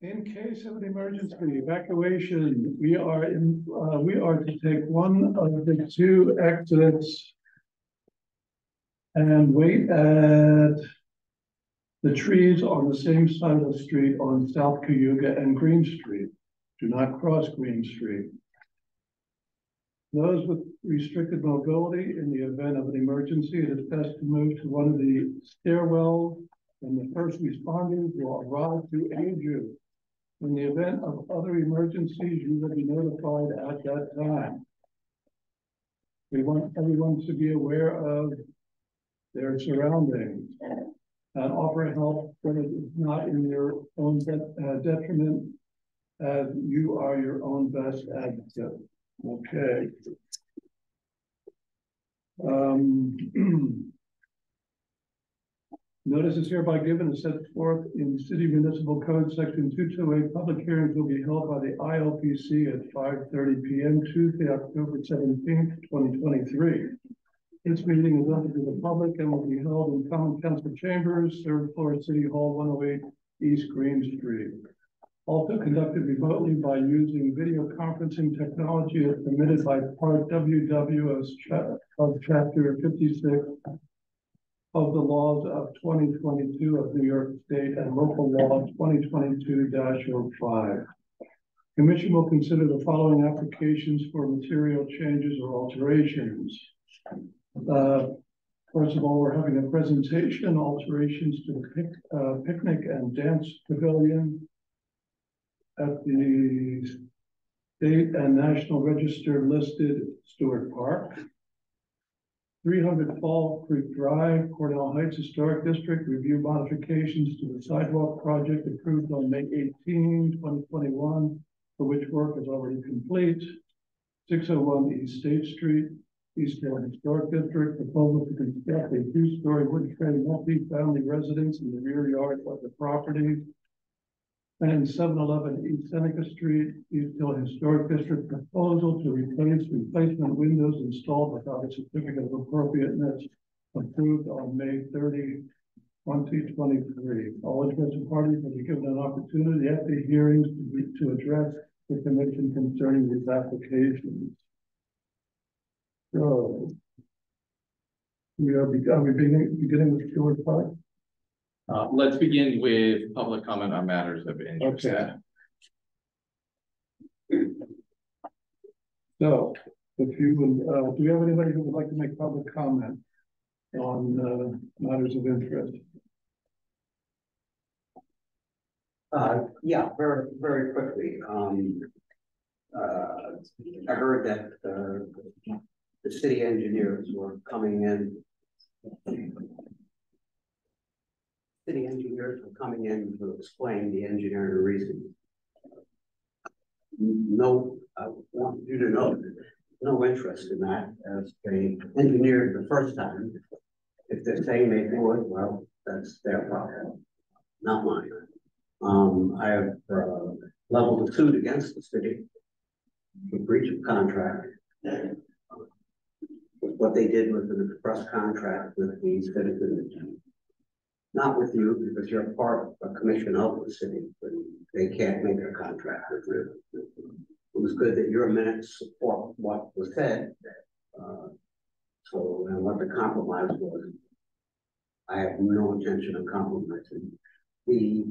In case of an emergency evacuation, we are to take one of the two exits and wait at the trees on the same side of the street on South Cayuga and Green Street. Do not cross Green Street. Those with restricted mobility, in the event of an emergency, it is best to move to one of the stairwells, and the first responders will arrive to aid you. In the event of other emergencies, you will be notified at that time. We want everyone to be aware of their surroundings and offer help when it is not in your own detriment, as you are your own best advocate. Okay. Notice is hereby given and set forth in City Municipal Code Section 228. Public hearings will be held by the ILPC at 5:30 p.m. Tuesday, October 17th, 2023. This meeting is open to the public and will be held in Common Council Chambers, 3rd floor, City Hall, 108 East Green Street. Also conducted remotely by using video conferencing technology as permitted by Part WW of Chapter 56 of the laws of 2022 of New York State and local law 2022-05. Commission will consider the following applications for material changes or alterations. First of all, we're having a presentation, alterations to the picnic and dance pavilion at the state and national register listed Stewart Park. 300 Fall Creek Drive, Cornell Heights Historic District, review modifications to the sidewalk project approved on May 18, 2021, for which work is already complete. 601 East State Street, Eastdale Historic District, proposal to construct a 2-story wood frame multi-family residence in the rear yard of the property. And 711 East Seneca Street, Eastdale Historic District, proposal to replace replacement windows installed without a certificate of appropriateness, approved on May 30, 2023. All interested parties will be given an opportunity at the hearings to address the commission concerning these applications. So, we are beginning with Stewart Park. Let's begin with public comment on matters of interest. Okay. So, if you would, do you have anybody who would like to make public comment on matters of interest? Yeah, very, very quickly. I heard that the city engineers were coming in. City engineers were coming in to explain the engineering reasons. No, I want you to know that no interest in that, as they engineered the first time. If they're saying they would, well, that's their problem, not mine. I have leveled a suit against the city for breach of contract. What they did was an express contract with the citizens. Not with you, because you're part of a commission of the city, but they can't make a contract with you. It was good that your minutes support what was said. And what the compromise was. I have no intention of compromising. The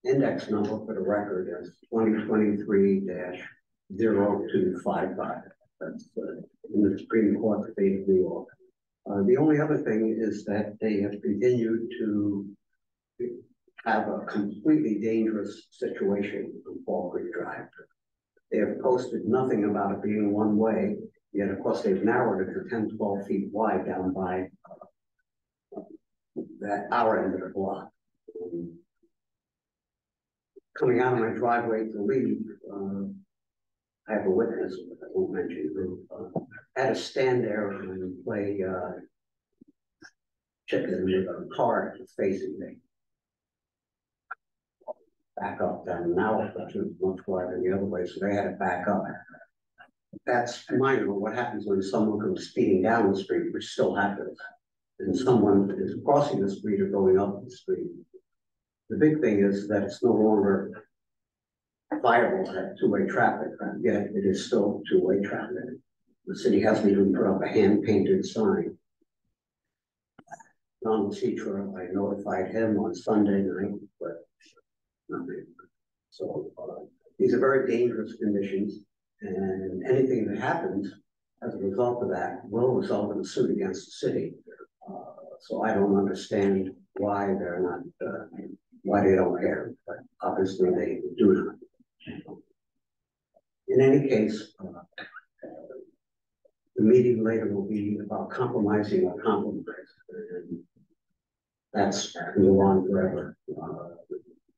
index number for the record is 2023-0255. That's in the Supreme Court of the State of New York. The only other thing is that they have continued to have a completely dangerous situation on Fall Creek Drive. They have posted nothing about it being one way, yet of course they've narrowed it to 10, 12 feet wide down by our end of the block. Coming out of my driveway to leave, I have a witness, I won't mention who, had to stand there and play chicken with a car facing me. Back up down now, which is much wider the other way, so they had to back up. That's minor. What happens when someone comes speeding down the street, which still happens, and someone is crossing the street or going up the street. the big thing is that it's no longer viable to have two-way traffic, yet it is still two-way traffic. The city hasn't even put up a hand-painted sign. Don Citra, I notified him on Sunday night, but nothing. So these are very dangerous conditions, and anything that happens as a result of that will result in a suit against the city. So I don't understand why they're not, why they don't care, but obviously they do not. In any case, the meeting later will be about compromising or compromise. And that's can go on forever.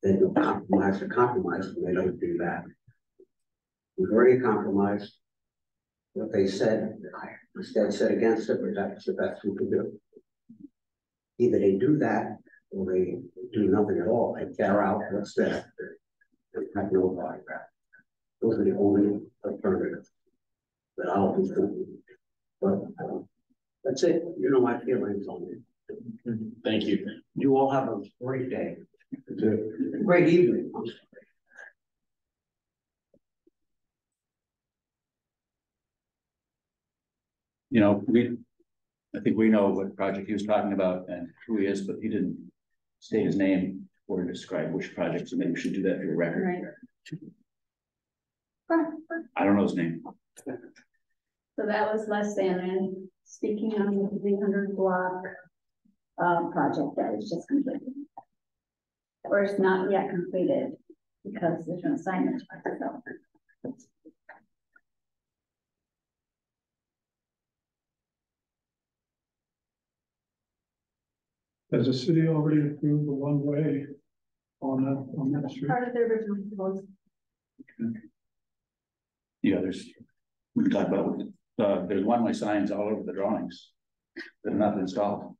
They don't compromise or compromise, and they don't do that. We've already compromised. What they said, I instead said against it, but that's the best we could do. Either they do that or they do nothing at all. They tear out what's there. They have no autograph. Those are the only alternatives that I'll be thinking. But that's it. You know my feelings on it. Thank you. You all have a great day. Great evening. I'm sorry. You know, I think we know what project he was talking about and who he is, but he didn't state his name or describe which project, so maybe we should do that for your record. Right. I don't know his name. So that was Les Salmon speaking on the 300 block project that was just completed. Or it's not yet completed because there's no signage. So. Has the city already approved the one-way on that street? Part of the original proposal. Okay. Yeah, we can talk about there's one-way signs all over the drawings that are not installed.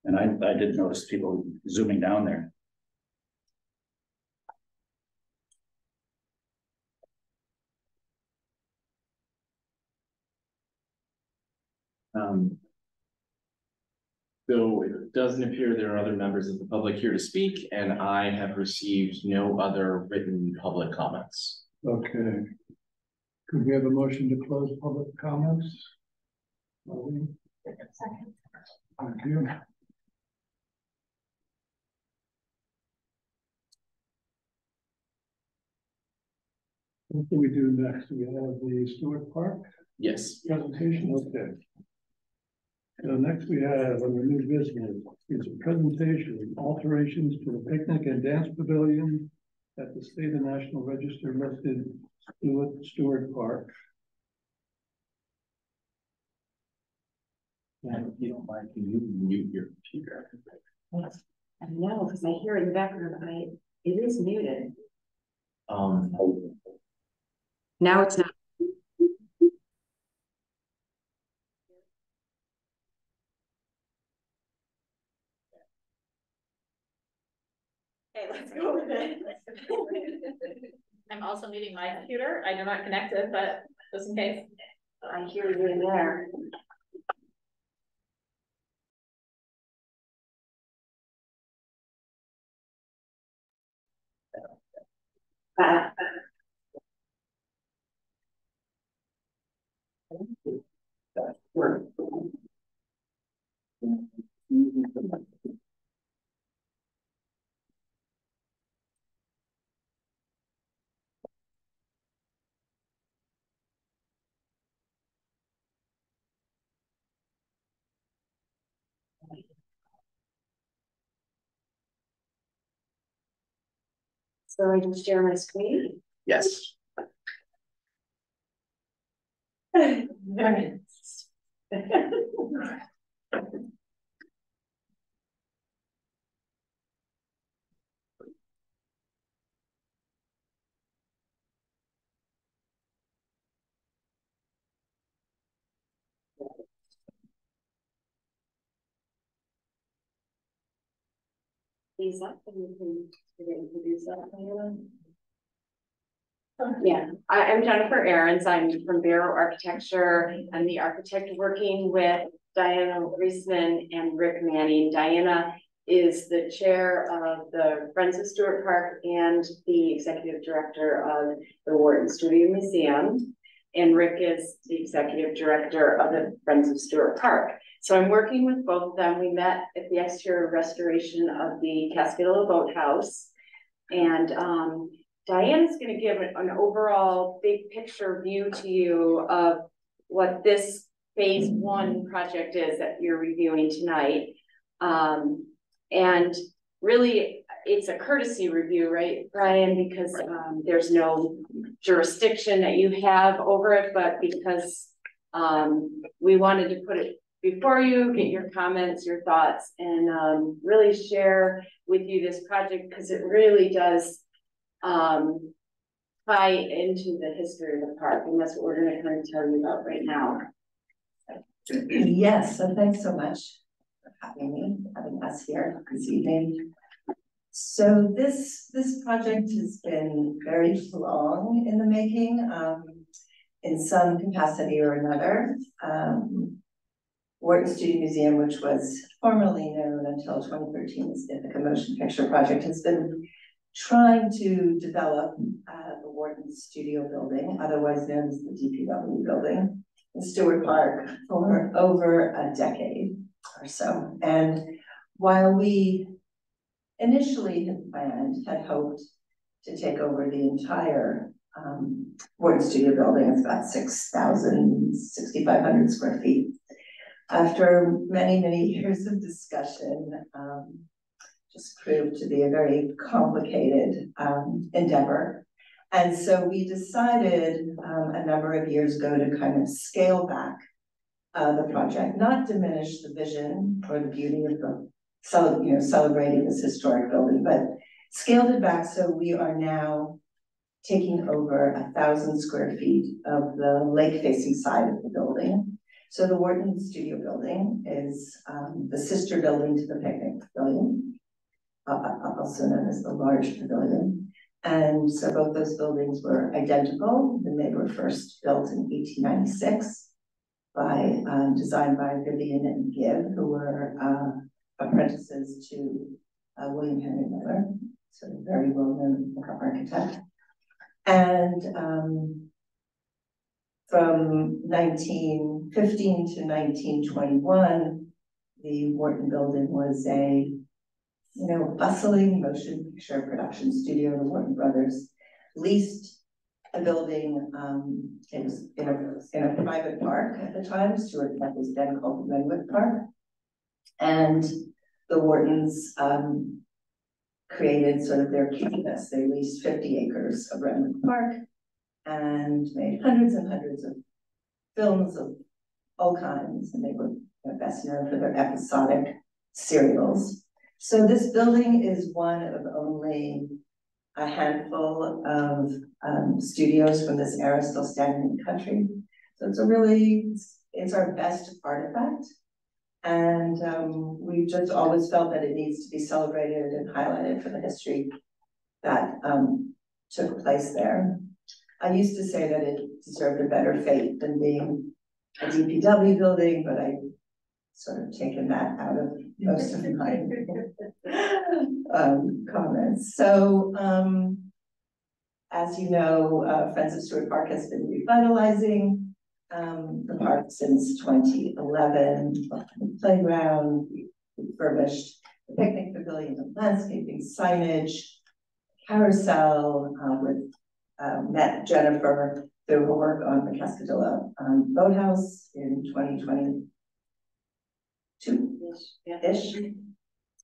And I did notice people zooming down there. So it doesn't appear there are other members of the public here to speak, and I have received no other written public comments. Okay. Could we have a motion to close public comments? Second. Thank you. What do we do next? We have the Stewart Park Yes. presentation. Okay. So next we have on the new business is a presentation alterations to the picnic and dance pavilion at the State and National Register listed Stewart Park. And if you don't mind, can you mute your computer? I know, because I hear in the background, it is muted. Now it's not. Okay, let's go with it. I'm also muting my computer. I do not connect it, but just in case. I hear you in there. So I can share my screen. Yes. These up and you can introduce that. Yeah, I'm Jennifer Ahrens. I'm from Barrow Architecture. I'm the architect working with Diana Reisman and Rick Manning. Diana is the chair of the Friends of Stewart Park and the executive director of the Wharton Studio Museum. And Rick is the executive director of the Friends of Stewart Park. So I'm working with both of them. We met at the exterior restoration of the Cascadilla Boathouse. And Diana's going to give an overall big picture view to you of what this phase 1 project is that you're reviewing tonight. And really, it's a courtesy review, right, Brian? Because there's no jurisdiction that you have over it, but because we wanted to put it before you, get your comments, your thoughts, and really share with you this project, because it really does tie into the history of the park, and that's what we're going to kind of tell you about right now. Yes, so thanks so much for having us here this evening. So this project has been very long in the making, in some capacity or another. Wharton Studio Museum, which was formerly known until 2013 as the Ithaca Motion Picture Project, has been trying to develop the Wharton Studio Building, otherwise known as the DPW building, in Stewart Park for over a decade or so. And while we initially had hoped to take over the entire Wharton Studio building, it's about 6,500 square feet. After many, many years of discussion, just proved to be a very complicated endeavor. And so we decided a number of years ago to kind of scale back the project, not diminish the vision or the beauty of the celebrating this historic building, but scaled it back. So we are now taking over 1,000 square feet of the lake-facing side of the building. So the Wharton Studio building is the sister building to the picnic pavilion, also known as the large pavilion. And so both those buildings were identical, and they were first built in 1896 by designed by Vivian and Gibb, who were apprentices to William Henry Miller, so a very well-known architect. And from 1915 to 1921, the Wharton building was a bustling motion picture production studio. The Wharton brothers leased a building. It was in a private park at the time. Stewart Park was then called Renwick Park. And the Whartons created sort of their cuteness. They leased 50 acres of Renwick Park and made hundreds and hundreds of films of all kinds. And they were best known for their episodic serials. So this building is one of only a handful of studios from this era still standing in the country. So it's our best artifact. And we've just always felt that it needs to be celebrated and highlighted for the history that took place there. I used to say that it deserved a better fate than being a DPW building, but I sort of taken that out of most of my comments. So, as you know, Friends of Stewart Park has been revitalizing the park since 2011. The playground, we refurbished the picnic pavilion, the landscaping, signage, carousel. Met Jennifer through her work on the Cascadilla Boathouse in 2022-ish,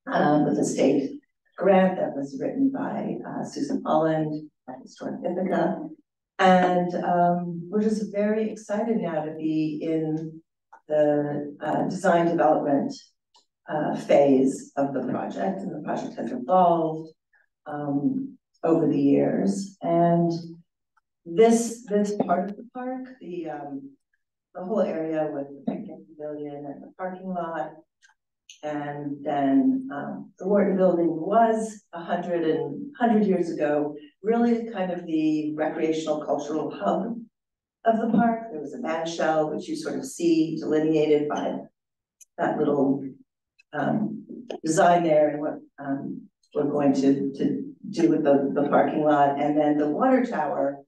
with a state grant that was written by Susan Holland at Historic Ithaca. And we're just very excited now to be in the design development phase of the project. And the project has evolved over the years. And this part of the park, the whole area with the picnic pavilion and the parking lot, and then the Wharton building was 100 years ago, really kind of the recreational cultural hub of the park. There was a man shell, which you sort of see delineated by that little design there and what, we're going to do with the parking lot. And then the water tower,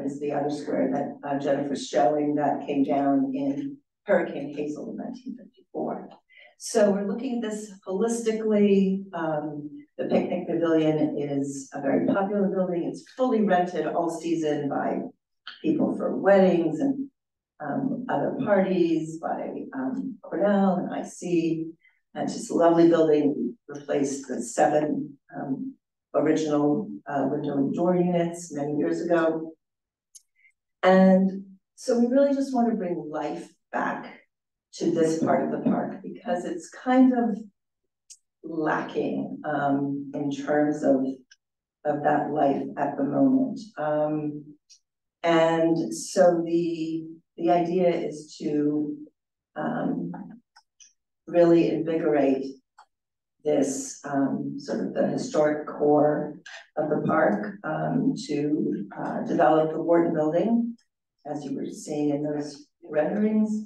is the other square that, Jennifer's showing that came down in Hurricane Hazel in 1954. So we're looking at this holistically. The picnic pavilion is a very popular building. It's fully rented all season by people for weddings and other parties, by Cornell and IC. And it's just a lovely building. We replaced the 7 original window and door units many years ago. And so we really just want to bring life back to this part of the park because it's kind of lacking in terms of that life at the moment. And so the idea is to really invigorate this sort of the historic core of the park, to develop the Wharton building, as you were seeing in those renderings.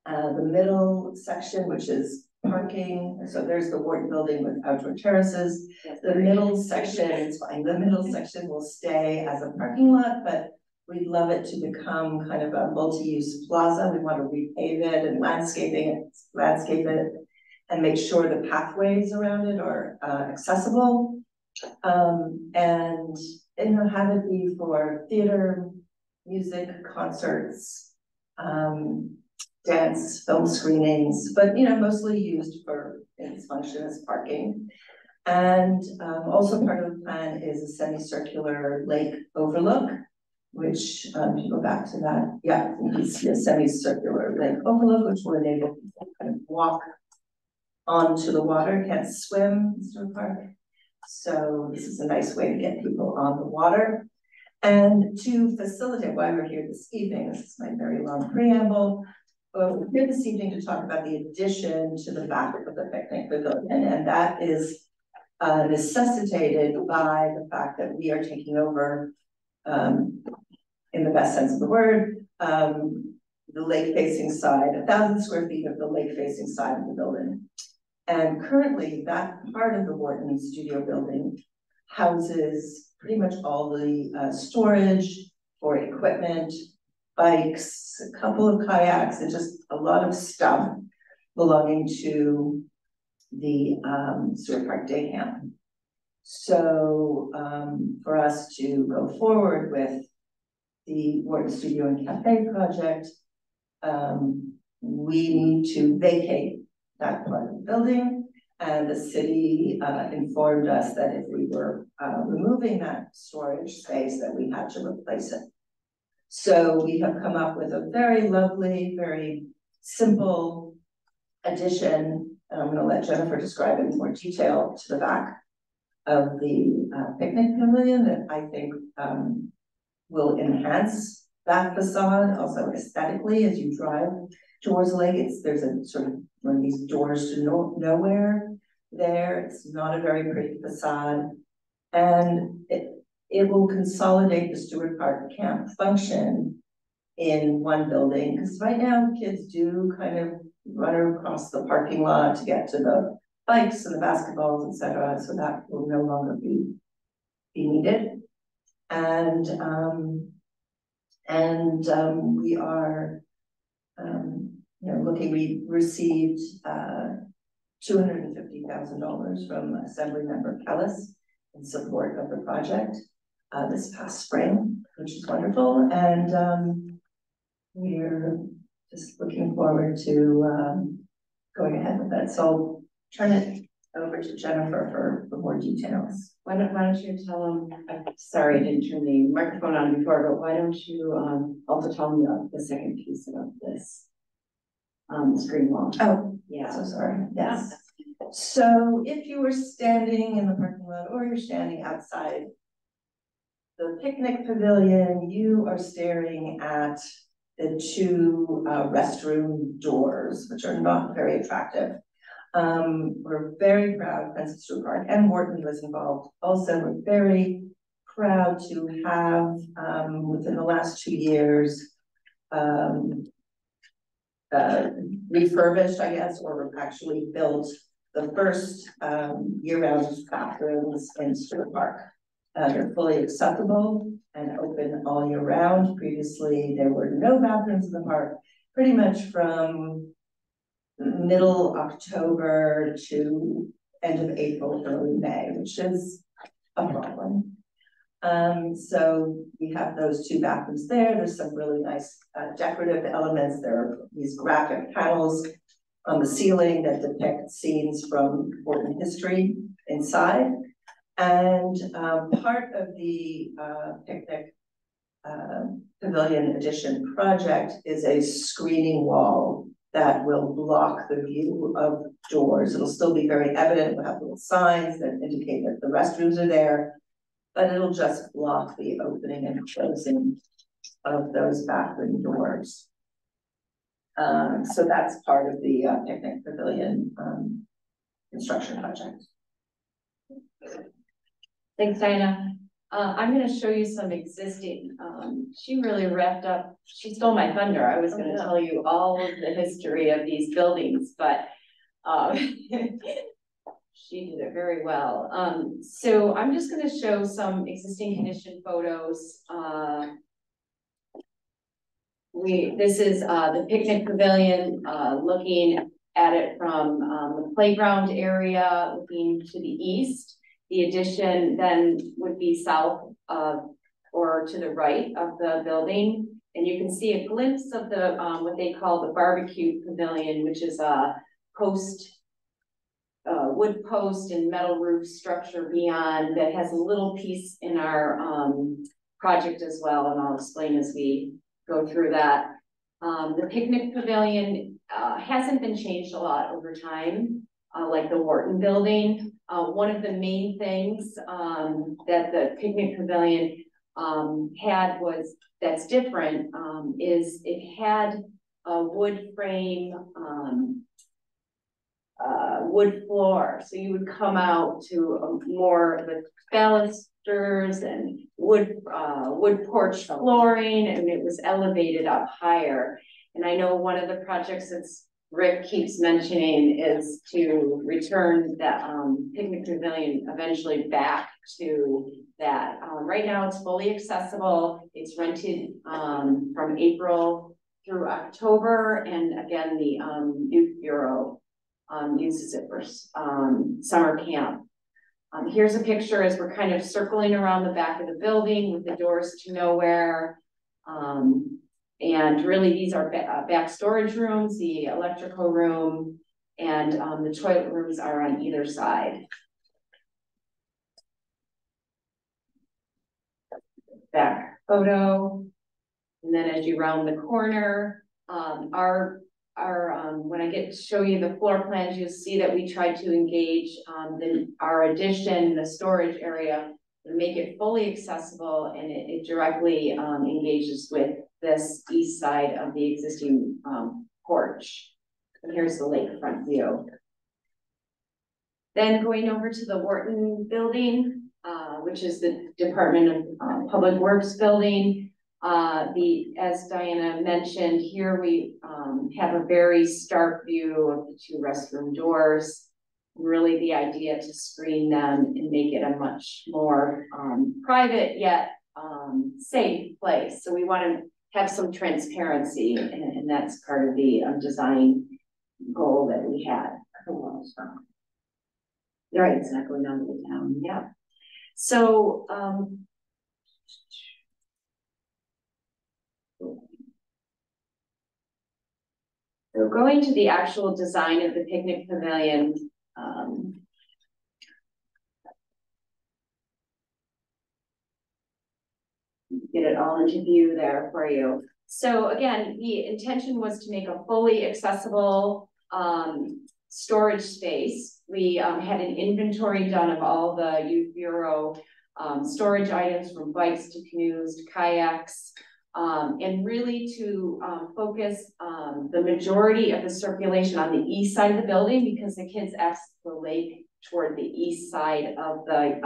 The middle section, which is parking, so there's the Wharton building with outdoor terraces. The middle section is fine. The middle section will stay as a parking lot, but we'd love it to become kind of a multi-use plaza. We want to repave it and landscape it, and make sure the pathways around it are accessible, and have it be for theater, music, concerts, dance, film screenings, but mostly used for its function as parking. And also part of the plan is a semicircular lake overlook, which if you go back to that, yeah, you can see a semicircular lake overlook, which will enable people to kind of walk onto the water. Can't swim in Stewart Park, so this is a nice way to get people on the water. And to facilitate why we're here this evening, this is my very long preamble. We're here this evening to talk about the addition to the back of the picnic pavilion, and that is necessitated by the fact that we are taking over, in the best sense of the word, the lake-facing side, 1,000 square feet of the lake-facing side of the building. And currently, that part of the Wharton Studio building houses pretty much all the storage for equipment, bikes, a couple of kayaks, and just a lot of stuff belonging to the Stewart Park Day Camp. So for us to go forward with the Wharton Studio and Cafe project, we need to vacate that part of the building, and the city informed us that if we were removing that storage space, that we had to replace it. So we have come up with a very lovely, very simple addition, and I'm going to let Jennifer describe in more detail, to the back of the picnic pavilion that I think will enhance that facade, also aesthetically, as you drive towards the lake. There's a sort of one of these doors to nowhere there. It's not a very pretty facade, and it will consolidate the Stewart Park camp function in one building, because right now kids do kind of run across the parking lot to get to the bikes and the basketballs, etc. So that will no longer be needed. And we are looking. We received $250,000 from Assemblymember Kellis in support of the project this past spring, which is wonderful. And we're just looking forward to going ahead with that. So I'll turn it over to Jennifer for more details. Why don't you tell them, I'm sorry I didn't turn the microphone on before, but why don't you also tell them the second piece about this screen wall? Oh, yeah. So sorry. Yes. So if you were standing in the parking lot or you're standing outside the picnic pavilion, you are staring at the 2 restroom doors, which are not very attractive. We're very proud, Friends of Stewart Park and Wharton was involved. Also, we're very proud to have, within the last 2 years, refurbished, I guess, or actually built the first year-round bathrooms in Stewart Park. They're fully accessible and open all year round. Previously, there were no bathrooms in the park, pretty much from middle October to end of April, early May, which is a problem. So we have those two bathrooms there. There's some really nice decorative elements. There are these graphic panels on the ceiling that depict scenes from important history inside. And part of the picnic pavilion addition project is a screening wall that will block the view of doors. It'll still be very evident. We'll have little signs that indicate that the restrooms are there, but it'll just block the opening and closing of those bathroom doors. So that's part of the picnic pavilion construction project. Thanks, Diana. I'm going to show you some existing, she really wrapped up, she stole my thunder. I was going to tell you all of the history of these buildings, but she did it very well. So I'm just going to show some existing condition photos. This is the picnic pavilion, looking at it from the playground area, looking to the east. The addition then would be south or to the right of the building. And you can see a glimpse of the what they call the barbecue pavilion, which is a wood post and metal roof structure beyond that has a little piece in our project as well. And I'll explain as we go through that. The picnic pavilion hasn't been changed a lot over time, like the Wharton building. One of the main things that the picnic pavilion had was that's different is it had a wood frame, wood floor. So you would come out to more with balusters and wood porch flooring, and it was elevated up higher. And I know one of the projects that's Rick keeps mentioning is to return that picnic pavilion eventually back to that. Right now it's fully accessible. It's rented from April through October. And again, the Youth Bureau uses it for summer camp. Here's a picture as we're kind of circling around the back of the building with the doors to nowhere. And really these are back storage rooms, the electrical room, and the toilet rooms are on either side. Back photo. And then as you round the corner, when I get to show you the floor plans, you'll see that we tried to engage our addition, the storage area, to make it fully accessible, and it directly engages with this east side of the existing porch. And here's the lakefront view. Then going over to the Wharton building, which is the Department of Public Works building. As Diana mentioned, here we have a very stark view of the two restroom doors. Really the idea to screen them and make it a much more private yet safe place. So we want to have some transparency, and that's part of the design goal that we had. Right, it's not going down to the town, yeah. So so going to the actual design of the picnic pavilion, get it all into view there for you. So again, the intention was to make a fully accessible storage space. We had an inventory done of all the Youth Bureau storage items, from bikes to canoes to kayaks, and really to focus the majority of the circulation on the east side of the building, because the kids access the lake toward the east side of the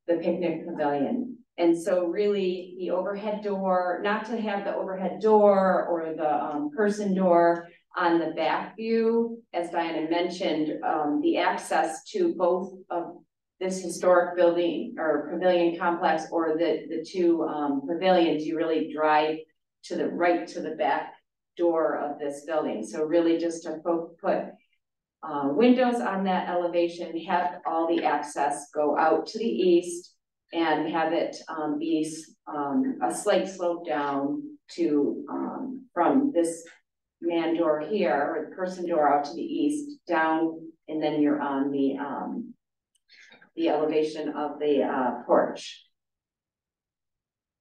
picnic pavilion. And so really the overhead door, not to have the overhead door or the person door on the back view, as Diana mentioned, the access to both of this historic building or pavilion complex or the two pavilions, you really drive to the right to the back door of this building. So really just to put windows on that elevation, have all the access go out to the east, and have it be a slight slope down to from this man door here, or the person door out to the east, down, and then you're on the elevation of the porch.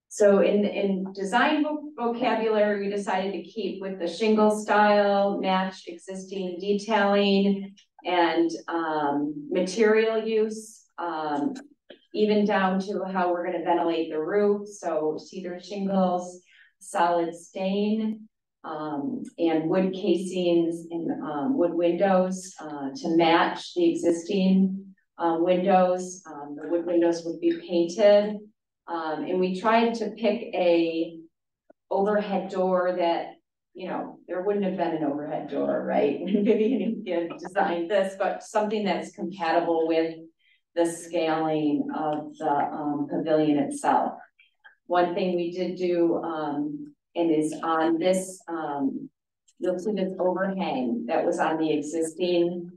So in design vocabulary, we decided to keep with the shingle style, match existing detailing and material use, even down to how we're going to ventilate the roof. So cedar shingles, solid stain, and wood casings and wood windows to match the existing windows. The wood windows would be painted. And we tried to pick a overhead door that, you know, there wouldn't have been an overhead door, right? Vivian designed this, but something that's compatible with the scaling of the pavilion itself. One thing we did do, and is on this, you'll see this overhang that was on the existing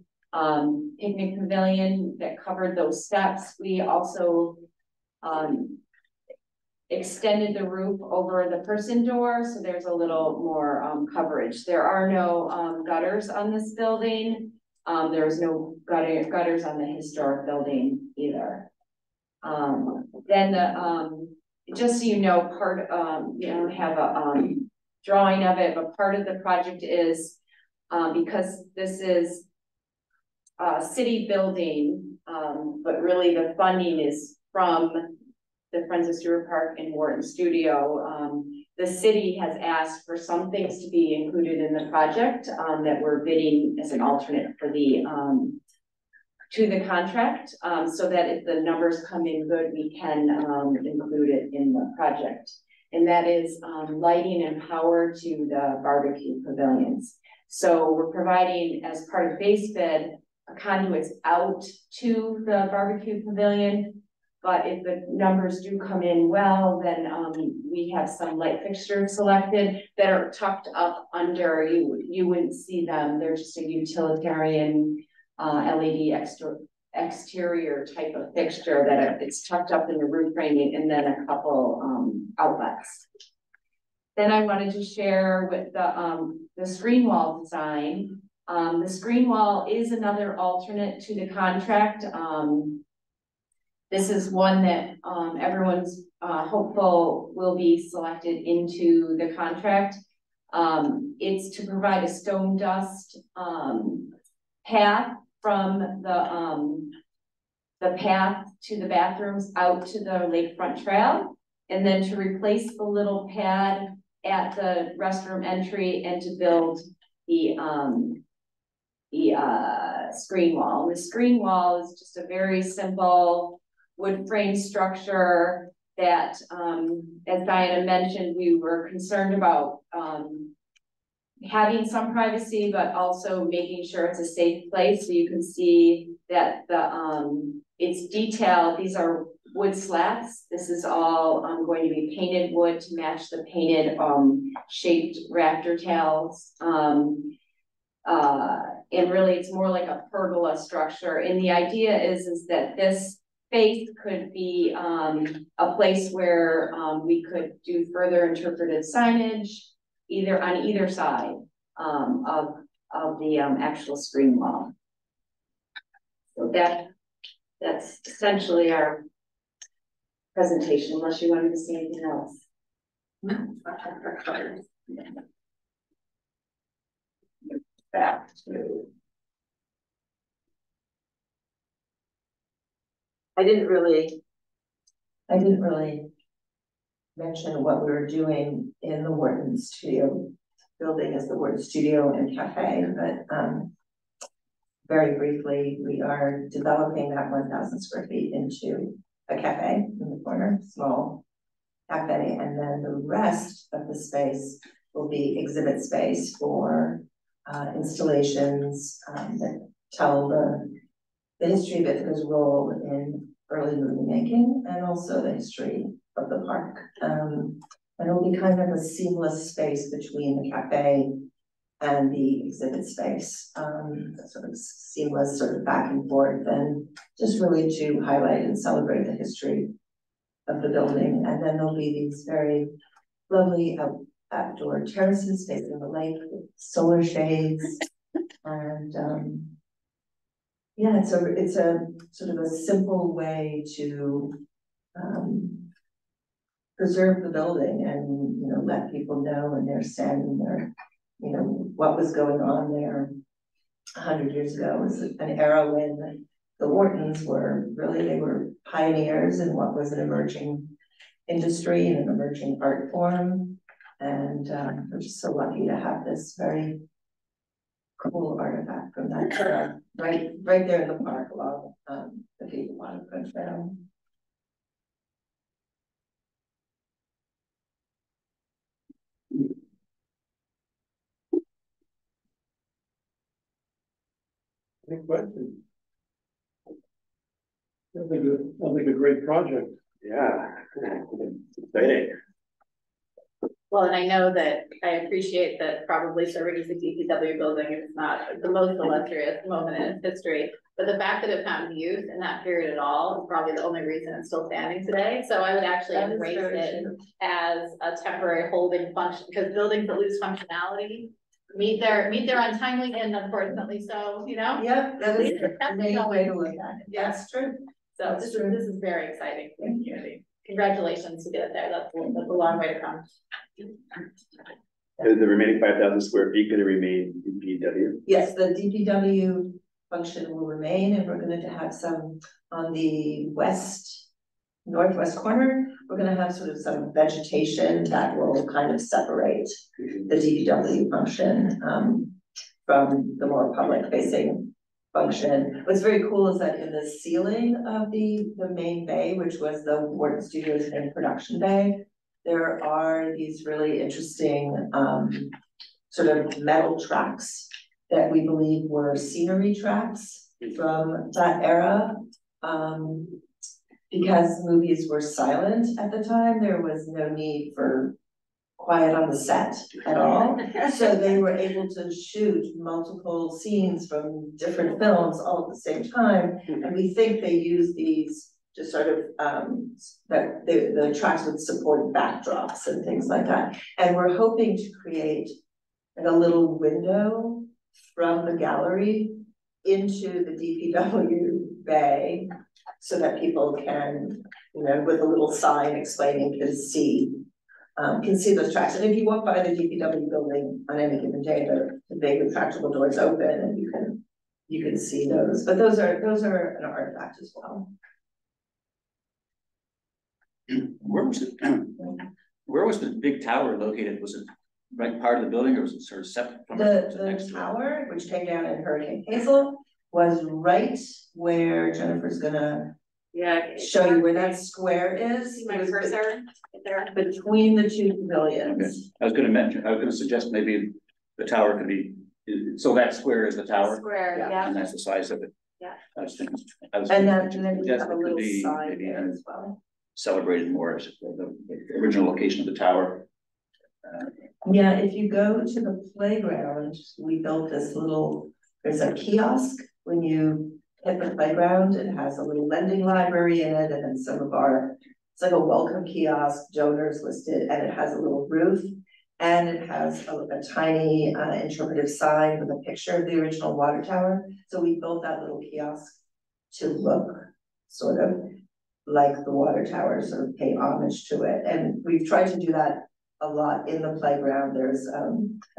picnic pavilion that covered those steps. We also extended the roof over the person door, so there's a little more coverage. There are no gutters on this building. There's no gutters on the historic building either. Then the just so you know, part you know, have a drawing of it, but part of the project is because this is a city building, but really the funding is from the Friends of Stewart Park and Wharton Studio. The city has asked for some things to be included in the project that we're bidding as an alternate for the to the contract, so that if the numbers come in good, we can include it in the project. And that is lighting and power to the barbecue pavilions. So we're providing, as part of base bid, conduits out to the barbecue pavilion. But if the numbers do come in well, then we have some light fixtures selected that are tucked up under, you wouldn't see them. They're just a utilitarian LED exterior type of fixture that it's tucked up in the roof framing, and then a couple outlets. Then I wanted to share with the screen wall design. The screen wall is another alternate to the contract. This is one that everyone's hopeful will be selected into the contract. It's to provide a stone dust path from the path to the bathrooms out to the lakefront trail, and then to replace the little pad at the restroom entry and to build the screen wall. The screen wall is just a very simple wood frame structure that, as Diana mentioned, we were concerned about having some privacy, but also making sure it's a safe place. So you can see that it's detailed. These are wood slats. This is all going to be painted wood to match the painted shaped rafter tails. And really it's more like a pergola structure. And the idea is that this space could be a place where we could do further interpretive signage either on either side of the actual screen wall. So that's essentially our presentation, unless you wanted to see anything else. Back to. I didn't really mention what we were doing in the Wharton Studio building as the Wharton Studio and Cafe, but very briefly, we are developing that 1,000 square feet into a cafe in the corner, small cafe, and then the rest of the space will be exhibit space for installations that tell the history of Ithaca's role in early movie making and also the history of the park. And it'll be kind of a seamless space between the cafe and the exhibit space, sort of seamless, sort of back and forth, and just really to highlight and celebrate the history of the building. And then there'll be these very lovely outdoor terraces facing the lake with solar shades. And yeah, it's a sort of a simple way to preserve the building and, you know, let people know when they're standing there, you know, what was going on there 100 years ago. It was an era when the Whartons were really, they were pioneers in what was an emerging industry and an emerging art form. And we're just so lucky to have this very cool artifact from that era, right there in the park along the Feet Waterfront Trail. Any questions? Sounds like a great project. Yeah, exciting. Well, and I know that I appreciate that probably serving as a DPW building is not the most illustrious moment in its history, but the fact that it found use in that period at all is probably the only reason it's still standing today. So I would actually embrace it as a temporary holding function, because buildings that lose functionality meet their untimely end, unfortunately. So, you know. Yep, that is a main way to look at it. Yeah. That's true. So this is very exciting for the community. Congratulations to get it there. That's a long way to come. Is the remaining 5,000 square feet going to remain DPW? Yes, the DPW function will remain, and we're going to have some on the northwest corner. We're going to have sort of some vegetation that will kind of separate the DPW function from the more public facing function. What's very cool is that in the ceiling of the main bay, which was the Wharton Studios main production bay, there are these really interesting sort of metal tracks that we believe were scenery tracks from that era. Because movies were silent at the time, there was no need for quiet on the set at all. So they were able to shoot multiple scenes from different films all at the same time. And we think they used these to sort of, that the tracks would support backdrops and things like that. And we're hoping to create like a little window from the gallery into the DPW bay so that people can, you know, with a little sign explaining, can see those tracks. And if you walk by the DPW building on any given day, the big retractable doors open and you can see those. But those are an artifact as well. Where was the big tower located? Was it right part of the building, or was it sort of separate from the tower, which came down in Hurricane Hazel, was right where Jennifer's gonna show you where that square is. See my cursor there? Between the two pavilions. Okay. I was gonna suggest maybe the tower could be, so that square is the tower? Square, yeah. And that's the size of it. Yeah. I was thinking. And then we have a little sign there as well. Celebrated more as the original location of the tower. Yeah, if you go to the playground, we built this little, there's a kiosk when you hit the playground. It has a little lending library in it, and then some of it's like a welcome kiosk, donors listed, and it has a little roof, and it has a tiny interpretive sign with a picture of the original water tower. So we built that little kiosk to look sort of like the water tower, sort of pay homage to it. And we've tried to do that a lot in the playground. There's a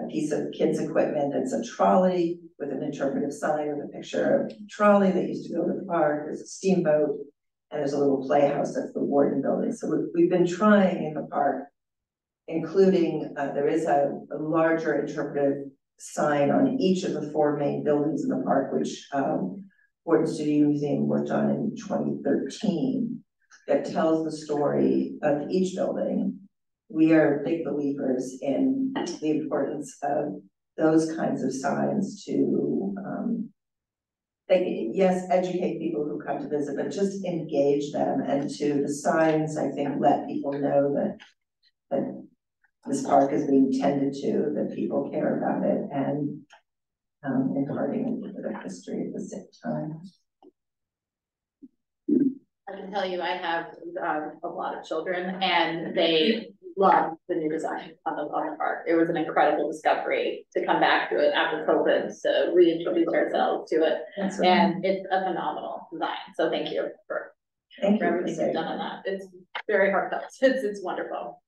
piece of kids equipment that's a trolley with an interpretive sign with a picture of a trolley that used to go to the park. There's a steamboat, and there's a little playhouse that's the Wharton building. So we've been trying in the park, including there is a larger interpretive sign on each of the 4 main buildings in the park, which Wharton Studio Museum worked on in 2013. that tells the story of each building. We are big believers in the importance of those kinds of signs to, yes, educate people who come to visit, but just engage them, and to the signs, I think, let people know that this park is being tended to, that people care about it, and imparting a little bit of history at the same time. I can tell you, I have a lot of children, and they love the new design on the park. It was an incredible discovery to come back to it after COVID, to reintroduce ourselves to it. That's right. And it's a phenomenal design. So thank you for everything you've done on that. It's very heartfelt. It's wonderful.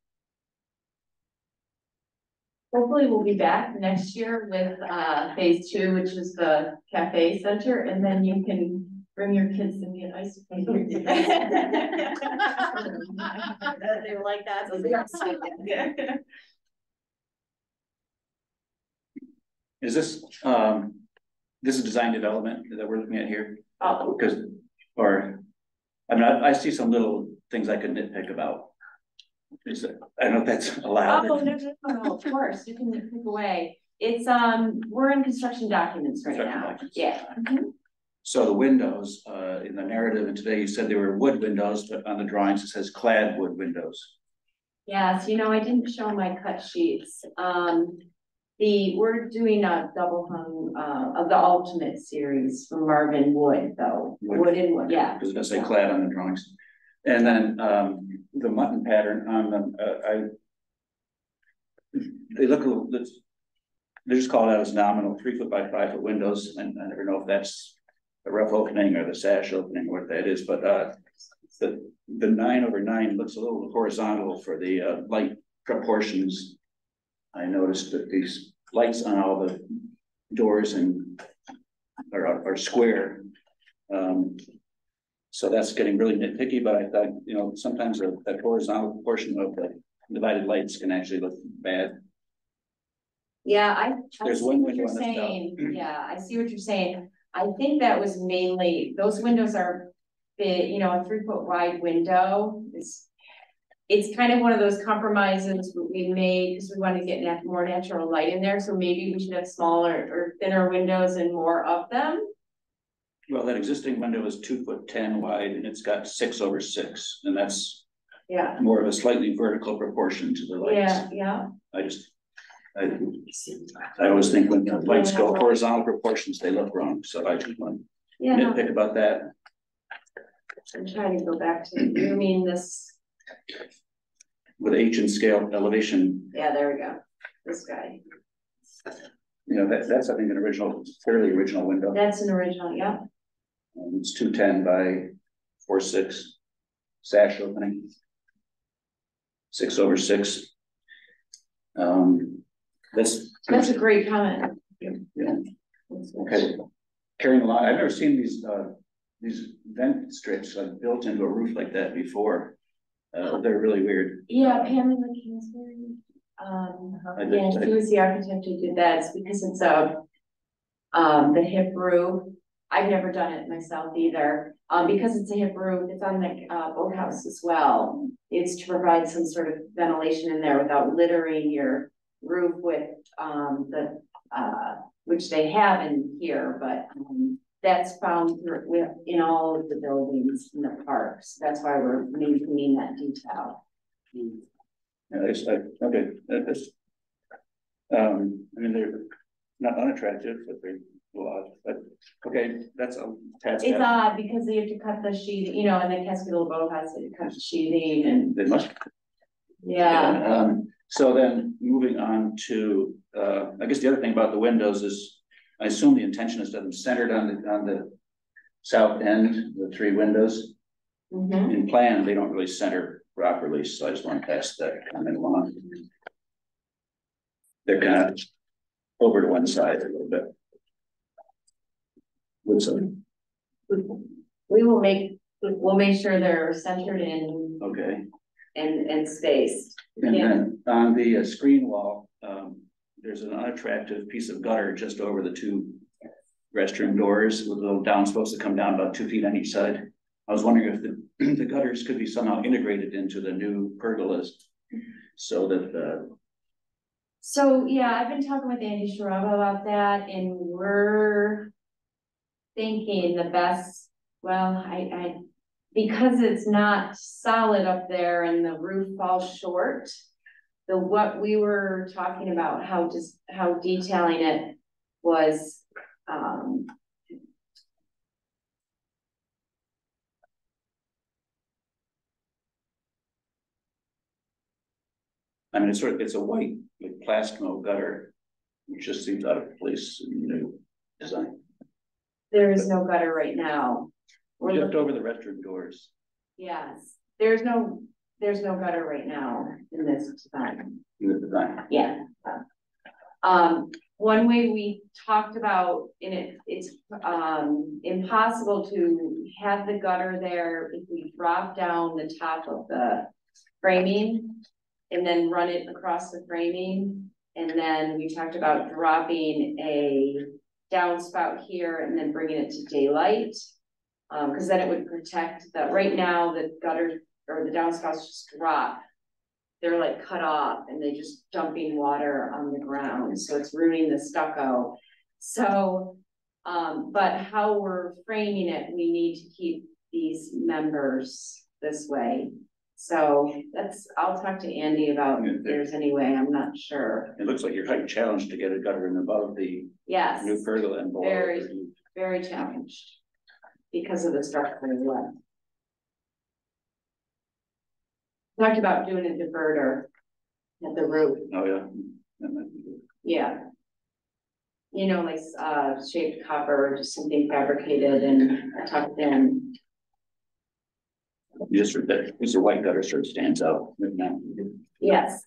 Hopefully we'll be back next year with phase 2, which is the cafe center, and then you can bring your kids and get ice cream. They were like that. Is this, this is design development that we're looking at here? Oh, Because, or, I mean, I see some little things I could nitpick about. Is that, I don't know if that's allowed. oh, no, of course, you can pick away. It's, we're in construction documents right Construction now. documents. Yeah. So the windows, in the narrative, and today you said they were wood windows, but on the drawings it says clad wood windows. Yes, you know, I didn't show my cut sheets. We're doing a double hung, of the Ultimate series from Marvin Wood, though. Wood and wood, yeah. Because it does say clad on the drawings. And then, the mutton pattern on them, they look a little, they just call it out as nominal 3 foot by 5 foot windows, and I never know if that's the rough opening or the sash opening or what that is, but the 9/9 looks a little horizontal for the light proportions. I noticed that these lights on all the doors and are square. So that's getting really nitpicky, but I thought, you know, sometimes that horizontal portion of the divided lights can actually look bad. Yeah, I There's see one what window you're on the top. saying. Yeah, I see what you're saying. I think that was mainly, those windows are big, you know, a 3 foot wide window. It's kind of one of those compromises we made because we want to get more natural light in there. So maybe we should have smaller or thinner windows and more of them. Well, that existing window is 2'10" wide, and it's got 6/6, and that's Yeah, more of a slightly vertical proportion to the lights. yeah. I always think when the lights go horizontal proportions, they look wrong, so I just want to Yeah, no, nitpick about that. I'm trying to go back to, you mean this, With H and scale elevation, yeah, there we go, this guy. you know, that's I think an original, fairly original window. That's an original, yeah. It's 2'10" by 4'6", sash opening. 6/6. That's a great comment. Yeah. Okay. Carrying along, I've never seen these vent strips built into a roof like that before. They're really weird. Yeah, Pamela Kingsbury. Yeah, she was the architect who did that. It's because it's the hip roof. I've never done it myself either. Because it's a hip roof, it's on the boathouse as well. It's to provide some sort of ventilation in there without littering your roof with which they have in here, but that's found in all of the buildings in the parks. That's why we're maintaining that detail. Yeah, it's like, okay, I mean, they're not unattractive, but they're a lot, but okay, that's a tad. It's odd because they have to cut the sheet, you know, and the Cascadilla Boathouse, they cut the sheeting and. They must. Yeah. So then moving on to, I guess the other thing about the windows is, I assume the intention is to have them centered on the south end, the 3 windows. Mm-hmm. In plan, they don't really center properly, so I just want to pass that comment along. They're kind of over to one side a little bit. We'll make sure they're centered in. Okay. And spaced. And then on the screen wall, there's an unattractive piece of gutter just over the 2 restroom doors with little downspouts that come down about 2 feet on each side. I was wondering if the gutters could be somehow integrated into the new pergolas so that the. So, yeah, I've been talking with Andy Sharaba about that, and we're thinking the best, well, because it's not solid up there and the roof falls short, what we were talking about, how detailing it was, I mean, it's a white, like Plastimo gutter, which just seems out of place in the new design. there is no gutter right now. We're Just looking- over the restroom doors. Yes, there's no gutter right now in this design. In the design. Yeah. One way we talked about, and it's impossible to have the gutter there if we drop down the top of the framing and then run it across the framing. And then we talked about dropping a downspout here and then bringing it to daylight. Because then it would protect that. Right now, the gutter or the downspouts just drop. They're like cut off and they just dumping water on the ground. So it's ruining the stucco. So, but how we're framing it, we need to keep these members this way. So I'll talk to Andy about if there's any way, I'm not sure. It looks like you're quite challenged to get a gutter in above the Yes, new pergola and below. very challenged because of the structure as well. Talked about doing a diverter at the roof. Oh, yeah. That might be good. Yeah. You know, like shaped copper, just something fabricated and tucked in. Just that, it's a white gutter sort of stands out. Yes.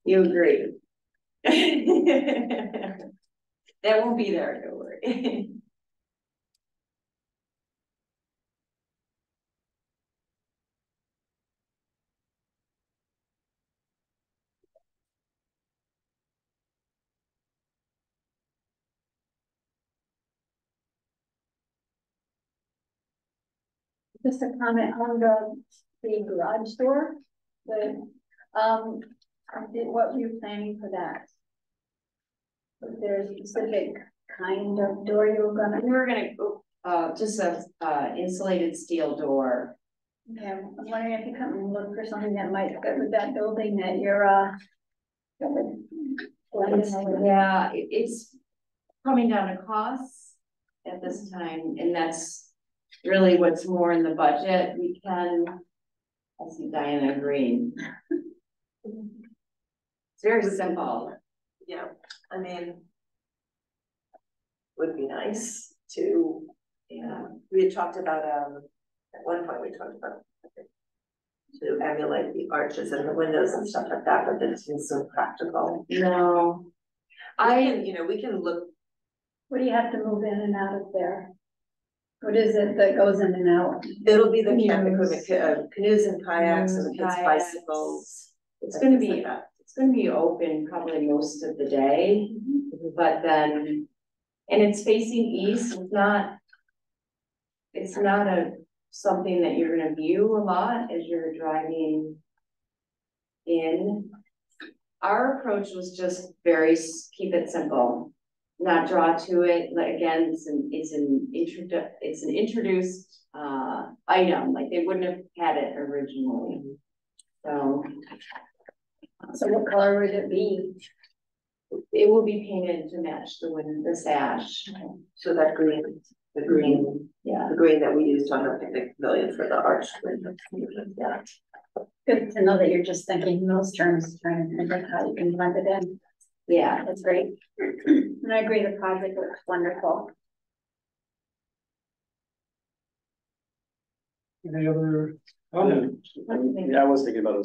You agree. That won't be there, don't worry. Just a comment on the garage door, what were you planning for that? Was there a specific kind of door you were gonna? We were gonna go, just a insulated steel door. Okay, I'm wondering if you come and look for something that might fit with that building that you're, that would blend in over there. Yeah, it's coming down to costs at this time, and that's really what's more in the budget. We can, I see Diana agreeing. It's very simple. Yeah, I mean, would be nice to, we had talked about, at one point we talked about to emulate the arches and the windows and stuff like that, but it seems so practical. No, we can look. What do you have to move in and out of there? What is it that goes in and out? It'll be the camp equipment, canoes and kayaks and the kids' bicycles. It's gonna be open probably most of the day, but then, and it's facing east. It's not something that you're gonna view a lot as you're driving in. Our approach was just keep it simple, not draw to it. Like again, it's an introduced item, like they wouldn't have had it originally. So what color would it be? It will be painted to match the sash. So that green, Yeah. the green that we used on the picnic pavilion for the arch window. Yeah. Good to know that you're just thinking in those terms, trying to think of how you can blend it in. Yeah. That's great. And I agree, the project looks wonderful. Any other comments? Yeah, I was thinking about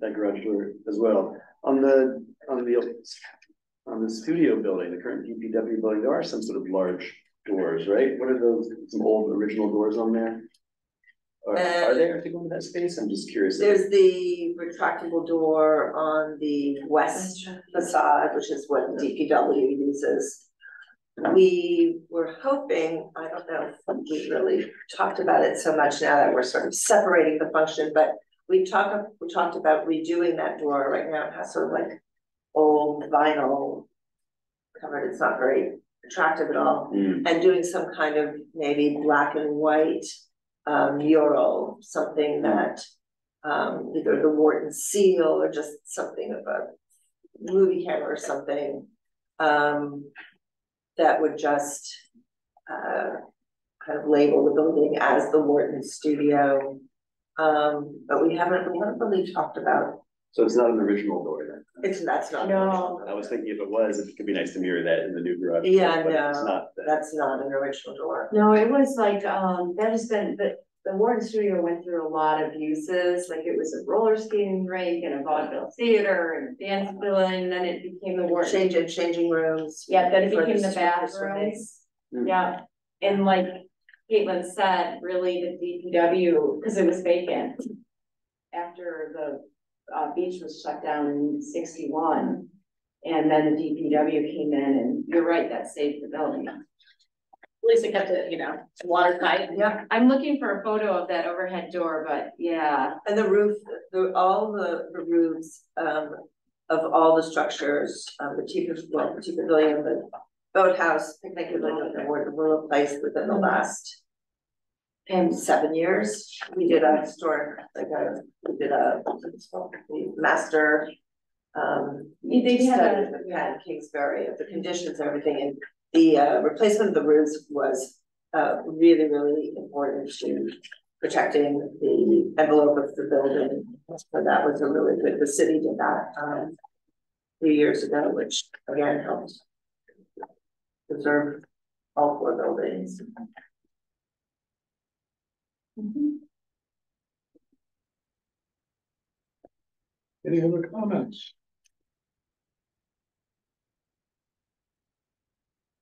that garage door as well. On the studio building, the current DPW building, there are some sort of large doors, right? What are those, some old original doors on there? Are there to go into that space? I'm just curious. There's the retractable door on the west facade, which is what DPW uses. we were hoping, I don't know if we really talked about it so much now that we're sort of separating the function, but we talked about redoing that door. Right now it has sort of like old vinyl covered, it's not very attractive at all, and doing some kind of maybe black and white mural, something that either the Wharton seal or just something of a movie camera or something that would just kind of label the building as the Wharton Studio. But we haven't really talked about. So it's not an original door then? That's not. No. I was thinking if it was, it could be nice to mirror that in the new garage. Yeah, but no, it's not that. that's not an original door. No, it was like, that has been, the Wharton Studio went through a lot of uses, like it was a roller skating rink and a vaudeville theater and a dance pavilion, and then it became the Wharton. Changing rooms. Yeah, then it for became the for bathrooms. Mm. Yeah, and like Caitlin said, really the DPW, because it was vacant. After the beach was shut down in '61. And then the DPW came in and you're right, that saved the building. At least it kept it, watertight. Yeah. I'm looking for a photo of that overhead door, but yeah. And the roof, all the roofs of all the structures, the tea pavilion, the boathouse, picnic pavilion, were replaced within the last 7 years. We did a historic, master They had at Kingsbury of the conditions and everything, and the replacement of the roofs was really, really important to protecting the envelope of the building. So that was a really good, the city did that a few years ago, which again helped preserve all 4 buildings. Any other comments?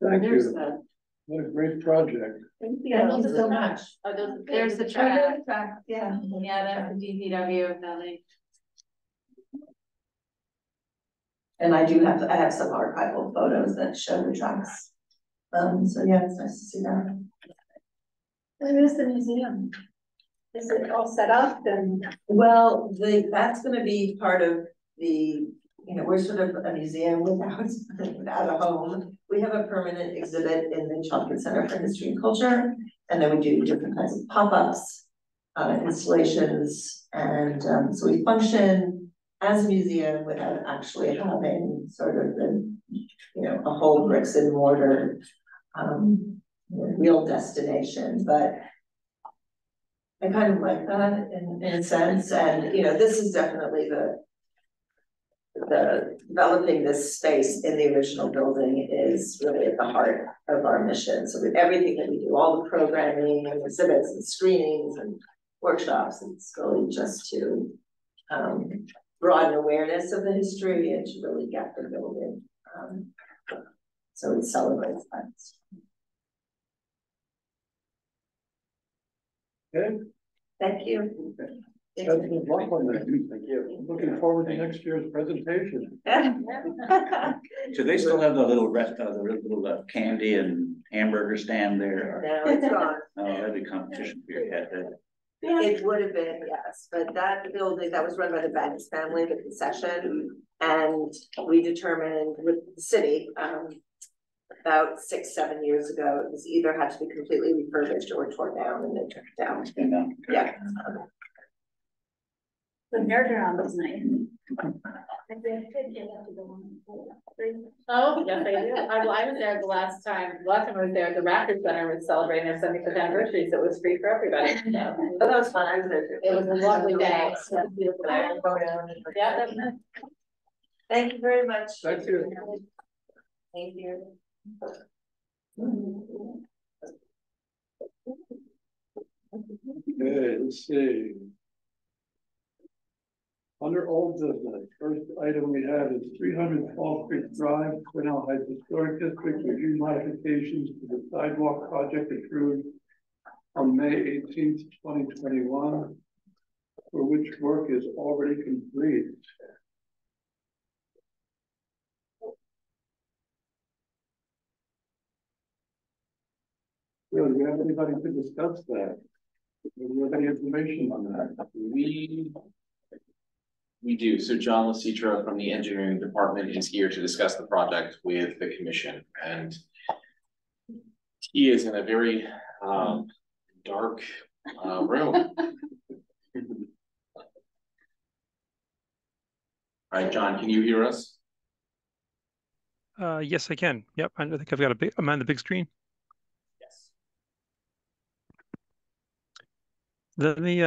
Thank There's you. What a great project. Thank you so much. There's the track. Yeah. Yeah, that's the DPW building. And I have some archival photos that show the tracks. So yeah, it's nice to see that. Where is the museum? Is it all set up and? Well, that's gonna be part of the, we're sort of a museum without a home. We have a permanent exhibit in the Chalkin Center for History and Culture, and then we do different kinds of pop-ups, installations, and so we function as a museum without actually having sort of a whole bricks and mortar real destination, but I kind of like that in a sense, and this is definitely the developing this space in the original building is really at the heart of our mission. So with everything that we do, all the programming and exhibits and screenings and workshops, it's really just to broaden awareness of the history and to really get the building. So it celebrates that. Okay. Thank you. That's a welcome. Thank you. Looking forward to next year's presentation. Do they still have the little candy and hamburger stand there? No, it's gone. Oh, that'd be competition for your head. It would have been, yes, but that building, that was run by the Banks family, the concession, and we determined with the city, about 6-7 years ago, it was either had to be completely refurbished or torn down, and they took it down. Yeah. The fairground was nice. Oh, yes, I do. I was there the last time I was there, the Raptors Center was celebrating their 75th anniversary, so it was free for everybody. So, Oh, that was fun, I was there too. it was a lovely day. It was beautiful day. Yeah, that's nice. Thank you very much. Thank you. Thank you. Okay, let's see. Under old business, first item we have is 300 Fall Creek Drive, Cornell Heights Historic District, review modifications to the sidewalk project approved on May 18th, 2021, for which work is already complete. Do you have anybody to discuss that? Do you have any information on that? We do. So John Lasitra from the engineering department is here to discuss the project with the commission, and he is in a very dark room. All right, John, can you hear us? Yes, I can. Yep, I think I've got I'm on the big screen. Yes. Let me,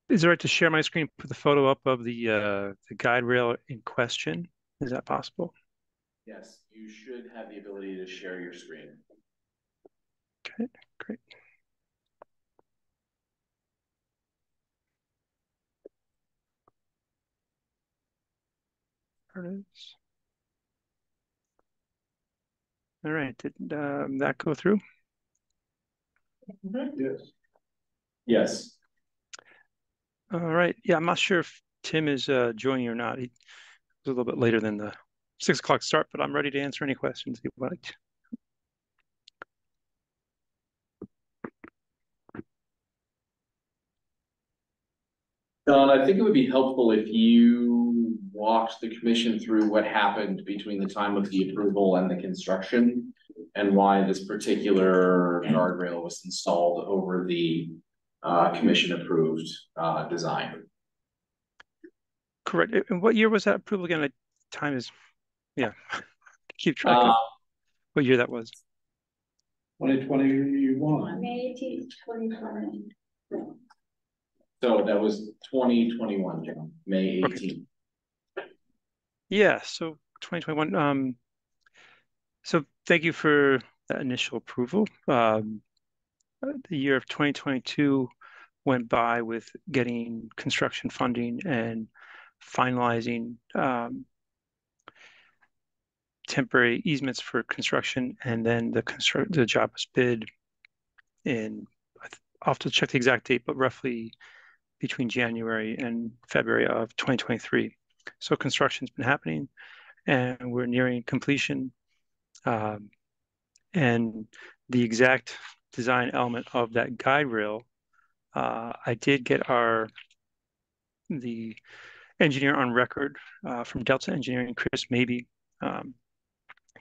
is it right to share my screen, put the photo up of the guide rail in question? Is that possible? Yes, you should have the ability to share your screen. Okay, great. There it is. All right, did that go through? Yes. Yes. All right, yeah, I'm not sure if Tim is joining or not. He was a little bit later than the 6 o'clock start, but I'm ready to answer any questions you'd like. Don, I think it would be helpful if you walked the commission through what happened between the time of the approval and the construction, and why this particular guardrail was installed over the commission approved design. Correct. And what year was that approval again? Time is, yeah, keep track of what year that was. 2021. May 18th, 2020. So that was 2021, John, May 18th. Okay. Yeah, so 2021. So thank you for that initial approval. The year of 2022 went by with getting construction funding and finalizing temporary easements for construction, and then the job was bid in, I'll have to check the exact date, but roughly between January and February of 2023. So construction's been happening and we're nearing completion. And the exact design element of that guide rail, I did get the engineer on record from Delta Engineering, Chris Maybe,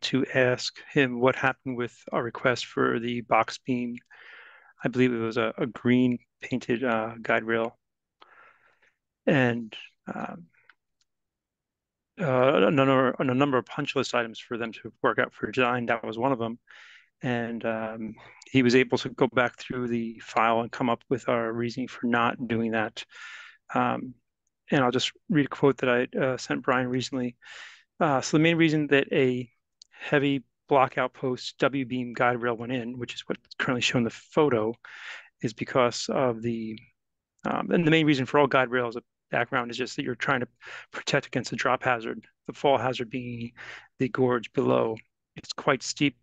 to ask him what happened with our request for the box beam. I believe it was a green painted guide rail. And a number of punch list items for them to work out for design. That was one of them. And he was able to go back through the file and come up with our reasoning for not doing that. And I'll just read a quote that I sent Brian recently. So the main reason that a heavy block outpost W-beam guide rail went in, which is what's currently shown in the photo, is because of and the main reason for all guide rails of background is just that you're trying to protect against the drop hazard, the fall hazard being the gorge below. It's quite steep,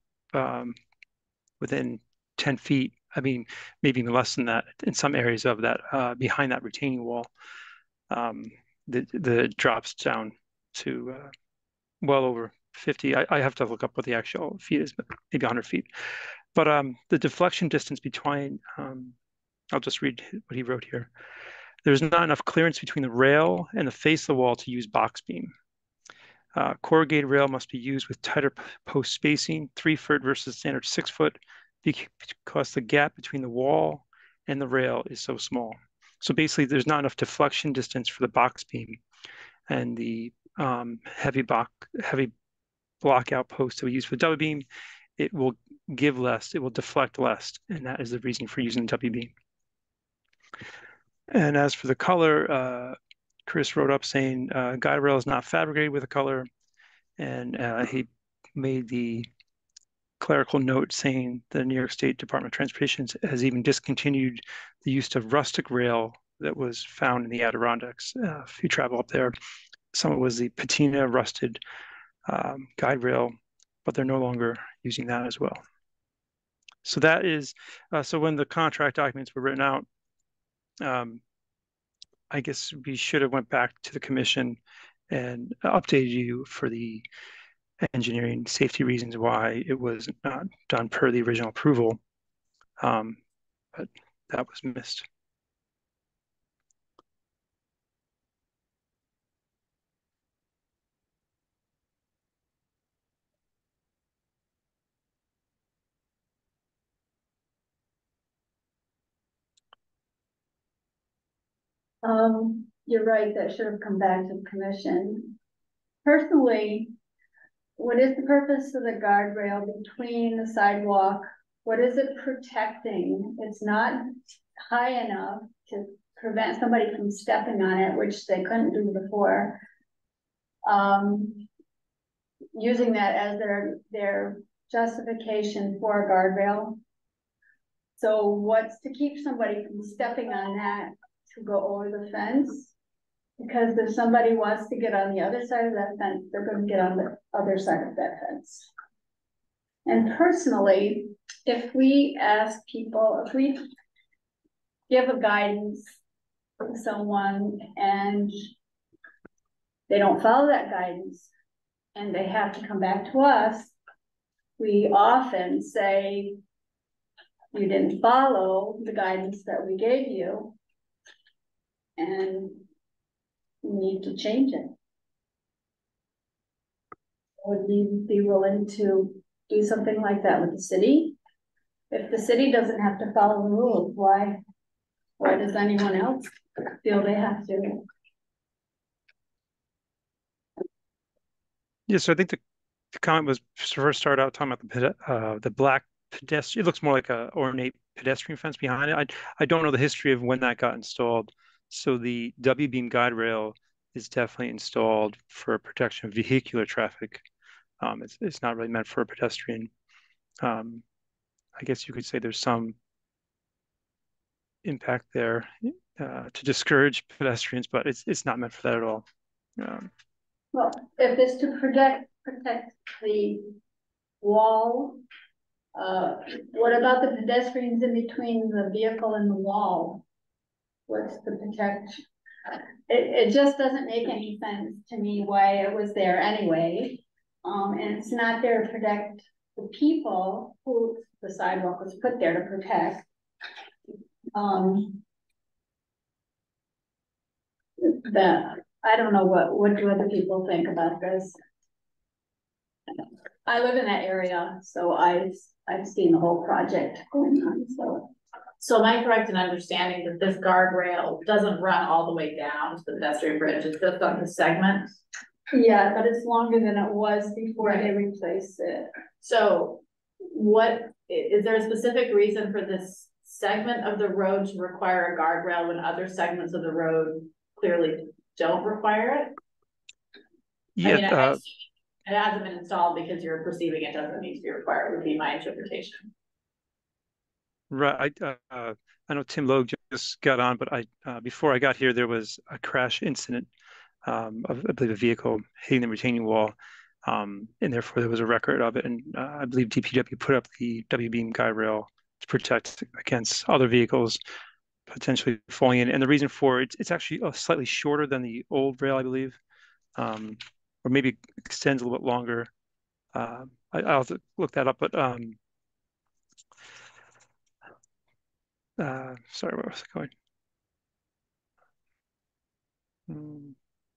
within 10 feet. I mean, maybe even less than that in some areas of that, behind that retaining wall. The drops down to well over 50. I have to look up what the actual feet is, but maybe 100 feet. But the deflection distance between, I'll just read what he wrote here. There's not enough clearance between the rail and the face of the wall to use box beam. Corrugated rail must be used with tighter post spacing, 3 foot versus standard 6 foot, because the gap between the wall and the rail is so small. So basically, there's not enough deflection distance for the box beam, and the heavy block outpost that we use for the W beam, it will give less, it will deflect less, and that is the reason for using the W beam. And as for the color, Chris wrote up saying guide rail is not fabricated with a color, and he made the clerical note saying the New York State Department of Transportation has even discontinued the use of rustic rail that was found in the Adirondacks. If you travel up there, some of it was the patina rusted guide rail, but they're no longer using that as well. So that is, so when the contract documents were written out, I guess we should have went back to the commission and updated you for the engineering safety reasons why it was not done per the original approval. But that was missed. You're right, that should have come back to the commission. Personally, what is the purpose of the guardrail between the sidewalk? What is it protecting? It's not high enough to prevent somebody from stepping on it, which they couldn't do before. Using that as their justification for a guardrail. So what's to keep somebody from stepping on that to go over the fence? Because if somebody wants to get on the other side of that fence, they're going to get on the other side of that fence. And personally, if we ask people, if we give a guidance to someone and they don't follow that guidance and they have to come back to us, we often say, you didn't follow the guidance that we gave you and you need to change it. Would you be willing to do something like that with the city? If the city doesn't have to follow the rules, why does anyone else feel they have to? Yeah, so I think the comment was first started out talking about the black pedestrian. It looks more like a ornate pedestrian fence behind it. I don't know the history of when that got installed. So the W-beam guide rail is definitely installed for protection of vehicular traffic. It's not really meant for a pedestrian. I guess you could say there's some impact there to discourage pedestrians, but it's not meant for that at all. Well, if it's to protect the wall, what about the pedestrians in between the vehicle and the wall? What's the protection? It just doesn't make any sense to me why it was there anyway. And it's not there to protect the people who the sidewalk was put there to protect. I don't know what do other people think about this. I live in that area, so I've seen the whole project going on. So am I correct in understanding that this guardrail doesn't run all the way down to the pedestrian bridge? It's just on the segment? Yeah, but it's longer than it was before they replaced it. So is there a specific reason for this segment of the road to require a guardrail when other segments of the road clearly don't require it? Yeah, I mean, it hasn't been installed because you're perceiving it doesn't need to be required, would be my interpretation. right. I know Tim Logue just got on, but before I got here, there was a crash incident of, I believe, a vehicle hitting the retaining wall, and therefore there was a record of it. And I believe DPW put up the W-beam guide rail to protect against other vehicles potentially falling in. And the reason for it, it's actually slightly shorter than the old rail, I believe, or maybe extends a little bit longer. I'll have to look that up, but sorry, where was I going?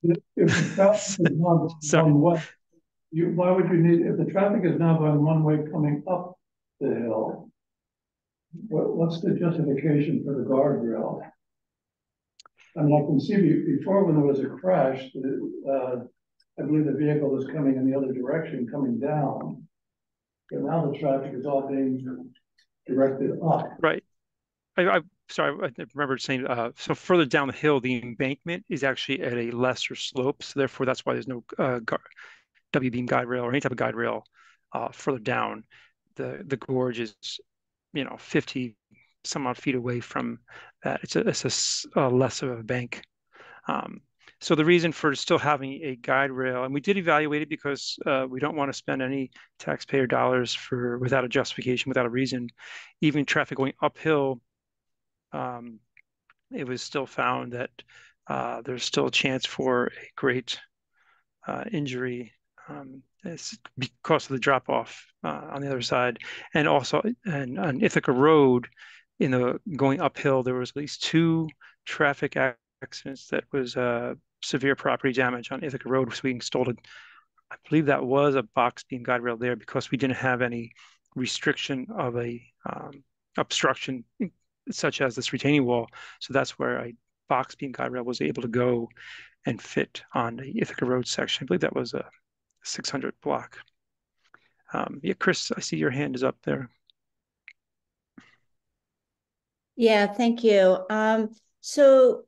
If the traffic is not one way, why would you need, if the traffic is now going one way coming up the hill, what's the justification for the guardrail? I mean, I can see before when there was a crash, I believe the vehicle was coming in the other direction, coming down. But now the traffic is all being directed up. Right. Sorry, I remember saying, so further down the hill, the embankment is actually at a lesser slope. So therefore, that's why there's no W-beam guide rail or any type of guide rail further down. The gorge is, 50 some odd feet away from that. It's a less of a bank. So the reason for still having a guide rail, and we did evaluate it because we don't want to spend any taxpayer dollars without a justification, without a reason. Even traffic going uphill, it was still found that there's still a chance for a great injury It's because of the drop off on the other side, and also and on Ithaca Road, going uphill, there was at least two traffic accidents that was severe property damage on Ithaca Road. So we installed I believe that was a box beam guide rail there because we didn't have any restriction of a obstruction such as this retaining wall. So that's where a box beam guide rail was able to go and fit on the Ithaca Road section. I believe that was a 600 block. Yeah, Chris, I see your hand is up there. Yeah, thank you. So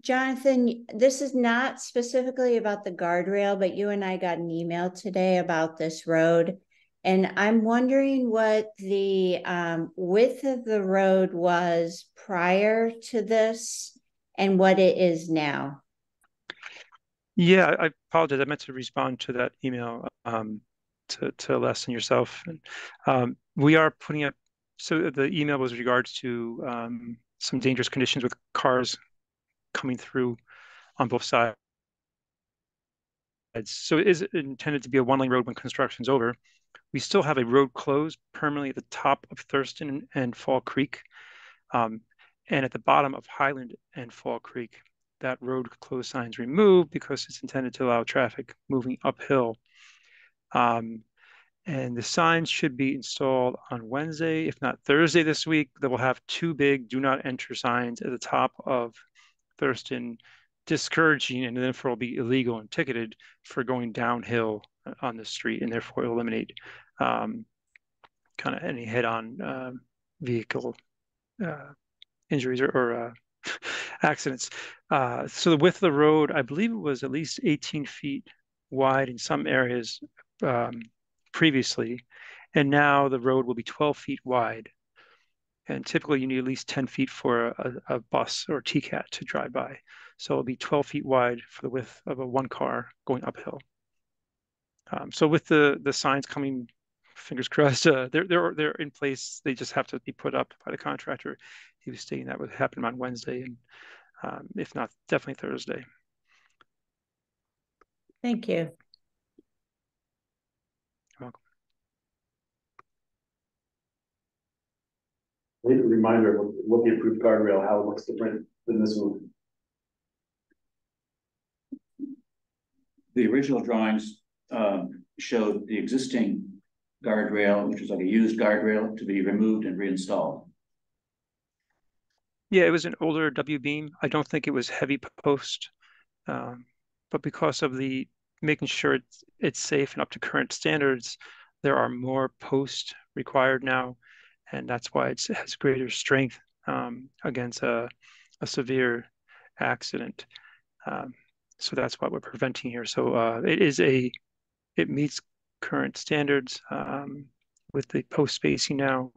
Jonathan, this is not specifically about the guardrail, but you and I got an email today about this road. And I'm wondering what the width of the road was prior to this and what it is now. Yeah, I apologize. I meant to respond to that email to Les and yourself. And we are putting up, so the email was regards to some dangerous conditions with cars coming through on both sides. So it is intended to be a one-lane road when construction's over. We still have a road closed permanently at the top of Thurston and Fall Creek, and at the bottom of Highland and Fall Creek. That road closed signs removed because it's intended to allow traffic moving uphill. And the signs should be installed on Wednesday, if not Thursday this week. They will have two big do not enter signs at the top of Thurston, discouraging, and therefore will be illegal and ticketed for going downhill on the street, and therefore eliminate kind of any head-on vehicle injuries or accidents. So the width of the road, I believe it was at least 18 feet wide in some areas previously, and now the road will be 12 feet wide. And typically you need at least 10 feet for a bus or TCAT to drive by. So it'll be 12 feet wide for the width of a one car going uphill. So with the signs coming, fingers crossed, they're in place. They just have to be put up by the contractor. He was stating that would happen on Wednesday, and if not, definitely Thursday. Thank you. You're welcome. I need a reminder of what the approved guardrail, how it looks different than this one. The original drawings showed the existing guardrail, which was like a used guardrail, to be removed and reinstalled. Yeah, it was an older W beam. I don't think it was heavy post, but because of the making sure it's safe and up to current standards, there are more posts required now, and that's why it has greater strength against a severe accident. So that's what we're preventing here. So it meets current standards with the post spacing now,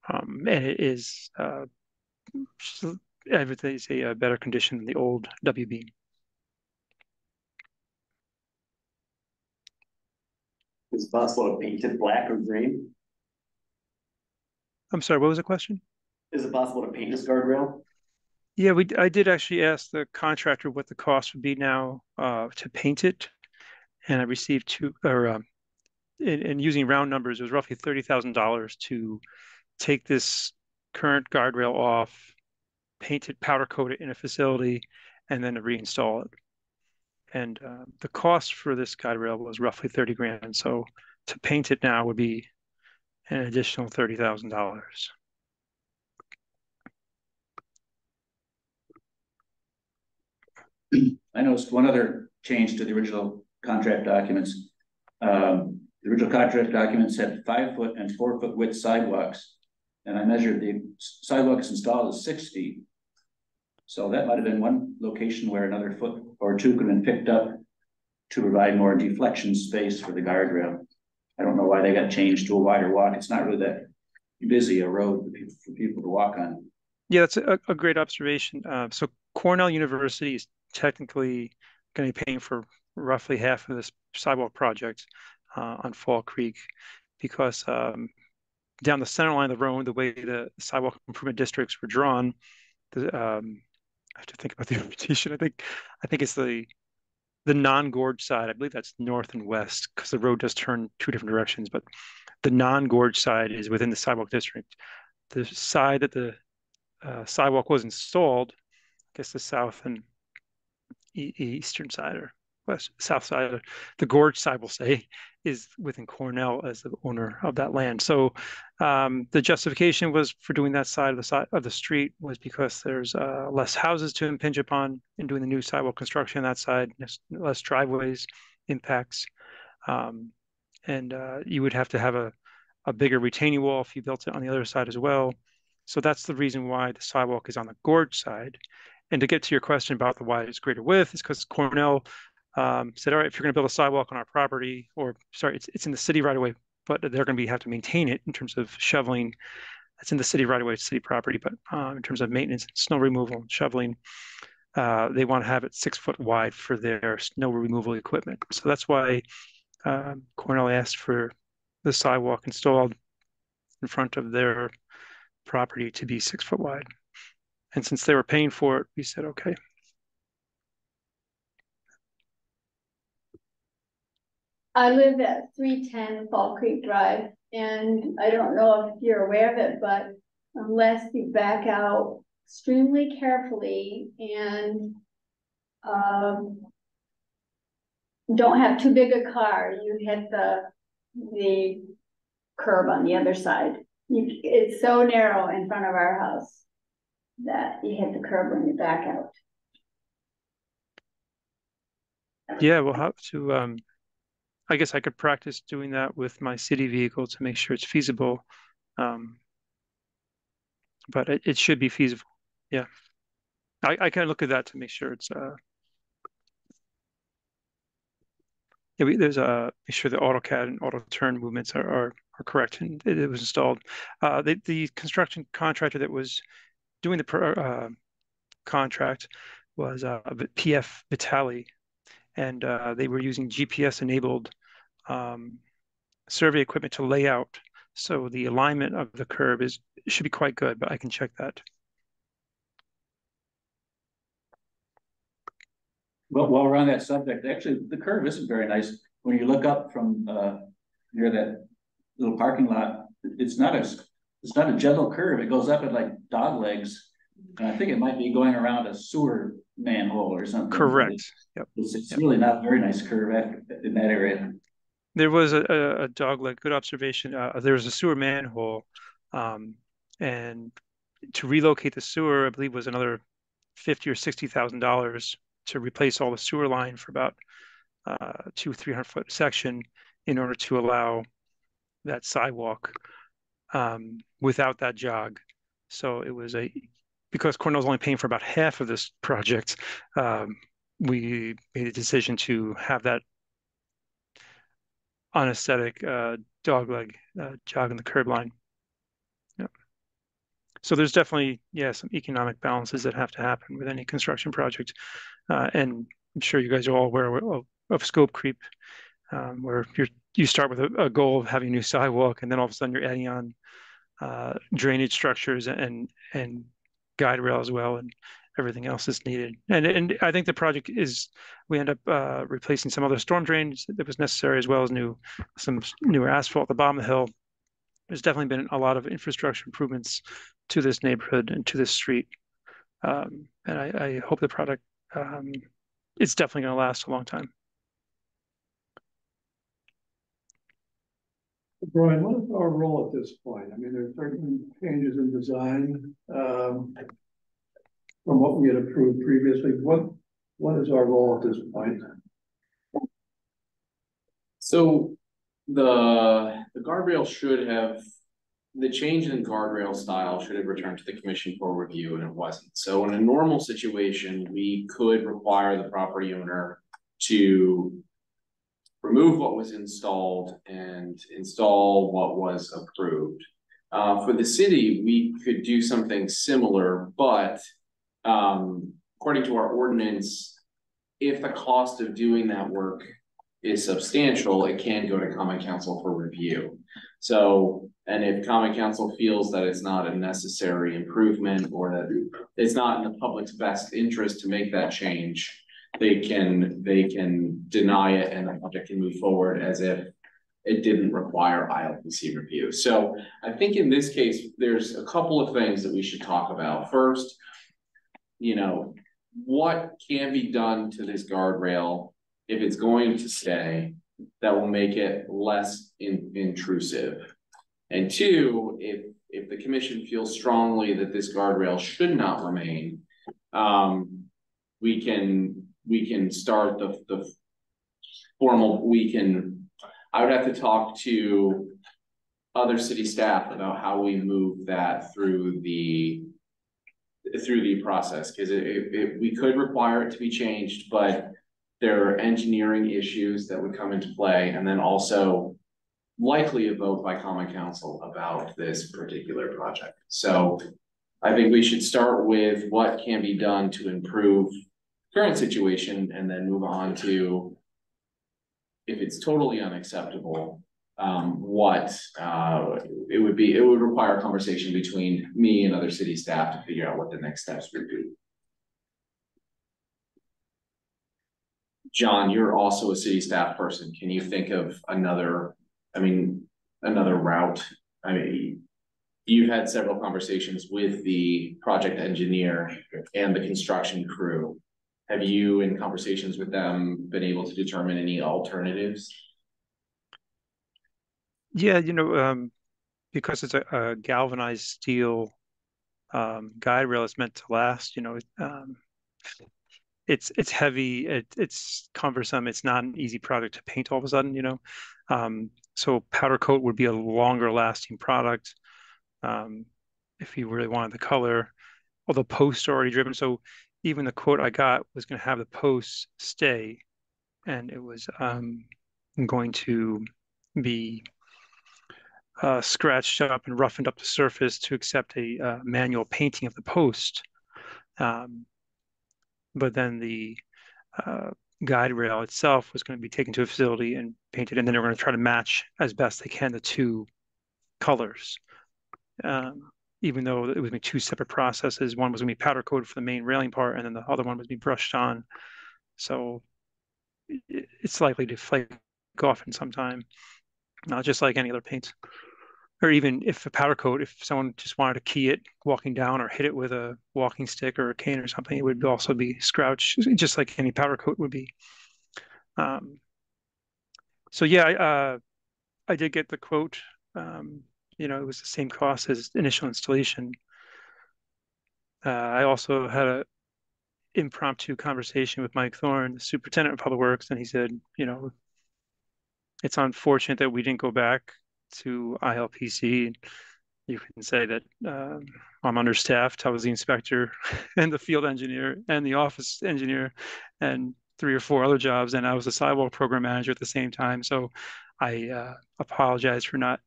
and it is everything's a better condition than the old W beam. Is it possible to paint it black or green? I'm sorry, what was the question? Is it possible to paint this guardrail? Yeah, I did actually ask the contractor what the cost would be now to paint it, and I received in using round numbers, it was roughly $30,000 to take this current guardrail off, paint it, powder coat it in a facility, and then to reinstall it. And the cost for this guardrail was roughly 30 grand. So to paint it now would be an additional $30,000. I noticed one other change to the original contract documents. The original contract documents had 5 foot and 4 foot width sidewalks, and I measured the sidewalks installed as 6 feet. So that might have been one location where another foot or two could have been picked up to provide more deflection space for the guardrail. I don't know why they got changed to a wider walk. It's not really that busy a road for people to walk on. Yeah, that's a great observation. So Cornell University is technically going to be paying for roughly half of this sidewalk project on Fall Creek because down the center line of the road, the way the sidewalk improvement districts were drawn, I have to think about the orientation. I think it's the the non-gorge side, I believe that's north and west, because the road does turn two different directions, but the non-gorge side is within the sidewalk district. The side that the sidewalk was installed, I guess the south and eastern side or south side, the gorge side, we'll say, is within Cornell as the owner of that land. So the justification was for doing that side of the street was because there's less houses to impinge upon in doing the new sidewalk construction on that side, less driveways impacts, and you would have to have a bigger retaining wall if you built it on the other side as well. So that's the reason why the sidewalk is on the gorge side. And to get to your question about the why it's greater width, is because Cornell said, all right, if you're going to build a sidewalk on our property, or sorry, it's in the city right away, but they're going to have to maintain it in terms of shoveling. It's in the city right away, it's city property, but in terms of maintenance, snow removal, and shoveling, they want to have it 6 foot wide for their snow removal equipment. So that's why Cornell asked for the sidewalk installed in front of their property to be 6 foot wide. And since they were paying for it, we said, okay. I live at 310 Fall Creek Drive, and I don't know if you're aware of it, but unless you back out extremely carefully and don't have too big a car, you hit the curb on the other side. It's so narrow in front of our house that you hit the curb when you back out. Yeah, we'll have to, I guess I could practice doing that with my city vehicle to make sure it's feasible. But it should be feasible. Yeah. I can look at that to make sure it's, yeah, there's make sure the AutoCAD and auto turn movements are correct and it was installed. The construction contractor that was doing the contract was PF Vitale, and they were using GPS enabled survey equipment to lay out. So the alignment of the curb should be quite good, but I can check that. Well, while we're on that subject, actually, the curve isn't very nice. When you look up from near that little parking lot, it's not a gentle curve. It goes up at like dog legs, and I think it might be going around a sewer manhole or something. Correct. Yep. It's really not a very nice curve in that area. There was a dog leg. Good observation. There was a sewer manhole, and to relocate the sewer, I believe, was another $50,000 or $60,000 to replace all the sewer line for about 200-300 foot section in order to allow that sidewalk without that jog. So it was because Cornell's only paying for about half of this project, we made a decision to have that unaesthetic dog leg jog on the curb line. Yeah. So there's definitely, some economic balances that have to happen with any construction project. And I'm sure you guys are all aware of scope creep, where you start with a goal of having a new sidewalk, and then all of a sudden you're adding on drainage structures and guide rail as well, and everything else is needed. And I think the project we end up replacing some other storm drains that was necessary, as well as some newer asphalt at the bottom of the hill. There's definitely been a lot of infrastructure improvements to this neighborhood and to this street. And I hope the product, it's definitely going to last a long time. Brian, what is our role at this point? I mean, there are certain changes in design from what we had approved previously. What is our role at this point? So the guardrail the change in guardrail style should have returned to the commission for review, and it wasn't. So in a normal situation, we could require the property owner to remove what was installed and install what was approved. For the city, we could do something similar, but according to our ordinance, if the cost of doing that work is substantial, it can go to common council for review. So, and if common council feels that it's not a necessary improvement, or that it's not in the public's best interest to make that change, they can deny it and the project can move forward as if it didn't require ILPC review. So I think in this case, there's a couple of things that we should talk about. First, you know, what can be done to this guardrail if it's going to stay that will make it less intrusive? And two, if the commission feels strongly that this guardrail should not remain, we can start the formal, I would have to talk to other city staff about how we move that through the process, because we could require it to be changed, but there are engineering issues that would come into play, and then also likely a vote by common council about this particular project. So I think we should start with what can be done to improve current situation and then move on to, if it's totally unacceptable, it would require a conversation between me and other city staff to figure out what the next steps would be. John, you're also a city staff person. Can you think of another route? I mean, you've had several conversations with the project engineer and the construction crew. Have you, in conversations with them, been able to determine any alternatives? Yeah, because it's a galvanized steel guide rail, it's meant to last. It's heavy, it's cumbersome, it's not an easy product to paint all of a sudden. So powder coat would be a longer lasting product if you really wanted the color. Well, the posts are already driven, so even the quote I got was going to have the posts stay, and it was going to be scratched up and roughened up the surface to accept a manual painting of the post. But then the guide rail itself was going to be taken to a facility and painted, and then they're going to try to match as best they can the two colors. Even though it was going to be two separate processes. One was going to be powder coated for the main railing part, and then the other one was going to be brushed on. So it's likely to flake off in some time, not just like any other paint. Or even if a powder coat, if someone just wanted to key it walking down or hit it with a walking stick or a cane or something, it would also be scrouched, just like any powder coat would be. So yeah, I did get the quote. It was the same cost as initial installation. I also had an impromptu conversation with Mike Thorne, the superintendent of Public Works, and he said, it's unfortunate that we didn't go back to ILPC. You can say that I'm understaffed. I was the inspector and the field engineer and the office engineer and 3 or 4 other jobs, and I was a sidewalk program manager at the same time. So I apologize for not,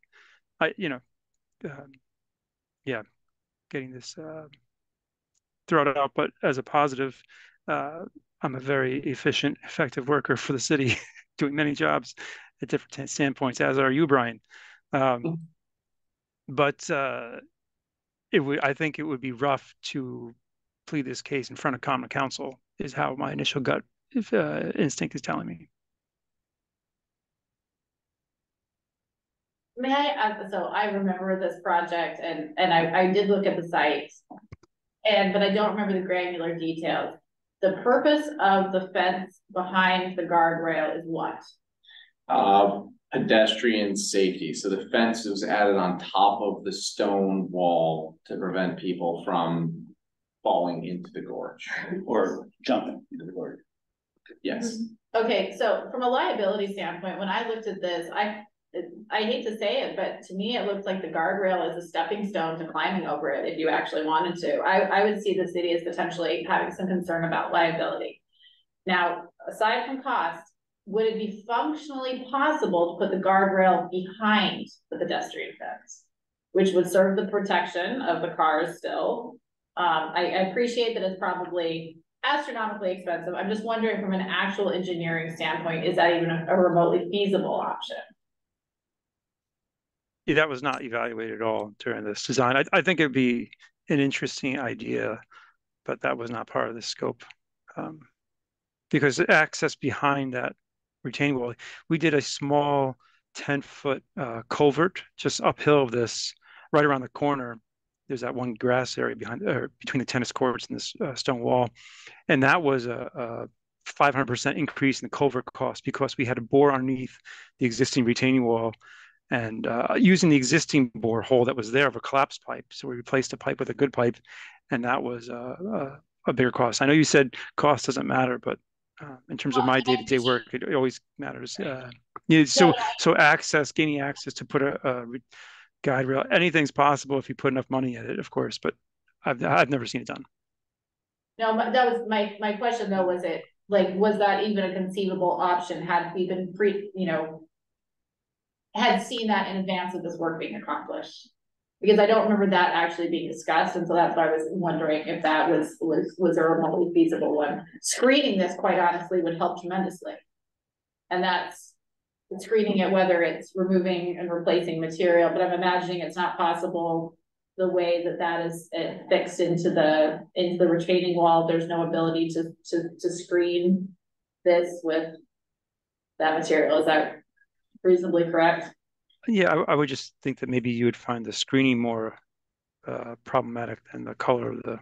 getting this thrown out. But as a positive, I'm a very efficient, effective worker for the city, doing many jobs at different standpoints, as are you, Brian. But I think it would be rough to plead this case in front of common council, is how my initial gut instinct is telling me. May I ask, so I remember this project and I did look at the site, but I don't remember the granular details. The purpose of the fence behind the guardrail is what? Pedestrian safety. So the fence was added on top of the stone wall to prevent people from falling into the gorge. Or jumping into the gorge. Yes. Okay, so from a liability standpoint, when I looked at this, I hate to say it, but to me, it looks like the guardrail is a stepping stone to climbing over it if you actually wanted to. I would see the city as potentially having some concern about liability. Now, aside from cost, would it be functionally possible to put the guardrail behind the pedestrian fence, which would serve the protection of the cars still? I appreciate that it's probably astronomically expensive. I'm just wondering from an actual engineering standpoint, is that even a remotely feasible option? Yeah, that was not evaluated at all during this design. I think it'd be an interesting idea, but that was not part of the scope. because the access behind that retaining wall, we did a small 10-foot culvert just uphill of this, right around the corner. There's that one grass area behind, or between the tennis courts and this stone wall, and that was a 500% increase in the culvert cost because we had to bore underneath the existing retaining wall and using the existing bore hole that was there of a collapsed pipe. So we replaced a pipe with a good pipe, and that was a bigger cost. I know you said cost doesn't matter, but in terms of my day-to-day work, it always matters. So gaining access to put a guide rail, anything's possible if you put enough money in it, of course, but I've never seen it done. No, but that was my question though, was it, like, was that even a conceivable option? Had we been had seen that in advance of this work being accomplished? Because I don't remember that actually being discussed, and so that's why I was wondering if that was a remotely feasible one. Screening this, quite honestly, would help tremendously. And that's screening it, whether it's removing and replacing material, but I'm imagining it's not possible the way that is fixed into the retaining wall. There's no ability to screen this with that material. Is that reasonably correct? Yeah, I would just think that maybe you would find the screening more problematic than the color of the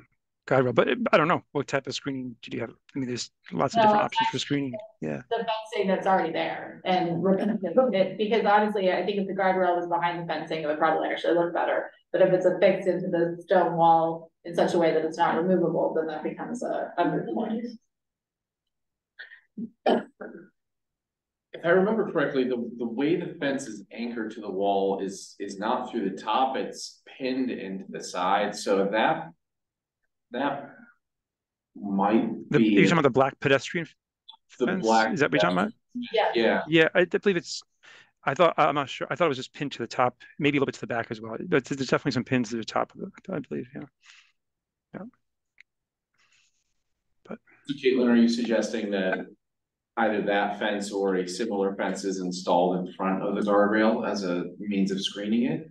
guide rail. But I don't know, what type of screening did you have? I mean, there's lots of different options for screening. Yeah. The fencing that's already there, and we're gonna it, because honestly, I think if the guide rail was behind the fencing, it would probably actually look better. But if it's affixed into the stone wall in such a way that it's not removable, then that becomes a moot point. If I remember correctly, the way the fence is anchored to the wall is not through the top, it's pinned into the side. So that might be. You're talking about the black pedestrian fence? Black. Is that what you're talking about? Yeah. Yeah, I believe I'm not sure. I thought it was just pinned to the top, maybe a little bit to the back as well. But there's definitely some pins to the top of it, I believe, yeah. But So Caitlin, are you suggesting that either that fence or a similar fence is installed in front of the guardrail as a means of screening it?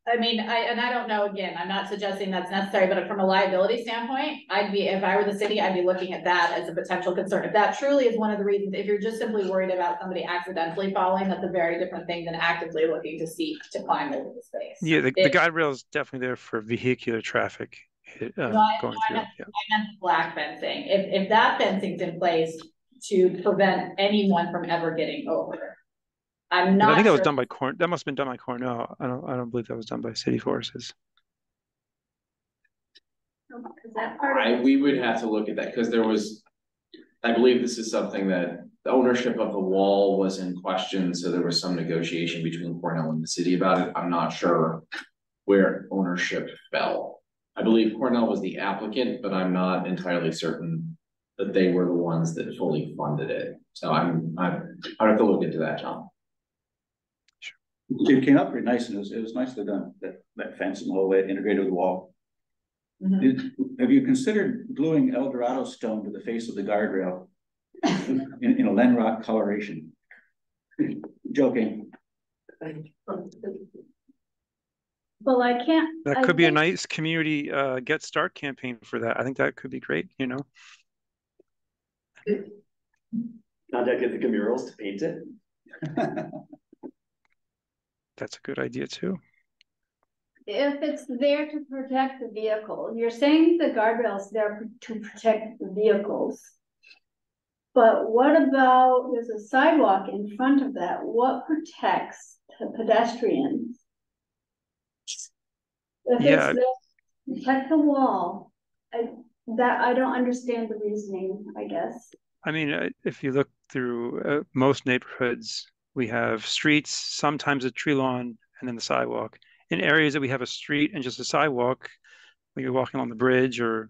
I mean, I don't know, again, I'm not suggesting that's necessary, but from a liability standpoint, if I were the city, I'd be looking at that as a potential concern. If that truly is one of the reasons, if you're just simply worried about somebody accidentally falling, that's a very different thing than actively looking to climb over the space. Yeah, the guide rail is definitely there for vehicular traffic going through. I meant black fencing. If that fencing's in place to prevent anyone from ever getting over. I'm not. I think that was done by that must have been done by Cornell. I don't believe that was done by city forces. Is that part we would have to look at that because there was, I believe this is something that the ownership of the wall was in question. So there was some negotiation between Cornell and the city about it. I'm not sure where ownership fell. I believe Cornell was the applicant, but I'm not entirely certain that they were the ones that fully funded it. So I have to look into that, John. It came up pretty nice, and it was nicely done, that fence and the whole way integrated with the wall. Have you considered gluing El Dorado stone to the face of the guardrail in a Len Rock coloration? Joking. Well, I can't. That could be a nice community Get Start campaign for that. I think that could be great, Contact Ithaca Murals to paint it. That's a good idea too. If it's there to protect the vehicle, you're saying the guardrail's there to protect the vehicles. But what about, there's a sidewalk in front of that, what protects the pedestrians? If it's there to protect the wall, I don't understand the reasoning, I guess. I mean, if you look through most neighborhoods, we have streets, sometimes a tree lawn, and then the sidewalk. In areas that we have a street and just a sidewalk, when you're walking on the bridge or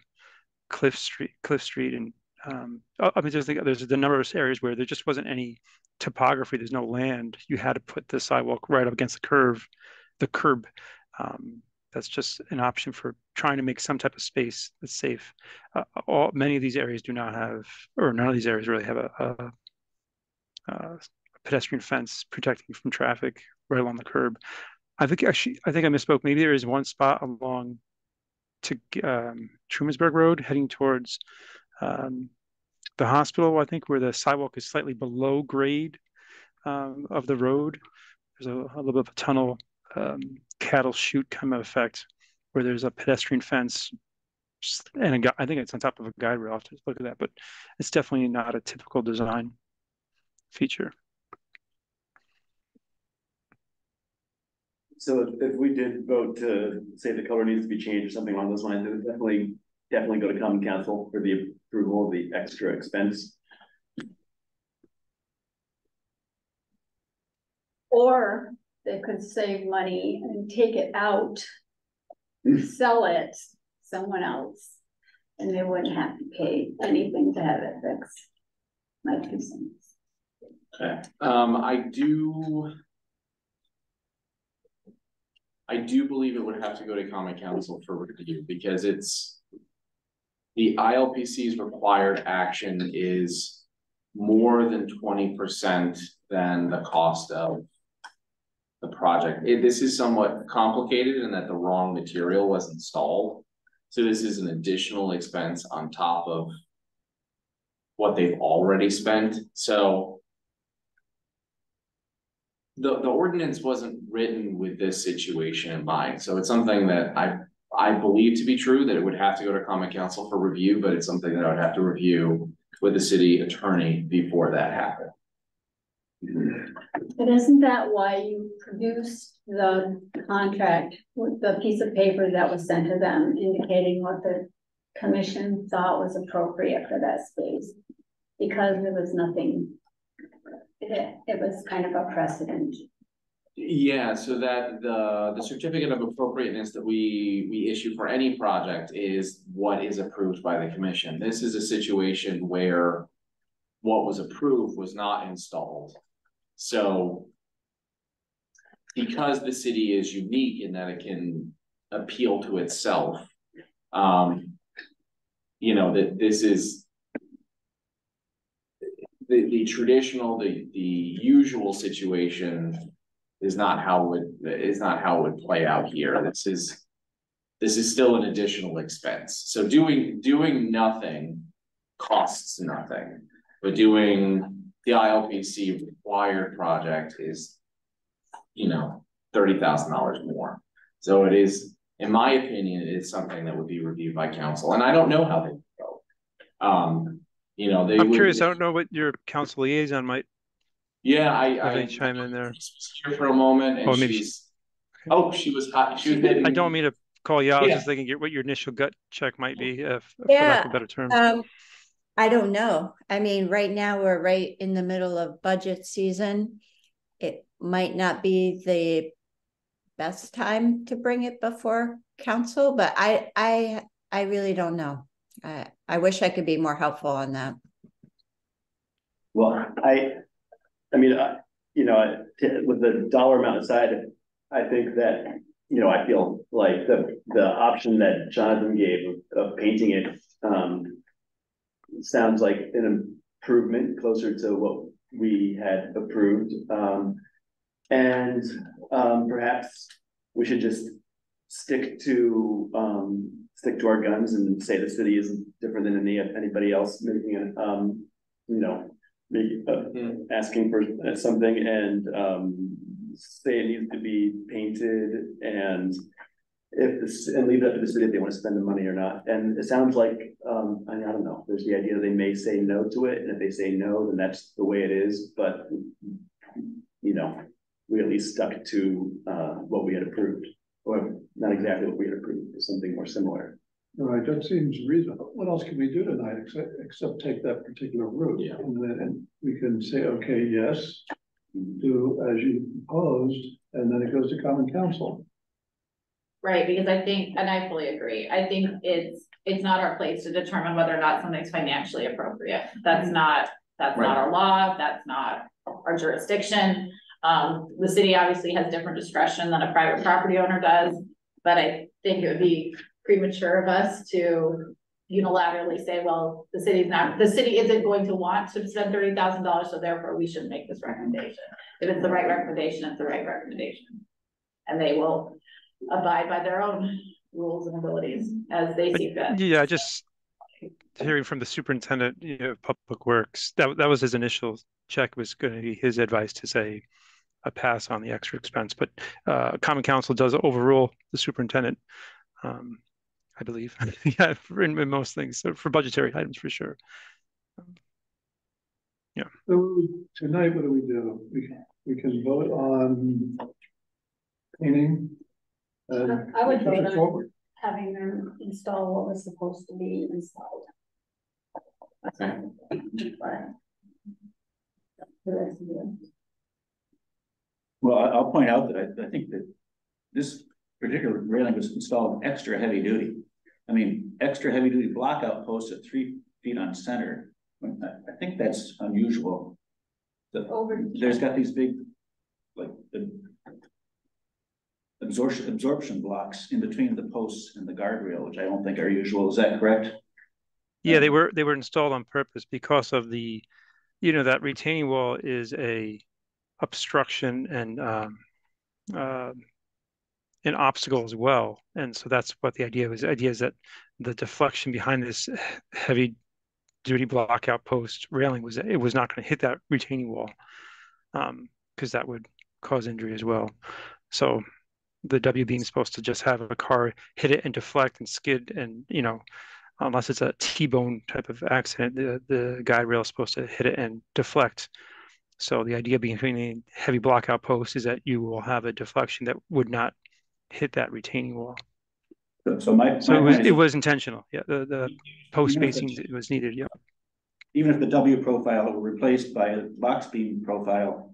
Cliff Street, and I mean, there's the number of areas where there just wasn't any topography. There's no land. You had to put the sidewalk right up against the curb. That's just an option for trying to make some type of space that's safe. Many of these areas do not have, or none of these areas really have a pedestrian fence protecting from traffic right along the curb. I think I misspoke. Maybe there is one spot along to Trumansburg Road heading towards the hospital, I think, where the sidewalk is slightly below grade of the road. There's a little bit of a tunnel, cattle chute kind of effect, where there's a pedestrian fence and I think it's on top of a guide rail. I'll have to look at that, but it's definitely not a typical design feature. So if we did vote to say the color needs to be changed or something along those lines, it would definitely go to common council for the approval of the extra expense. Or they could save money and take it out, sell it someone else, and they wouldn't have to pay anything to have it fixed. My 2 cents. Okay, I do believe it would have to go to common council for review because it's the ILPC's required action is more than 20% than the cost of the project. This is somewhat complicated in that the wrong material was installed. So this is an additional expense on top of what they've already spent. So the ordinance wasn't written with this situation in mind. So it's something that I believe to be true, that it would have to go to common council for review, but it's something that I would have to review with the city attorney before that happened. But isn't that why you produced the contract with the piece of paper that was sent to them indicating what the commission thought was appropriate for that space? Because there was nothing, it was kind of a precedent. Yeah, so that the certificate of appropriateness that we issue for any project is what is approved by the commission. This is a situation where what was approved was not installed. So because the city is unique in that it can appeal to itself, you know, that this is the traditional, the usual situation is not how it would play out here. This is still an additional expense. So doing nothing costs nothing, but doing the ILPC required project is, you know, $30,000 more. So it is, in my opinion, it is something that would be reviewed by council, and I don't know how they would go. You know, I'm curious. I don't know what your council liaison might. Yeah, I chime in there. Was here for a moment, and maybe she was hot. She was hitting. I don't mean to call you out. I was just thinking what your initial gut check might be, for lack of a better term. I don't know. I mean, right now we're right in the middle of budget season. It might not be the best time to bring it before council, but I really don't know. I wish I could be more helpful on that. Well, I mean, you know, with the dollar amount aside, I think that, you know, I feel like the option that Jonathan gave of painting it sounds like an improvement closer to what we had approved. And perhaps we should just stick to our guns and say the city isn't different than anybody else making it, you know, asking for something and say it needs to be painted and leave it up to the city if they want to spend the money or not. And it sounds like I don't know. There's the idea they may say no to it, and if they say no, then that's the way it is. But you know, we at least stuck to what we had approved, or not exactly what we had approved, but something more similar. All right, that seems reasonable. What else can we do tonight except take that particular route? Yeah. And then we can say, okay, yes, do as you proposed, and then it goes to common council. Right, because I think, and I fully agree, I think it's not our place to determine whether or not something's financially appropriate. That's not our law, that's not our jurisdiction. The city obviously has different discretion than a private property owner does, but I think it would be premature of us to unilaterally say, well, the city isn't going to want to spend $30,000, so therefore we should make this recommendation. If it's the right recommendation, it's the right recommendation. And they will abide by their own rules and abilities as they see fit. Yeah, just hearing from the superintendent, of Public Works, that was his initial check, was going to be his advice to say a pass on the extra expense. But Common Council does overrule the superintendent, I believe. Yeah, in most things, so for budgetary items for sure. Yeah. So tonight, what do? We can vote on painting. I would vote on forward. having them install what was supposed to be installed. Okay. Well, I'll point out that I think that this particular railing was installed extra heavy duty. I mean, extra heavy duty blockout posts at 3 feet on center. I think that's unusual. There's got these big, like the absorption blocks in between the posts and the guardrail, which I don't think are usual. Is that correct? Yeah, they were installed on purpose because of the, that retaining wall is a obstruction and an obstacle as well. And so that's what the idea was. The idea is that the deflection behind this heavy duty blockout post railing was it was not going to hit that retaining wall, because that would cause injury as well. So the W beam is supposed to just have a car hit it and deflect and skid, and unless it's a T-bone type of accident, the guide rail is supposed to hit it and deflect. So the idea behind a heavy blockout post is that you will have a deflection that would not hit that retaining wall. So it was intentional. Yeah, the post spacing was needed. Yeah. Even if the W profile were replaced by a box beam profile,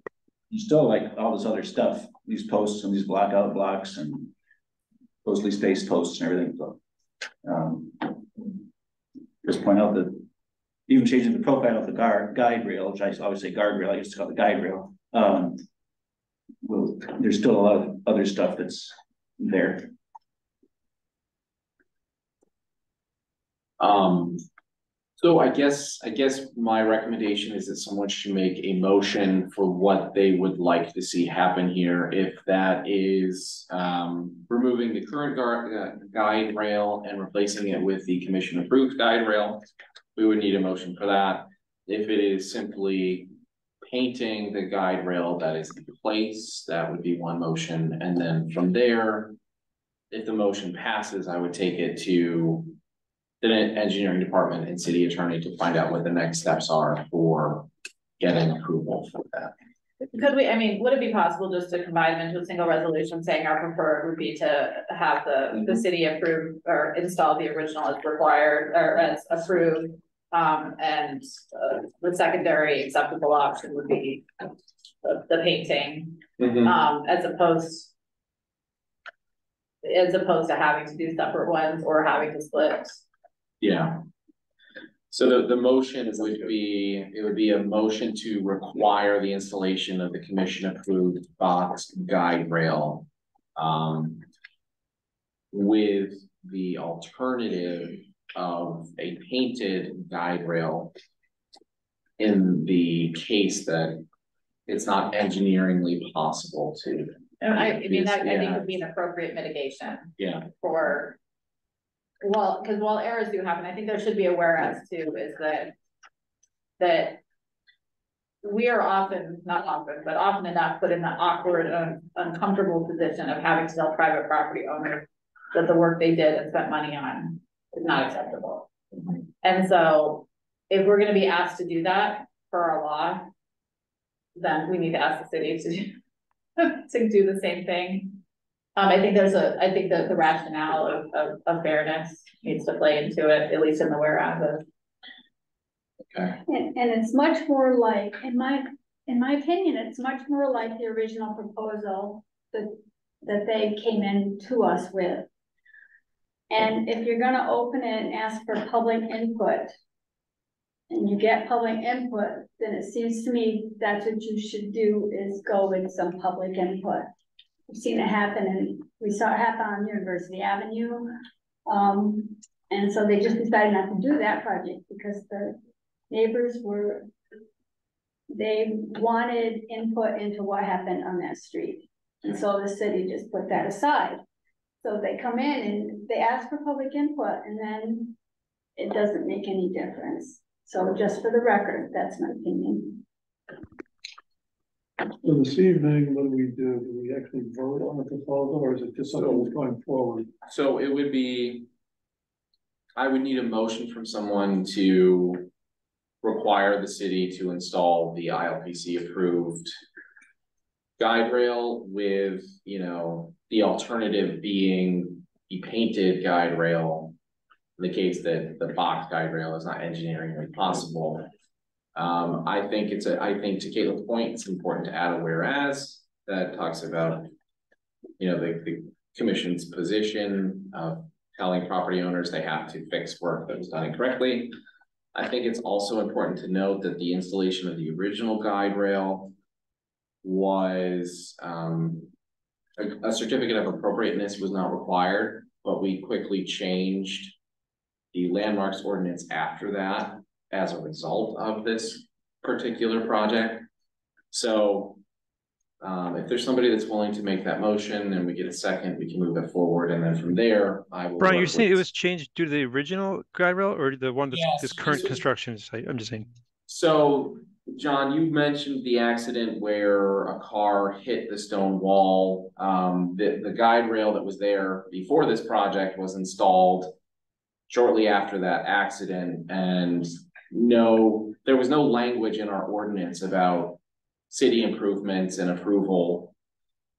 you still like all this other stuff, these posts and these blockout blocks and closely spaced posts and everything. So just point out that even changing the profile of the guide rail, which I always say guardrail, I used to call it guide rail. Well, there's still a lot of other stuff that's there. So I guess my recommendation is that someone should make a motion for what they would like to see happen here. If that is removing the current guide rail and replacing it with the commission approved guide rail, we would need a motion for that. If it is simply painting the guide rail that is in place, that would be one motion. And then from there, if the motion passes, I would take it to the engineering department and city attorney to find out what the next steps are for getting approval for that. Could we, would it be possible just to combine them into a single resolution saying our preferred would be to have the city approve or install the original as required or as approved, and the secondary acceptable option would be the painting, as opposed to having to do separate ones or having to split. Yeah. So the motion would be a motion to require the installation of the commission approved box guide rail, with the alternative of a painted guide rail in the case that it's not engineeringly possible to. I think would be an appropriate mitigation. Yeah. Because while errors do happen, I think there should be a whereas too, is that we are often enough put in that awkward and uncomfortable position of having to tell private property owners that the work they did and spent money on is not acceptable. And so if we're going to be asked to do that for our law, then we need to ask the city to do the same thing. I think that the rationale of fairness needs to play into it, at least in the whereas. Okay. And it's much more like, in my opinion, it's much more like the original proposal that they came in to us with. And if you're gonna open it and ask for public input, and you get public input, then it seems to me that's what you should do, is go with some public input. We've seen it happen, and we saw it happen on University Avenue. And so they just decided not to do that project because the neighbors they wanted input into what happened on that street. And so the city just put that aside. So they come in and they ask for public input, and then it doesn't make any difference. So just for the record, that's my opinion. So this evening, what do? Do we actually vote on the proposal, or is it just something that's going forward? So it would be, I would need a motion from someone to require the city to install the ILPC approved guide rail with, you know, the alternative being the painted guide rail. In the case that the box guide rail is not engineeringly possible. I think to Caitlin's point, it's important to add a whereas that talks about, you know, the commission's position of telling property owners they have to fix work that was done incorrectly. I think it's also important to note that the installation of the original guide rail was a certificate of appropriateness was not required, but we quickly changed the landmarks ordinance after that as a result of this particular project. So if there's somebody that's willing to make that motion and we get a second, we can move it forward. And then from there, I will. Brian, you're saying it was changed due to the original guide rail or the one that's this current construction site? I'm just saying. So John, you mentioned the accident where a car hit the stone wall. The guide rail that was there before this project was installed shortly after that accident, and there was no language in our ordinance about city improvements and approval.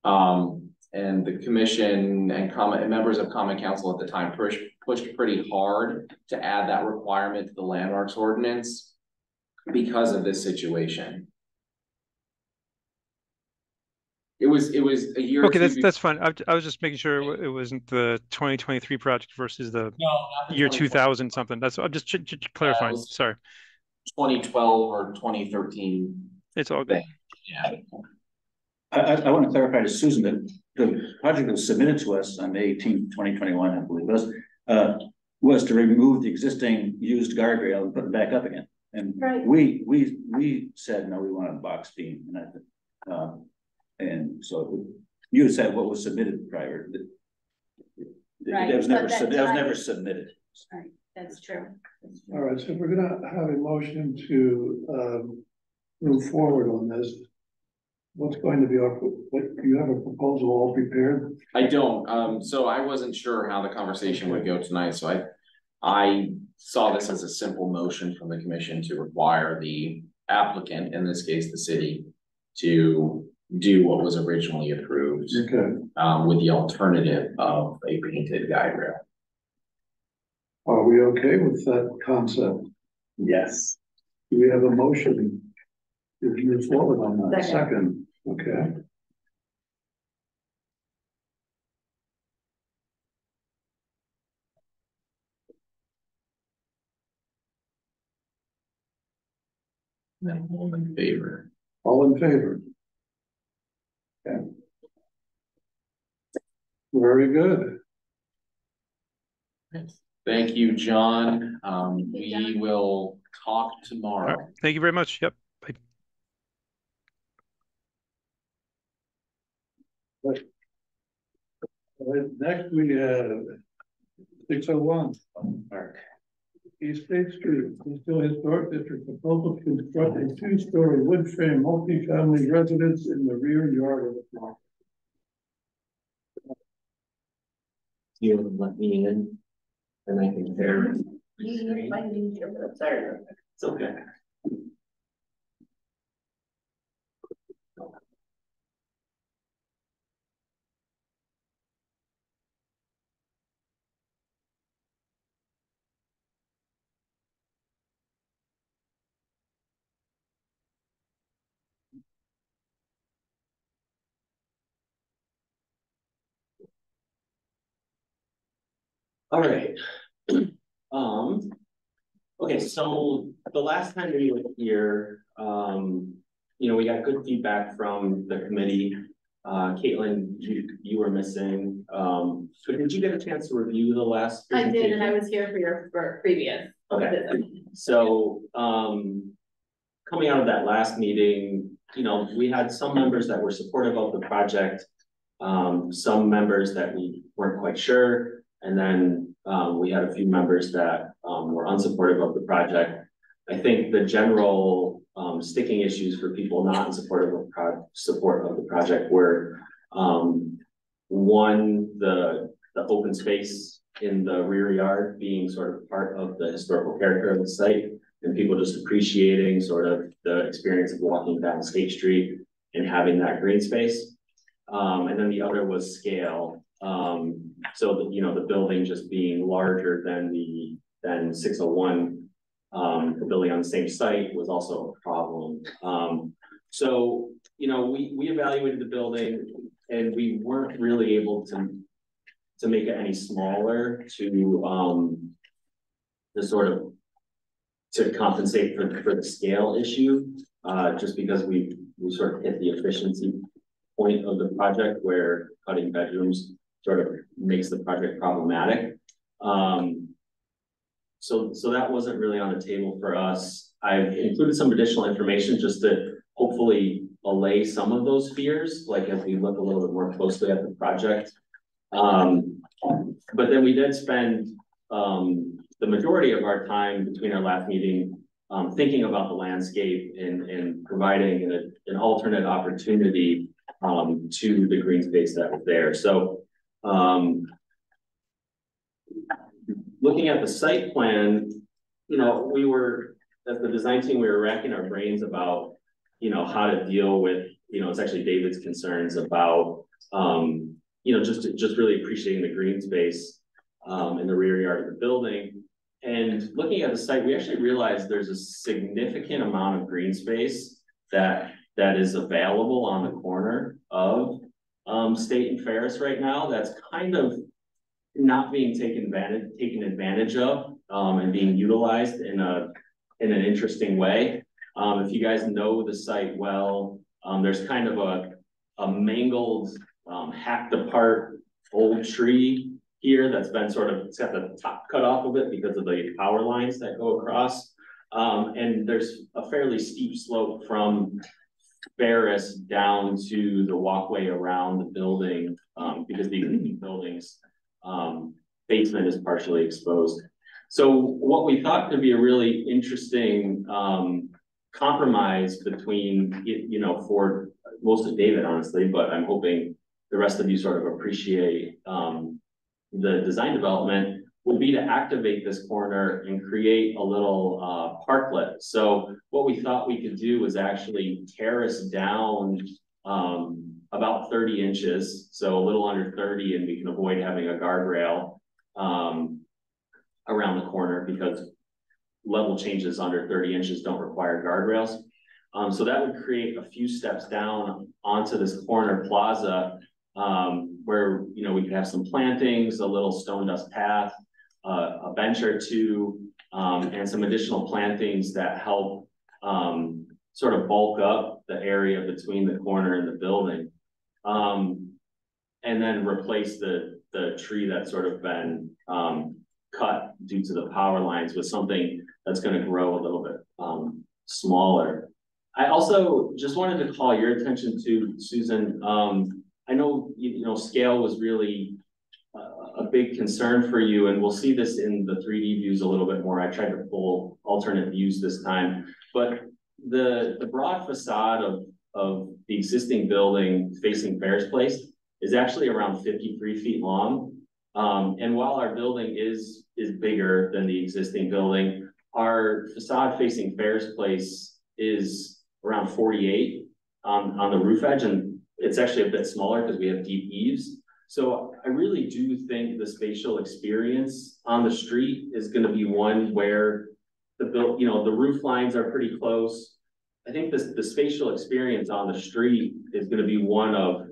And the commission and members of Common Council at the time pushed pretty hard to add that requirement to the landmarks ordinance because of this situation. It was a year. Okay, that's fine. I was just making sure it wasn't the 2023 project versus the year 2000 something. I'm just clarifying. Sorry. 2012 or 2013. It's all good. Yeah. I want to clarify to Susan that the project that was submitted to us on May 18th, 2021, I believe was to remove the existing used guardrail and put it back up again. And we said no, we want a box beam, and so you said what was submitted prior. Right. That was never submitted. Right, that's true. All right, so we're gonna have a motion to move forward on this. What's going to be do you have a proposal all prepared? I don't. So I wasn't sure how the conversation would go tonight. So I saw this as a simple motion from the commission to require the applicant, in this case the city, to do what was originally approved. Okay. With the alternative of a painted guide rail. Are we okay with that concept? Yes. Do we have a motion to move forward on that? Second. Okay. Then all in favor. All in favor? Okay. Very good. Thank you, John. We will talk tomorrow. Right. Thank you very much. Yep. Bye. Next we have 601 Park. East State Street, Eastdale Historic District, proposal to construct a 2-story wood frame multi-family residence in the rear yard of the block. You let me in, and I can share. Sorry. It's okay. All right. Okay, so the last time we were here, you know, we got good feedback from the committee. Caitlin, you were missing. So did you get a chance to review the last presentation? I did, and I was here for your previous. Okay. So coming out of that last meeting, you know, we had some members that were supportive of the project, some members that we weren't quite sure. And then we had a few members that were unsupportive of the project. I think the general sticking issues for people not in support of the project were one, the open space in the rear yard being sort of part of the historical character of the site, and people just appreciating sort of the experience of walking down State Street and having that green space. And then the other was scale. So that, you know, the building just being larger than 601, the building on the same site was also a problem. So, you know, we evaluated the building and we weren't really able to make it any smaller to sort of to compensate for the scale issue, just because we sort of hit the efficiency point of the project where cutting bedrooms sort of makes the project problematic. So that wasn't really on the table for us. I've included some additional information just to hopefully allay some of those fears, like as we look a little bit more closely at the project. But then we did spend the majority of our time between our last meeting thinking about the landscape and providing an alternate opportunity to the green space that was there. So looking at the site plan, you know, we were, as the design team, we were racking our brains about, you know, how to deal with, you know, it's actually David's concerns about, you know, just really appreciating the green space in the rear yard of the building. And looking at the site, we actually realized there's a significant amount of green space that is available on the corner of State and Ferris right now. That's kind of not being taken advantage of and being utilized in an interesting way. If you guys know the site well, there's kind of a mangled, hacked apart old tree here that's been sort of, it's got the top cut off of it because of the power lines that go across. And there's a fairly steep slope from Ferris down to the walkway around the building because the existing building's basement is partially exposed. So what we thought could be a really interesting compromise between, you know, for most of David, honestly, but I'm hoping the rest of you sort of appreciate the design development, would be to activate this corner and create a little parklet. So what we thought we could do was actually terrace down about 30 inches, so a little under 30, and we can avoid having a guardrail around the corner because level changes under 30 inches don't require guardrails. So that would create a few steps down onto this corner plaza where, you know, we could have some plantings, a little stone dust path, a bench or two, and some additional plantings that help sort of bulk up the area between the corner and the building. And then replace the tree that's sort of been cut due to the power lines with something that's going to grow a little bit smaller. I also just wanted to call your attention to, Susan, I know, you know, scale was really a big concern for you, and we'll see this in the 3D views a little bit more. I tried to pull alternate views this time, but the broad facade of the existing building facing Ferris Place is actually around 53 feet long. And while our building is bigger than the existing building, our facade facing Ferris Place is around 48 on the roof edge, and it's actually a bit smaller because we have deep eaves. So I really do think the spatial experience on the street is going to be one where the roof lines are pretty close. I think the spatial experience on the street is going to be one of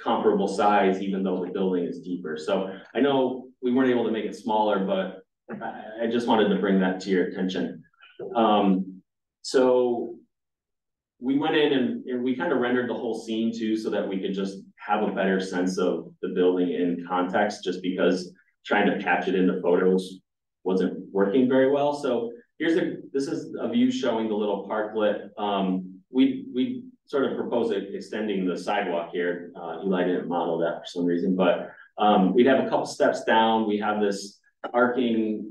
comparable size, even though the building is deeper. So I know we weren't able to make it smaller, but I just wanted to bring that to your attention. So we went in and we kind of rendered the whole scene too, so that we could just have a better sense of the building in context, just because trying to patch it into photos wasn't working very well. So this is a view showing the little parklet. We sort of proposed extending the sidewalk here. Eli didn't model that for some reason, but We'd have a couple steps down. We have this arcing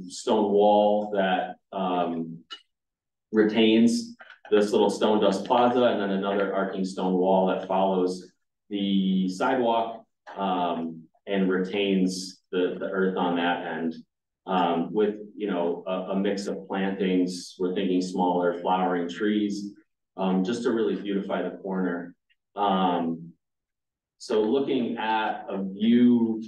stone wall that retains this little stone dust plaza, and then another arcing stone wall that follows the sidewalk and retains the earth on that end. With, you know, a mix of plantings, we're thinking smaller flowering trees, just to really beautify the corner. So looking at a view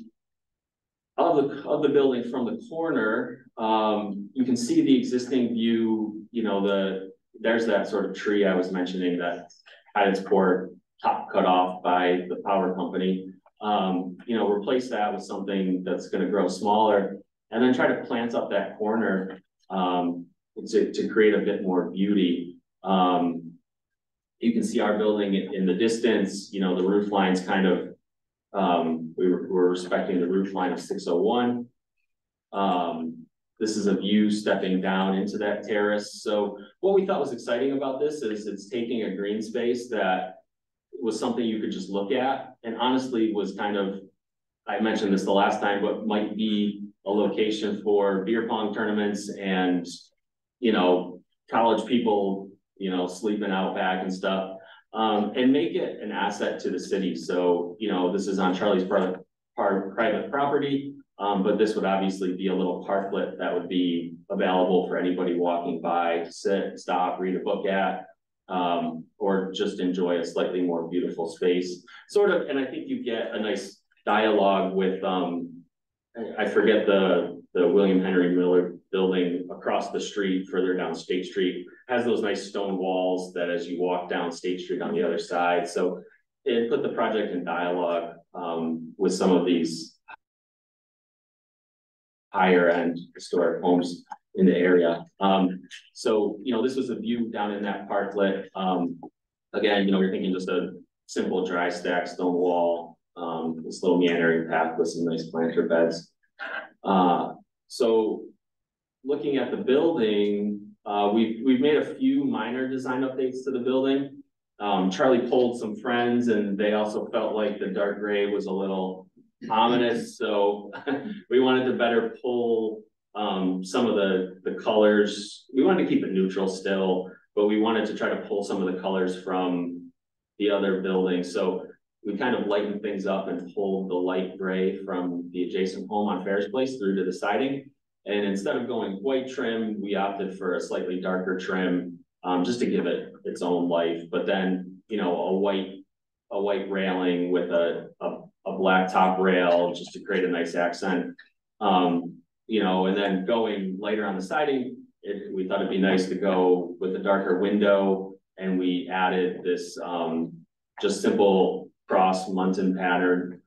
of the building from the corner, you can see the existing view. You know, there's that sort of tree I was mentioning that had its core top cut off by the power company. You know, replace that with something that's going to grow smaller, and then try to plant up that corner to create a bit more beauty. You can see our building in the distance. You know, the roof line's kind of, we're respecting the roof line of 601. This is a view stepping down into that terrace. So what we thought was exciting about this is it's taking a green space that was something you could just look at, and honestly was kind of, I mentioned this the last time, but might be a location for beer pong tournaments and, you know, college people, you know, sleeping out back and stuff, and make it an asset to the city. So, you know, this is on Charlie's private property, but this would obviously be a little parklet that would be available for anybody walking by to sit, stop, read a book at, or just enjoy a slightly more beautiful space. Sort of, and I think you get a nice dialogue with, I forget the William Henry Miller building across the street, further down State Street, has those nice stone walls that as you walk down State Street on the other side. So it put the project in dialogue with some of these higher end historic homes in the area. So, you know, this was a view down in that parklet. Again, you know, we're thinking just a simple dry stack stone wall, this little meandering path with some nice planter beds. So looking at the building, we've made a few minor design updates to the building. Charlie polled some friends and they also felt like the dark gray was a little ominous. So we wanted to better pull some of the colors. We wanted to keep it neutral still, but we wanted to try to pull some of the colors from the other buildings. So we kind of lightened things up and pulled the light gray from the adjacent home on Ferris Place through to the siding. And instead of going white trim, we opted for a slightly darker trim, just to give it its own life. But then, you know, a white railing with a black top rail just to create a nice accent. You know, and then going later on the siding, we thought it'd be nice to go with a darker window, and we added this just simple cross muntin pattern,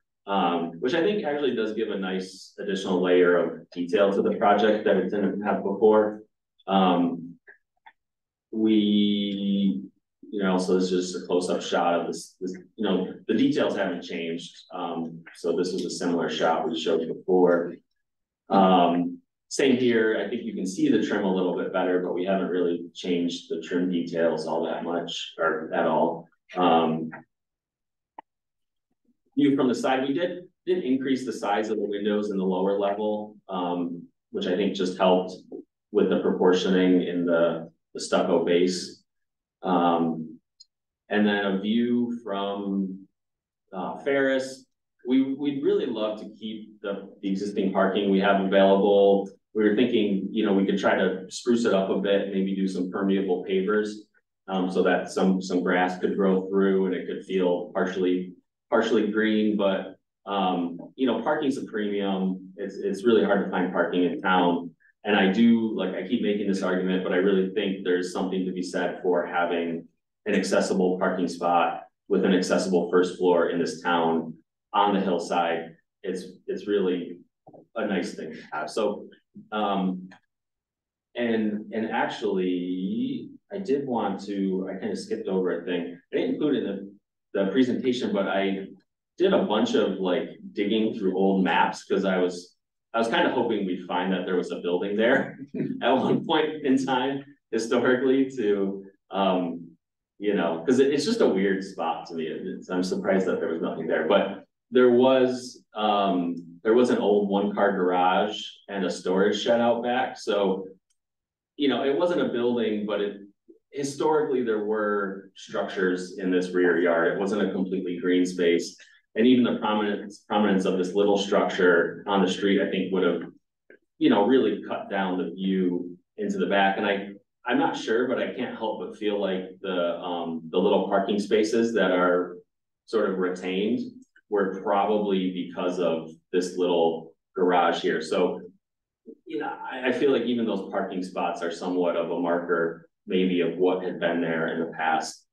which I think actually does give a nice additional layer of detail to the project that it didn't have before. You know, so this is just a close-up shot of this, you know, the details haven't changed. So this is a similar shot we showed before. Same here. I think you can see the trim a little bit better, but we haven't really changed the trim details all that much or at all. View from the side, we did increase the size of the windows in the lower level, which I think just helped with the proportioning in the stucco base. And then a view from Ferris. We'd really love to keep the existing parking we have available. We were thinking, you know, we could try to spruce it up a bit, maybe do some permeable pavers, so that some grass could grow through and it could feel partially green. But you know, parking's a premium. It's really hard to find parking in town. And I keep making this argument, but I really think there's something to be said for having an accessible parking spot with an accessible first floor in this town on the hillside. It's really a nice thing to have. So, and actually, I did want to, I kind of skipped over a thing. I didn't include it in the presentation, but I did a bunch of like digging through old maps because I was kind of hoping we'd find that there was a building there at one point in time historically to, you know, because it's just a weird spot to me. I'm surprised that there was nothing there. But there was an old one-car garage and a storage shed out back, so. You know, it wasn't a building, but historically there were structures in this rear yard. It wasn't a completely green space. And even the prominence of this little structure on the street, I think would have, you know, really cut down the view into the back. And I'm not sure, but I can't help but feel like the little parking spaces that are sort of retained were probably because of this little garage here. So, you know, I feel like even those parking spots are somewhat of a marker maybe of what had been there in the past.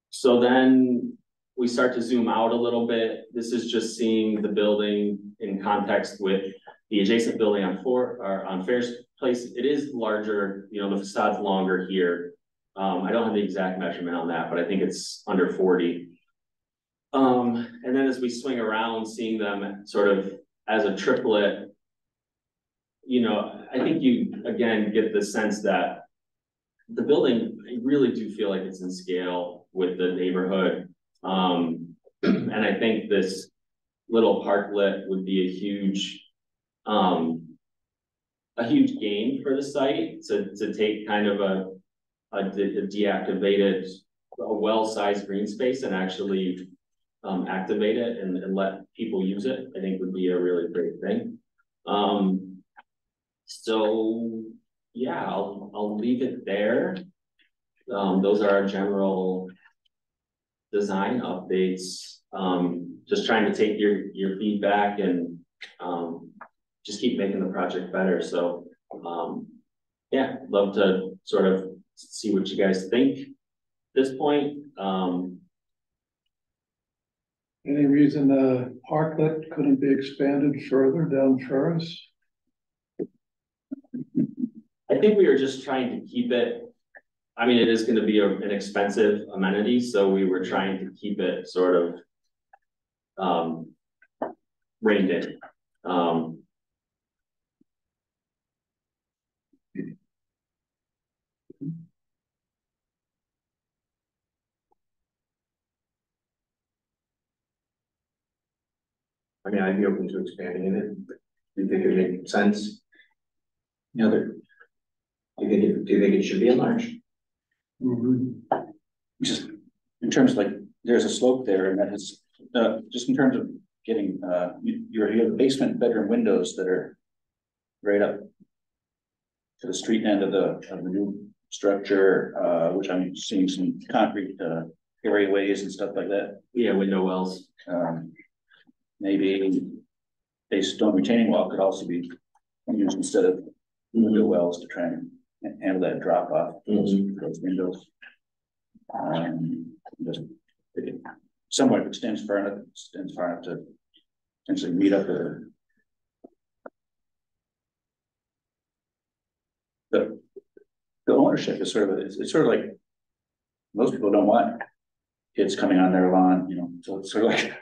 So then we start to zoom out a little bit. This is just seeing the building in context with the adjacent building on Fair's Place. It is larger, you know, the facade's longer here. I don't have the exact measurement on that, but I think it's under 40. And then as we swing around, seeing them sort of as a triplet, you know, I think you again get the sense that the building, I really do feel like it's in scale with the neighborhood. And I think this little parklet would be a huge gain for the site to take kind of a deactivated, a well-sized green space and actually activate it and let people use it. I think would be a really great thing. So yeah, I'll leave it there. Those are our general design updates. Just trying to take your feedback and just keep making the project better. So yeah, love to sort of see what you guys think at this point. Any reason the parklet couldn't be expanded further down Ferris? I think we were just trying to keep it. I mean, it is going to be an expensive amenity, so we were trying to keep it sort of reined in. I mean, I'd be open to expanding in it. Do you think it makes sense? No, do you think it should be enlarged? Just in terms of like, there's a slope there, and that is just in terms of getting you have the basement bedroom windows that are right up to the street end of the new structure, which I'm seeing some concrete areaways and stuff like that. Yeah, window wells. Maybe a stone retaining wall could also be used instead of window wells to try and handle that drop off those windows. Just it somewhat extends far enough to potentially meet up the ownership is sort of it's sort of like most people don't want kids coming on their lawn, you know, so it's sort of like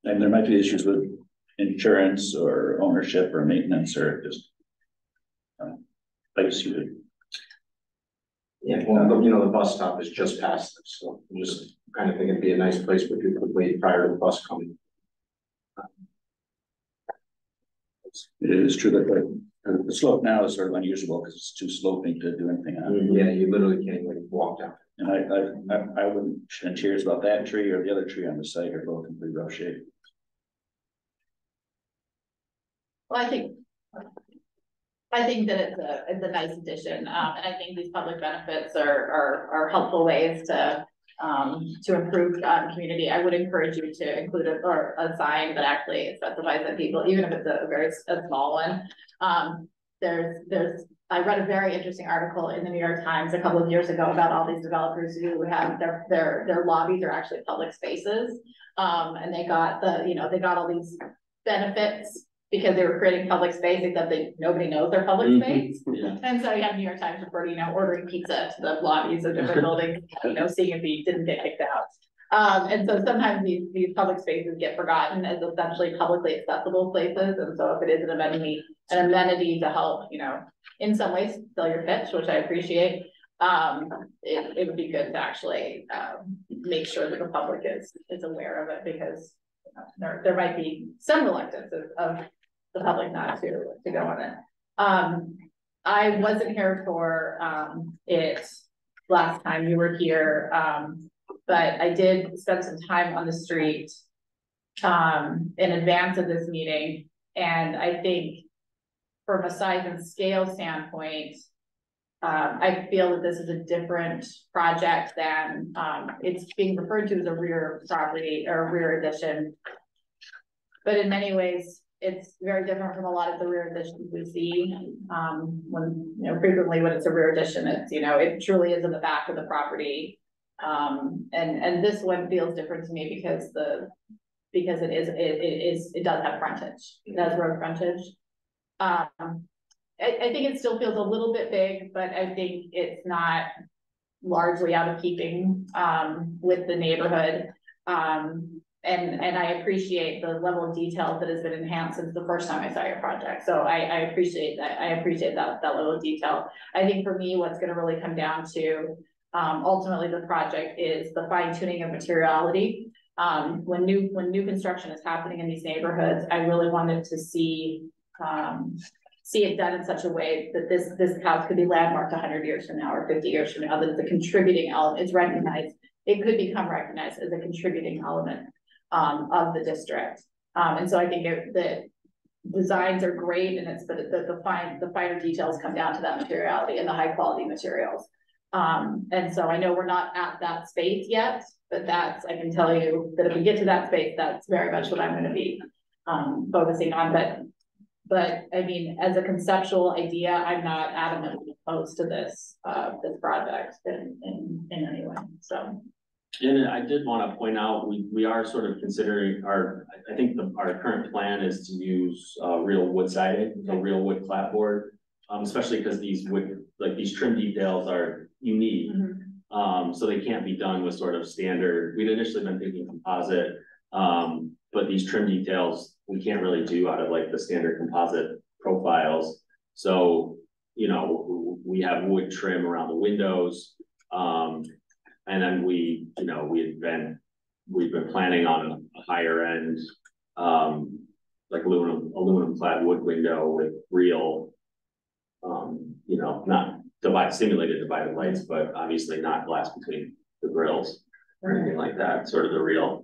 and there might be issues with insurance or ownership or maintenance or just place you would. Yeah, well, you know, the bus stop is just past this, so I'm just kind of thinking it'd be a nice place where people could wait prior to the bus coming. It is true that the slope now is sort of unusable because it's too sloping to do anything on. Yeah, you literally can't even walk down. And I wouldn't shed tears about that tree or the other tree on the site are both in pretty rough shape. Well, I think that it's a nice addition, and I think these public benefits are helpful ways to improve community. I would encourage you to include a sign that actually specifies that people, even if it's a small one. I read a very interesting article in the New York Times a couple of years ago about all these developers who have their lobbies are actually public spaces, and they got all these benefits because they were creating public space, except nobody knows they're public space. Yeah. And so you have New York Times reporting, ordering pizza to the lobbies of different buildings, seeing if he didn't get kicked out. And so sometimes these public spaces get forgotten as essentially publicly accessible places. And so if it is an amenity to help, in some ways fill your pitch, which I appreciate, it would be good to actually, make sure that the public is aware of it, because there might be some reluctance of the public not to go on it. I wasn't here for, it last time you were here, but I did spend some time on the street, in advance of this meeting, and I think from a size and scale standpoint, I feel that this is a different project than, it's being referred to as a rear property or a rear addition. But in many ways, it's very different from a lot of the rear additions we see. When, frequently when it's a rear addition, it's, it truly is in the back of the property. And this one feels different to me because it does have frontage. It has road frontage. I think it still feels a little bit big, but I think it's not largely out of keeping with the neighborhood. And I appreciate the level of detail that has been enhanced since the first time I saw your project. So I appreciate that. I appreciate that level of detail. I think for me, what's going to really come down to ultimately the project is the fine tuning of materiality. When new construction is happening in these neighborhoods, I really wanted to see it done in such a way that this house could be landmarked 100 years from now or 50 years from now, that it's a contributing element, it's recognized, it could become recognized as a contributing element of the district. And so I think the designs are great, and it's the finer details come down to that materiality and the high quality materials. And so I know we're not at that space yet, but I can tell you that if we get to that space, that's very much what I'm going to be focusing on. But I mean, as a conceptual idea, I'm not adamantly opposed to this project in any way. So. And I did want to point out, we are sort of considering our current plan is to use real wood siding, so real wood clapboard, especially because these trim details are unique. Mm-hmm. So they can't be done with sort of standard. We'd initially been thinking composite, but these trim details we can't really do out of like the standard composite profiles. So, we have wood trim around the windows. And then we've been planning on a higher end, like aluminum clad wood window with real, not simulated divided lights, but obviously not glass between the grills or anything like that, sort of the real.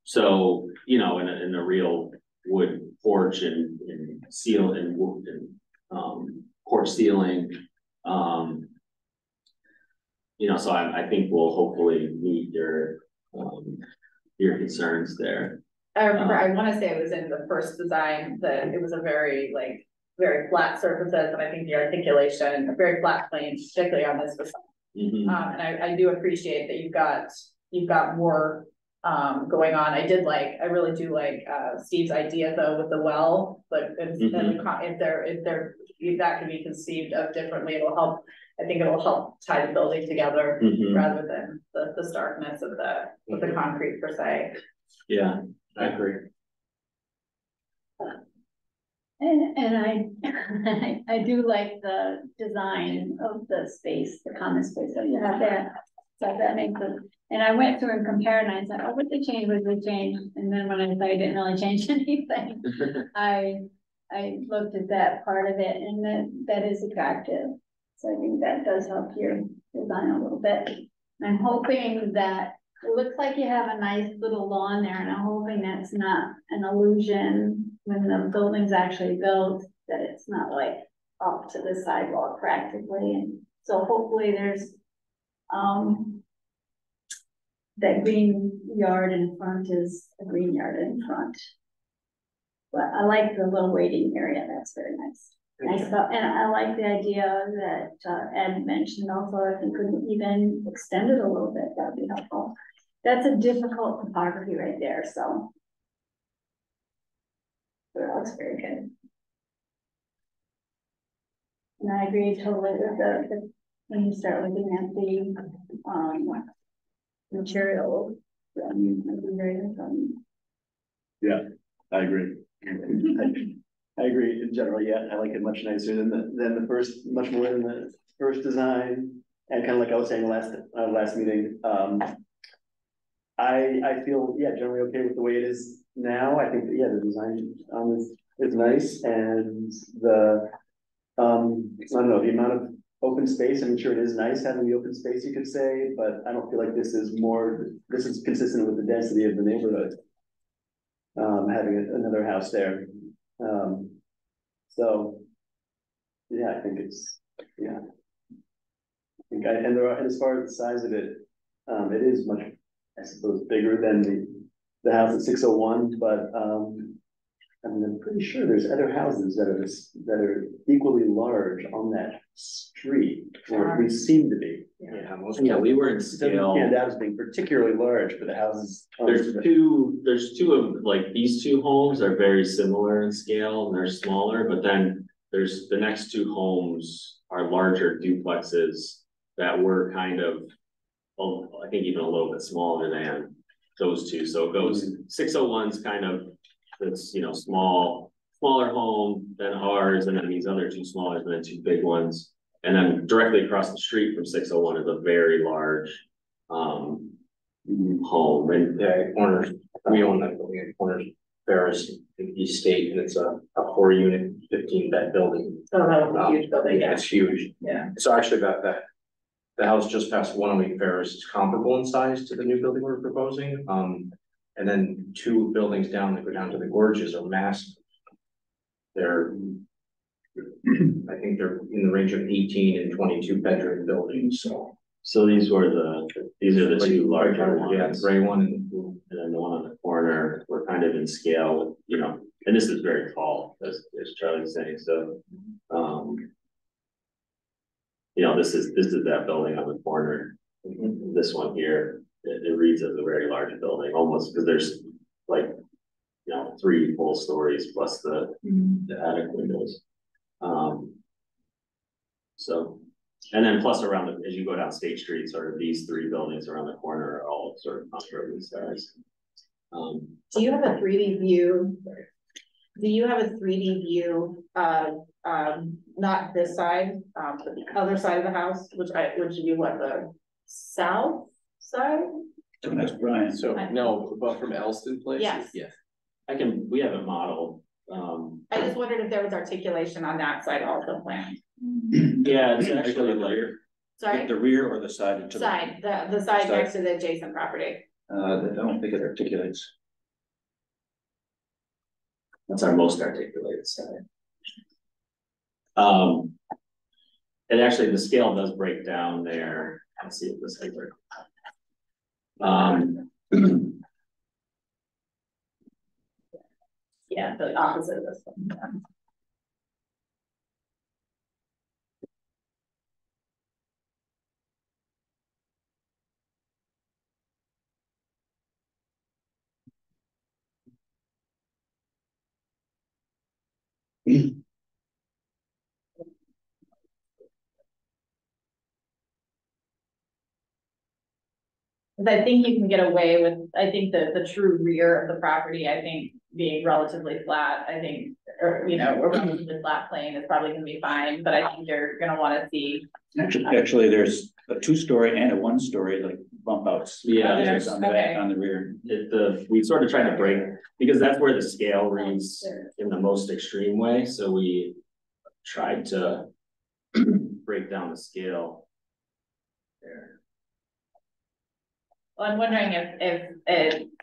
So, in a real wood porch and seal and wood and porch ceiling, so I think we'll hopefully meet your concerns there. I remember, I want to say it was in the first design that it was a very flat surfaces, and I think the articulation, a very flat plane, particularly on this facade. Mm-hmm. And I do appreciate that you've got more going on. I really do like Steve's idea though with the well, but if that can be conceived of differently, I think it will help tie the building together. Mm-hmm. Rather than the starkness of the concrete per se. Yeah, I agree. And I do like the design of the space, the common space that you have there. So that makes it, and I went through and compared, and I said, what they change, what they change? And then when I said I didn't really change anything, I looked at that part of it, and that is attractive. So I think that does help your design a little bit. I'm hoping that it looks like you have a nice little lawn there, and I'm hoping that's not an illusion when the building's actually built, that it's not like up to the sidewalk practically. And so hopefully there's that green yard in front is a green yard in front. But I like the little waiting area. That's very nice. And I like the idea that Ed mentioned also, if you could even extend it a little bit, that would be helpful. That's a difficult topography right there, so. But it looks very good. And I agree totally with the when you start looking at the material. Yeah, I agree. I agree in general. Yeah, I like it much nicer than the first, much more than first design, and kind of like I was saying last meeting, I feel, yeah, generally okay with the way it is now. I think, that, yeah, the design is nice, and the, I don't know, the amount of open space, I'm sure it is nice having the open space, you could say, but I don't feel like this is consistent with the density of the neighborhood. Having another house there. So, yeah, I think it's, yeah. And as far as the size of it, it is much, I suppose, bigger than the house at 601, but I mean, I'm pretty sure there's other houses that are equally large on that street, or at least seem to be. Yeah, we were in It doesn't scale. stand out as being particularly large for the houses. There's two of, like, these two homes are very similar in scale and they're smaller, but then there's the next two homes are larger duplexes that were kind of, well, I think even a little bit smaller than those two. So it goes 601's kind of, it's, you know, smaller home than ours, and then these other two smaller, and then two big ones. And then directly across the street from 601 is a very large home. And Yeah, corners, we own that building at Corners Ferris in East State, and it's a 4-unit, 15-bed building. Oh, that was a huge building, Yeah, yeah. it's huge. Yeah. So actually the house just past 108 Ferris is comparable in size to the new building we're proposing. And then two buildings down that go down to the gorges are massive. They're, I think they're in the range of 18 and 22 bedroom buildings, so. so these are the two larger ones. Yeah, the gray one and the blue. And then the one on the corner, we're kind of in scale with, you know, and this is very tall, as Charlie's saying, so, you know, this is that building on the corner. This one here, it reads as a very large building, almost, because there's like, you know, 3 full stories plus the attic windows. So, and then plus around as you go down State Street, sort of these 3 buildings around the corner are all sort of comparable size. Do you have a 3D view? Do you have a 3D view of, not this side, but the other side of the house, which would be what, the south side? Don't ask Brian. So, no, but from Elston Place? Yes. Yeah. We have it modeled. I just wondered if there was articulation on that side also planned. Yeah, it's actually the like, rear. Sorry? The rear or the side? To Side, the side Side. next to the adjacent property. I don't think it articulates. that's our most articulated side. And actually the scale does break down there. Let's see if this has worked. Yeah, the opposite of this one. Cause I think you can get away with, I think the true rear of the property, I think being relatively flat, I think, or, you know, a relatively flat plane is probably gonna be fine, but I think you're gonna wanna see. Actually, there's a 2-story and a 1-story, like bump outs. Yeah, There's on the back, okay. on the rear. We sort of try to break, because that's where the scale reads in the most extreme way, so we tried to break down the scale there. Well, I'm wondering if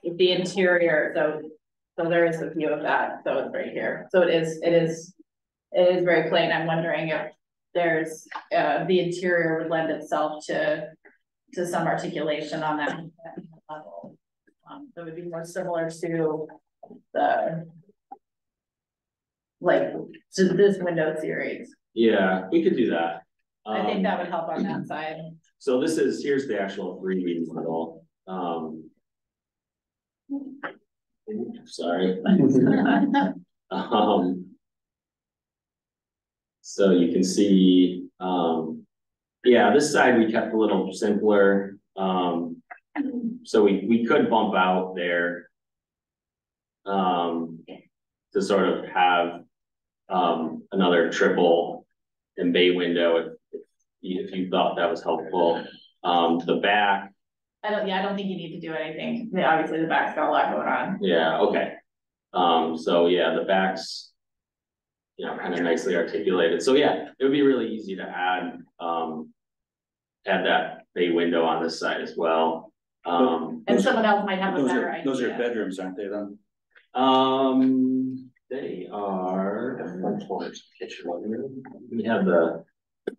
the interior, so there is a view of that, so it's right here, so it is very plain. I'm wondering if there's, the interior would lend itself to some articulation on that level. That would be more similar to to this window series. Yeah, we could do that. I think that would help on that side. So here's the actual 3D model. Sorry. So you can see, yeah, this side we kept a little simpler. So we could bump out there to sort of have another triple and bay window if you thought that was helpful. The back, I don't think you need to do anything. I mean, obviously the back's got a lot going on. yeah, okay. So yeah, the back's, you know, kind of nicely articulated. So yeah, it would be really easy to add that bay window on this side as well. And someone else might have a better idea. Those are bedrooms, aren't they then? They are. We have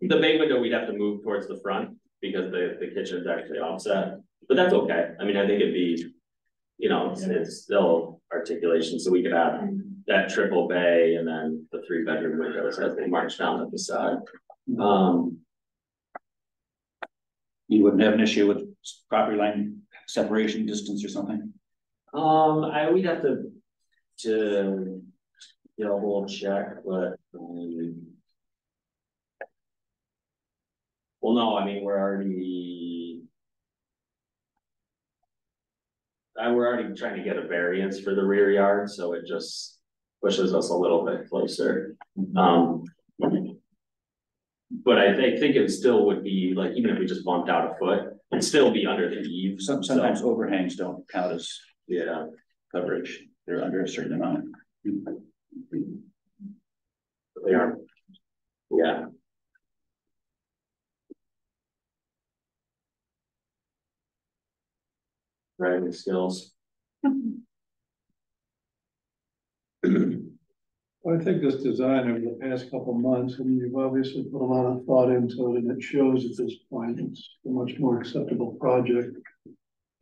the bay window, we'd have to move towards the front because the kitchen's actually offset, but that's okay. I mean, I think it'd be, you know, it's still articulation, so we could have that triple bay and then the 3-bedroom windows as they march down at the side. You wouldn't have an issue with property line separation distance or something? We'd have to double check, but well, no, I mean, we're already trying to get a variance for the rear yard, so it just pushes us a little bit closer. But I think it still would be like, even if we just bumped out a foot, it'd still be under the eave. Sometimes overhangs don't count as Yeah, coverage. They're under a certain amount. they are. Yeah. Driving skills. I think this design over the past couple of months, and you've obviously put a lot of thought into it, and it shows at this point, it's a much more acceptable project.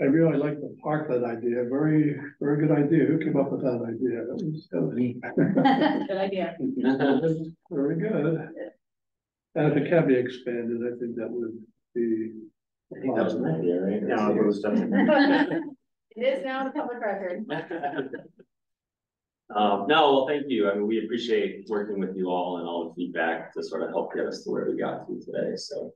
I really like the parklet idea, very, very good idea. Who came up with that idea? That was me. Good idea. Very good. And if it can be expanded, I think that would be. That was an idea, right? Yeah, it was definitely. It is now the public record. No, well, thank you. I mean, we appreciate working with you all and all the feedback to sort of help get us to where we got to today, so.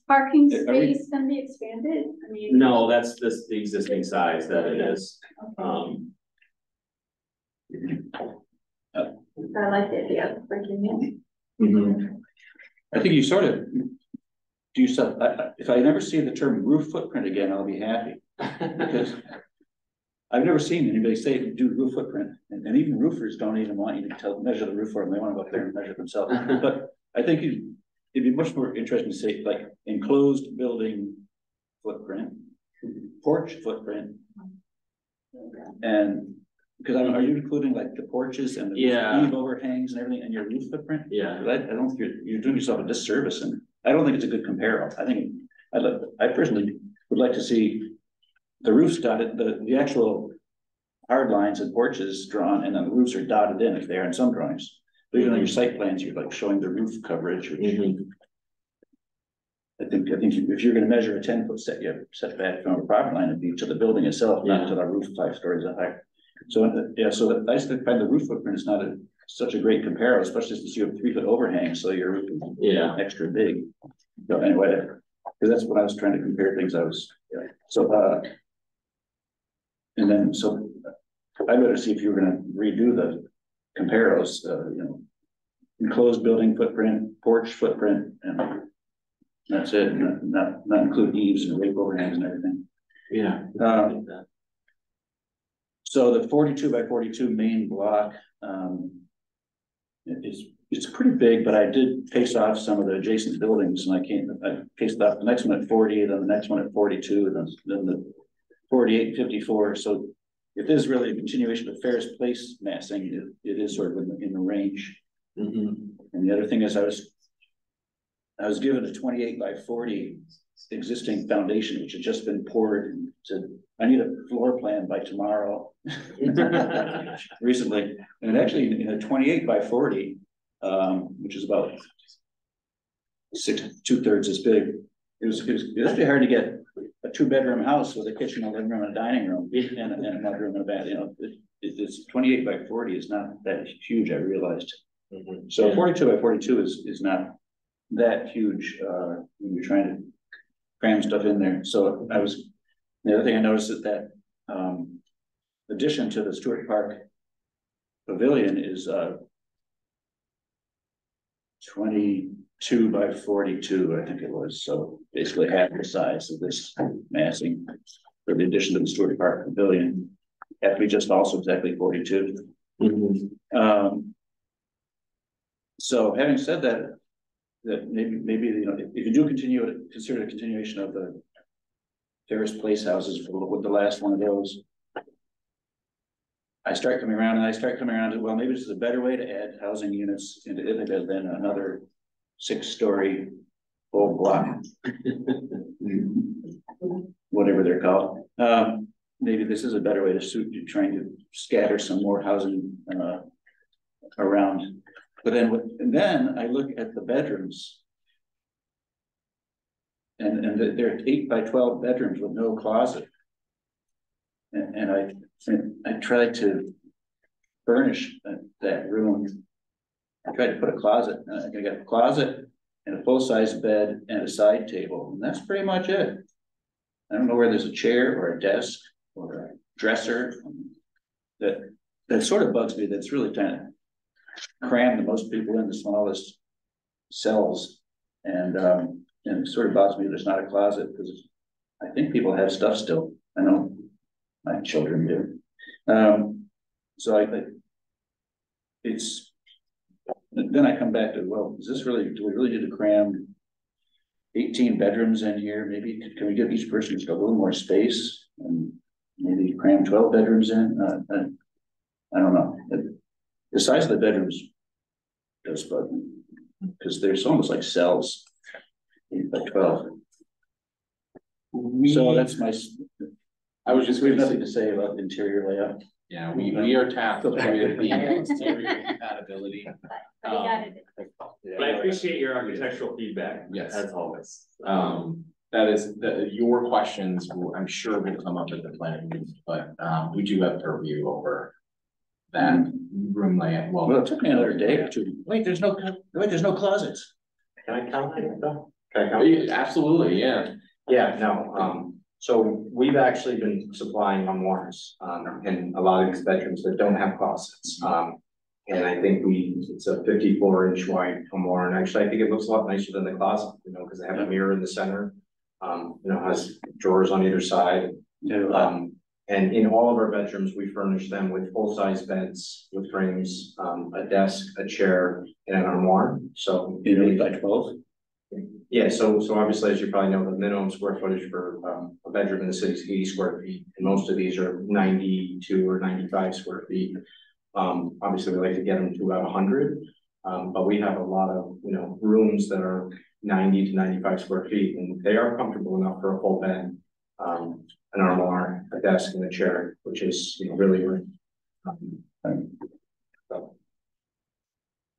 Parking Are we- space can be expanded, I mean. No, that's the existing size that it is. I like the idea of breaking in. I think you sort of do some, if I never see the term roof footprint again, I'll be happy. Because I've never seen anybody say do roof footprint, and even roofers don't even want you to measure the roof for them. They want to go up there and measure themselves. But I think it'd be much more interesting to say like enclosed building footprint, porch footprint. And because are you including like the porches and the eave overhangs and everything in your roof footprint? Yeah. I don't think you're doing yourself a disservice, and I don't think it's a good comparison. I think I personally would like to see the roofs dotted, the actual hard lines and porches drawn, and then the roofs are dotted in if they are in some drawings. But even on your site plans, you're like showing the roof coverage, which I think if you're gonna measure a 10-foot setback from a property line, it'd be to the building itself, not to the roof 5 stories high. So yeah, so I just find the roof footprint is not such a great comparison, especially since you have 3-foot overhang, so your roof is extra big. So anyway, because that's what I was trying to compare things. And then so I'd better see if you were gonna redo the comparos, you know, enclosed building footprint, porch footprint, and that's it. Not include eaves and rake overhangs and everything. Yeah. So the 42 by 42 main block, it's pretty big, but I did pace off some of the adjacent buildings, and I paced off the next one at 40, then the next one at 42, then the 48, 54. So it is really a continuation of Ferris Place massing. It is sort of in the range. And the other thing is I was given a 28 by 40 existing foundation, which had just been poured, and said, I need a floor plan by tomorrow. Recently, and actually in a 28 by 40, which is about 2/3 as big. It was actually hard to get a 2-bedroom house with a kitchen, a living room, and a dining room, and a mudroom and a bath. You know, it's 28 by 40 is not that huge, I realized. So 42 by 42 is not that huge when you're trying to cram stuff in there. So the other thing I noticed is that addition to the Stewart Park Pavilion is 22 by 42, I think it was, so basically half the size of this massing for the addition to the Stewart Park Pavilion. Have to be just also exactly 42. So having said that, maybe you know, if you do consider a continuation of the Terrace Place houses with the last one of those, I start coming around to, well, maybe this is a better way to add housing units into Ithaca than another 6-story full block, whatever they're called. Maybe this is a better way to suit you, trying to scatter some more housing around. But then I look at the bedrooms, and they're 8 by 12 bedrooms with no closet, and I tried to furnish that room. I tried to put a closet. I got a closet and a full-size bed and a side table, and that's pretty much it. I don't know where there's a chair or a desk or a dresser. That sort of bugs me. That's really kind of crammed the most people in the smallest cells, and it sort of bugs me there's not a closet, because I think people have stuff still. I know my children do. So I think it's, then I come back to, well, is this really, do we really need to cram 18 bedrooms in here? Maybe can we give each person just a little more space and maybe cram 12 bedrooms in? I don't know. The size of the bedrooms does bug me, because there's almost like cells, 8 by 12. So that's my. I was just We have going to nothing to say about the interior layout. Yeah, we are tasked with the exterior compatibility. But he got it. But I appreciate your architectural feedback. Yes. As always. That is, your questions, I'm sure will come up at the planning meeting, but we do have purview over that room layout. Well, it took me another day or two. Wait, there's no closets. Can I comment though? Can I comment? Absolutely, yeah. Yeah, no, so we've actually been supplying armoires, in a lot of these bedrooms that don't have closets. And I think it's a 54-inch wide armoire, and actually I think it looks a lot nicer than the closet, you know, because they have a mirror in the center. You know, has drawers on either side. Yeah. And in all of our bedrooms, we furnish them with full-size beds with frames, a desk, a chair, and an armoire. So 8 by 12. Yeah, so obviously, as you probably know, the minimum square footage for a bedroom in the city is 80 square feet, and most of these are 92 or 95 square feet. Obviously, we like to get them to about 100, but we have a lot of, you know, rooms that are 90 to 95 square feet, and they are comfortable enough for a full bed, an armoire, a desk, and a chair, which is, you know, really good.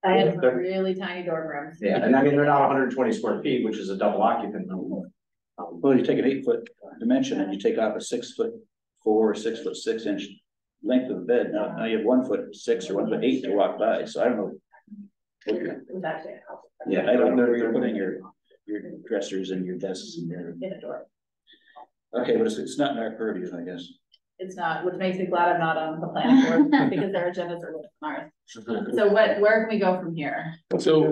I had some really tiny dorm rooms. Yeah, and I mean, they're not 120 square feet, which is a double occupant room. Well, you take an 8-foot dimension and you take off a 6'4" or 6'6" length of the bed. Now you have 1'6" or 1'8" to walk by. So I don't know. It was actually a house. Yeah, I don't know where you're putting your dressers and your desks and your. In a door. Okay, but it's not in our purview, I guess. It's not, which makes me glad I'm not on the planning board because their agendas are with ours. So where can we go from here? So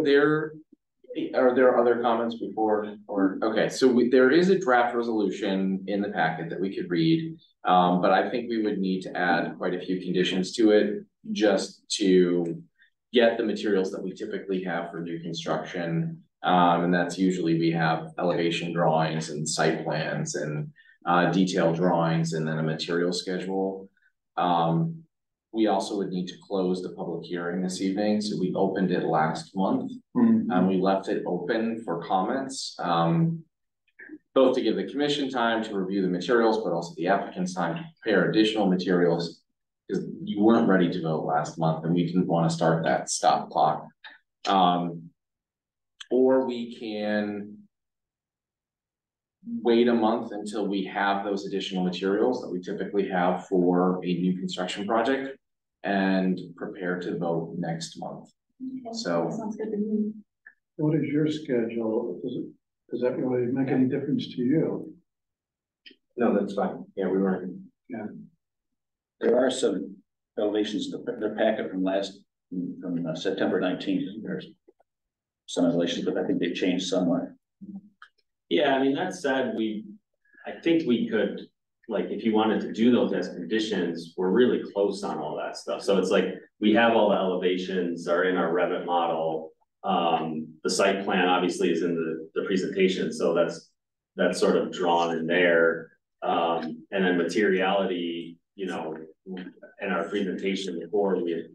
are there other comments before, or, okay, so there is a draft resolution in the packet that we could read. But I think we would need to add quite a few conditions to it just to get the materials that we typically have for new construction. And that's usually we have elevation drawings and site plans and detailed drawings and then a material schedule. We also would need to close the public hearing this evening. So we opened it last month and we left it open for comments, both to give the commission time to review the materials, but also the applicant's time to prepare additional materials, because you weren't ready to vote last month and we didn't want to start that stop clock. Or we can wait a month until we have those additional materials that we typically have for a new construction project and prepare to vote next month. So Sounds good to me. What is your schedule? Does that really make any difference to you? No, that's fine. Yeah, we weren't. Yeah. There are some elevations in the packet from September 19th. some elevations, but I think they've changed somewhat. Yeah, I mean, that said, I think we could, like, if you wanted to do those as conditions, we're really close on all that stuff. So it's like, we have all the elevations are in our Revit model. The site plan obviously is in the presentation, so that's sort of drawn in there. And then materiality, you know, in our presentation before, we had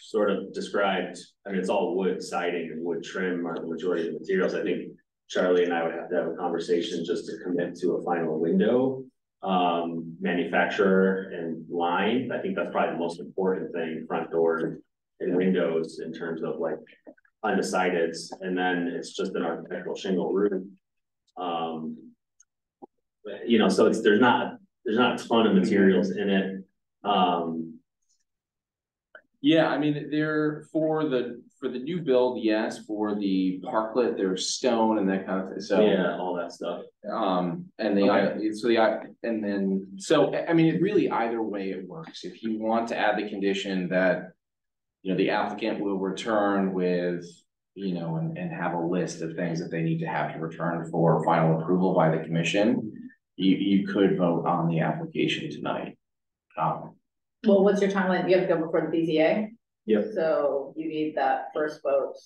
sort of described, I mean, it's all wood siding and wood trim are the majority of the materials. I think Charlie and I would have to have a conversation just to commit to a final window, manufacturer and line. I think that's probably the most important thing, front door and windows in terms of like undecided, and then it's just an architectural shingle roof. You know, so there's not a ton of materials in it. Yeah, I mean, they're for the new build, yes, for the parklet, there's stone and that kind of thing, so. Yeah, all that stuff. And so I mean, it really either way it works. If you want to add the condition that, you know, the applicant will return with, you know, and have a list of things that they need to have to return for final approval by the commission, you could vote on the application tonight. Well, what's your timeline? You have to go before the BZA? Yep. So you need that first vote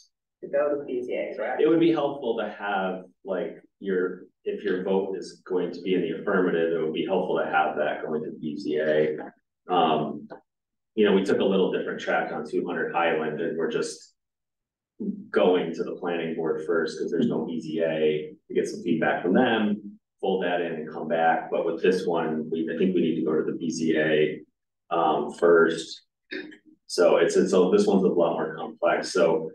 to go to the BZA, correct? It would be helpful to have like if your vote is going to be in the affirmative, it would be helpful to have that going to BZA. You know, we took a little different track on 200 Highland, and we're just going to the planning board first because there's no BZA to get some feedback from them, fold that in and come back. But with this one, I think we need to go to the BZA first. So so this one's a lot more complex. So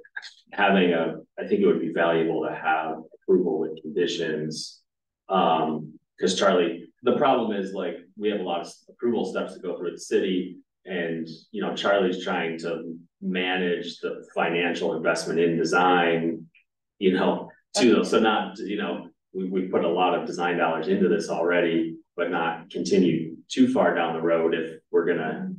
having I think it would be valuable to have approval with conditions. Because Charlie, the problem is like we have a lot of approval steps to go through the city, and you know, Charlie's trying to manage the financial investment in design, you know, too. So not, you know, we put a lot of design dollars into this already, but not continue too far down the road if we're gonna,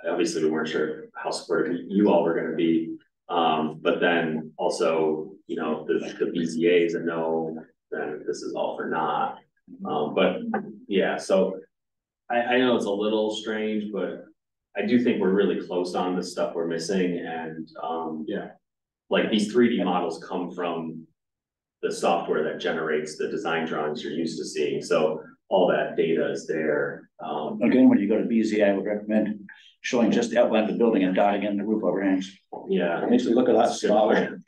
obviously we weren't sure how supportive you all were gonna be. But then also, you know, the BZA is a no, then this is all for naught. But yeah, so I know it's a little strange, but I do think we're really close on the stuff we're missing. And yeah, like these 3D models come from the software that generates the design drawings you're used to seeing. So all that data is there. Again, when you go to BZA, I would recommend showing just the outline of the building and dotting in the roof overhangs. Yeah, It makes it look a lot smaller.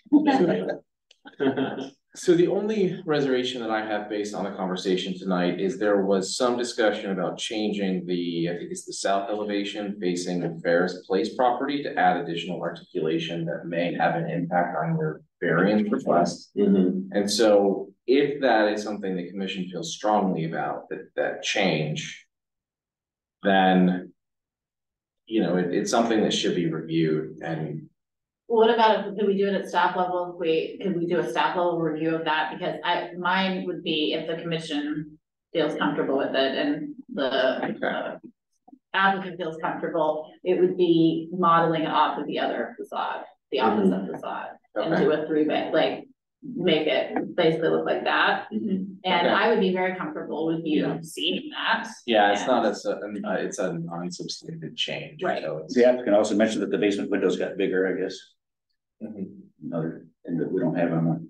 So the only reservation that I have based on the conversation tonight is there was some discussion about changing I think it's the south elevation facing the Ferris Place property to add additional articulation that may have an impact on your variance request. And so if that is something the commission feels strongly about, that change, then, you know, it's something that should be reviewed. And What about if, could we do it at staff level? Could we do a staff level review of that? Because mine would be if the commission feels comfortable with it and the applicant feels comfortable, it would be modeling it off of the other facade, the opposite facade, and do a 3-bay, like make it basically look like that. And I would be very comfortable with you seeing that. Yeah, it's not it's an unsubstantiated change. Right. So The applicant also mentioned that the basement windows got bigger, I guess. Another thing that we don't have on one.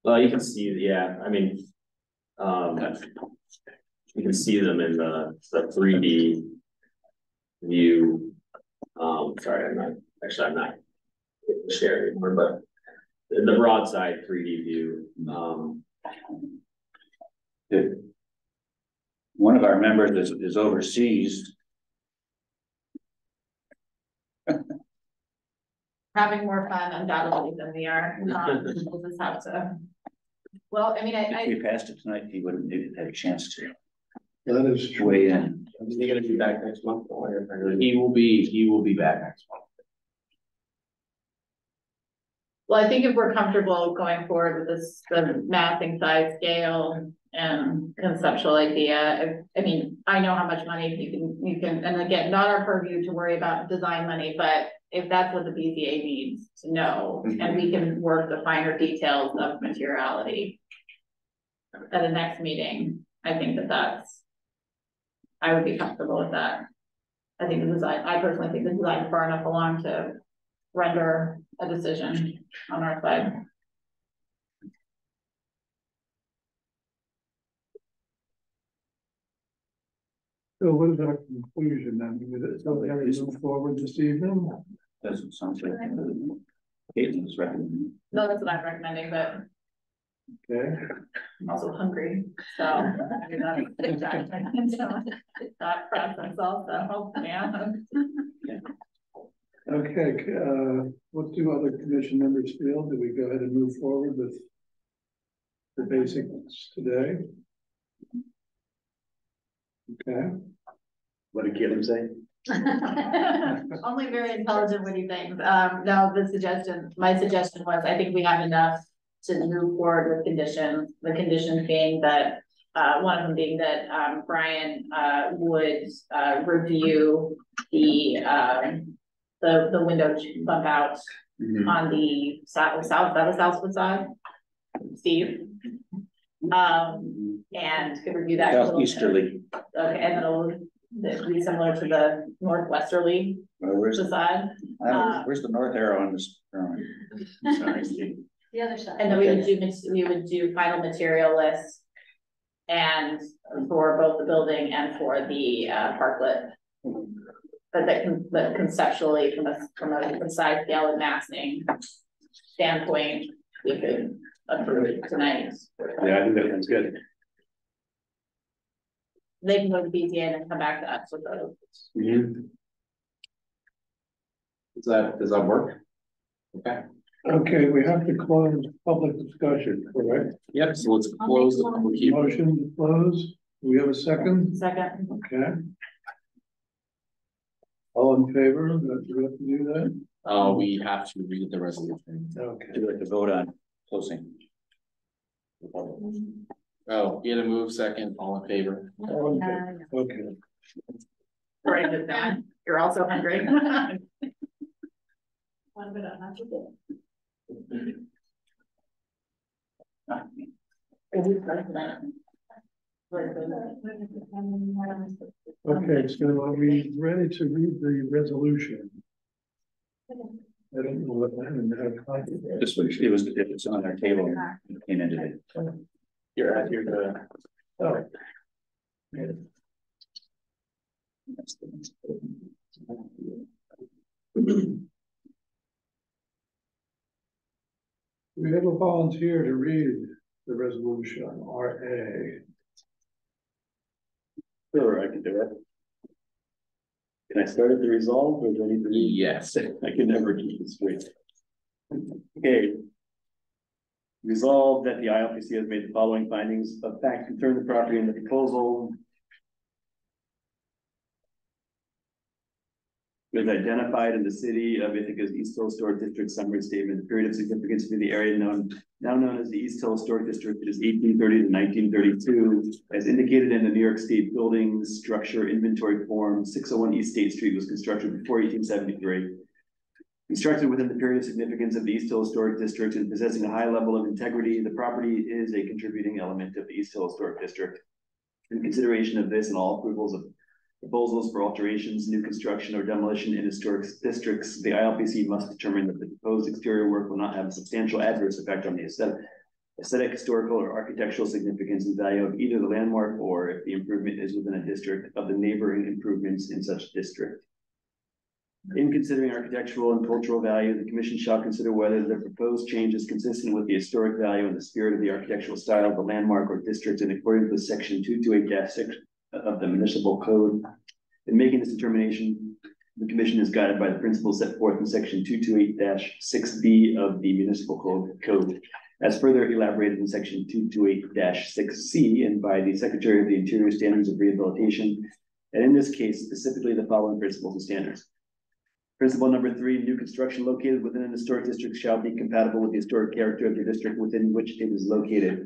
well, you can see, yeah, I mean, you can see them in the 3D view. Sorry, I'm not sharing anymore, but the broadside 3D view. One of our members is overseas. Having more fun undoubtedly than we are. We'll just have to. Well, I mean, If we passed it tonight, he would have maybe had a chance to That is true. weigh in. Is he gonna be back next month? he will be back next month. Well, I think if we're comfortable going forward with this, the mapping size, scale and conceptual idea, I mean, I know how much money you can, and again, not our purview to worry about design money, but if that's what the BZA needs to know, and we can work the finer details of materiality at the next meeting, I think I would be comfortable with that. I think the design, I personally think the design is far enough along to render a decision on our side. So what is our conclusion then? So we have to move forward this evening? Doesn't sound like Caitlin's recommending. No, that's what I'm recommending, but Okay. I'm also hungry, so I mean, that's exactly. Not press themselves, so yeah. Okay, what do other commission members feel? Do we go ahead and move forward with the basics today? Okay. What did Caitlin say? Only very intelligent witty things. No, my suggestion was, I think we have enough to move forward with conditions. The conditions being that, one of them being that, Brian, would, review the window bump out on the south side, Steve. And could review that. Southeasterly. Okay, and it'll be similar to the northwesterly side. Where's the north arrow on this? Sorry, Steve. The other side. And then we would do final material lists and for both the building and for the parklet. But that conceptually from a size, scale and massing standpoint, we could approve it tonight. Yeah, I think that sounds good. They can go to BZA and then come back to us with those. Does that work? Okay. Okay, we have to close public discussion, correct? Yep, so let's close the public hearing. Motion to close. Do we have a second? Second. Okay. All in favor? Do we have to do that? We have to read the resolution. Okay. Do we have to vote on closing? Oh, you had to move second, all in favor? All in favor. Okay. Right, good time. You're also hungry. One bit of natural good. Okay, so are we ready to read the resolution? I don't know what I haven't had a copy. This was, it's on our table. It came into it. You're at your, Oh. We have a volunteer to read the resolution, RA. Sure, I can do it. Can I start at the resolve or do I need to read? yes. I can never keep it straight. Okay. Resolved that the ILPC has made the following findings of fact concerning the property in the proposal. It was identified in the city of Ithaca's East Hill Historic District summary statement, the period of significance for the area now known as the East Hill Historic District is 1830 to 1932. As indicated in the New York State Building Structure Inventory Form, 601 East State Street was constructed before 1873. Constructed within the period of significance of the East Hill Historic District and possessing a high level of integrity, the property is a contributing element of the East Hill Historic District. In consideration of this and all proposals for alterations, new construction, or demolition in historic districts, the ILPC must determine that the proposed exterior work will not have a substantial adverse effect on the aesthetic, historical, or architectural significance and value of either the landmark or if the improvement is within a district of the neighboring improvements in such district. In considering architectural and cultural value, the commission shall consider whether the proposed change is consistent with the historic value and the spirit of the architectural style of the landmark or district in accordance with section 228-6 of the municipal code. In making this determination, the commission is guided by the principles set forth in section 228-6B of the municipal code, as further elaborated in section 228-6C and by the Secretary of the Interior Standards of Rehabilitation, and in this case, specifically the following principles and standards. Principle number 3, new construction located within an historic district shall be compatible with the historic character of the district within which it is located.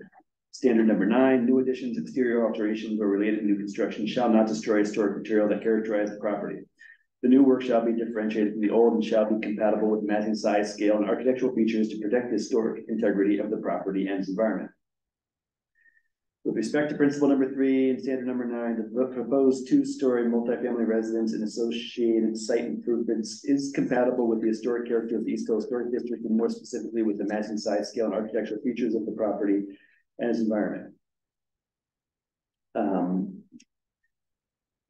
Standard number 9, new additions, exterior alterations, or related new construction shall not destroy historic material that characterize the property. The new work shall be differentiated from the old and shall be compatible with matching size, scale, and architectural features to protect the historic integrity of the property and its environment. With respect to principle number 3 and standard number 9, the proposed 2-story multifamily residence and associated site improvements is compatible with the historic character of the East Hill Historic District, and more specifically with the matching size, scale, and architectural features of the property and its environment.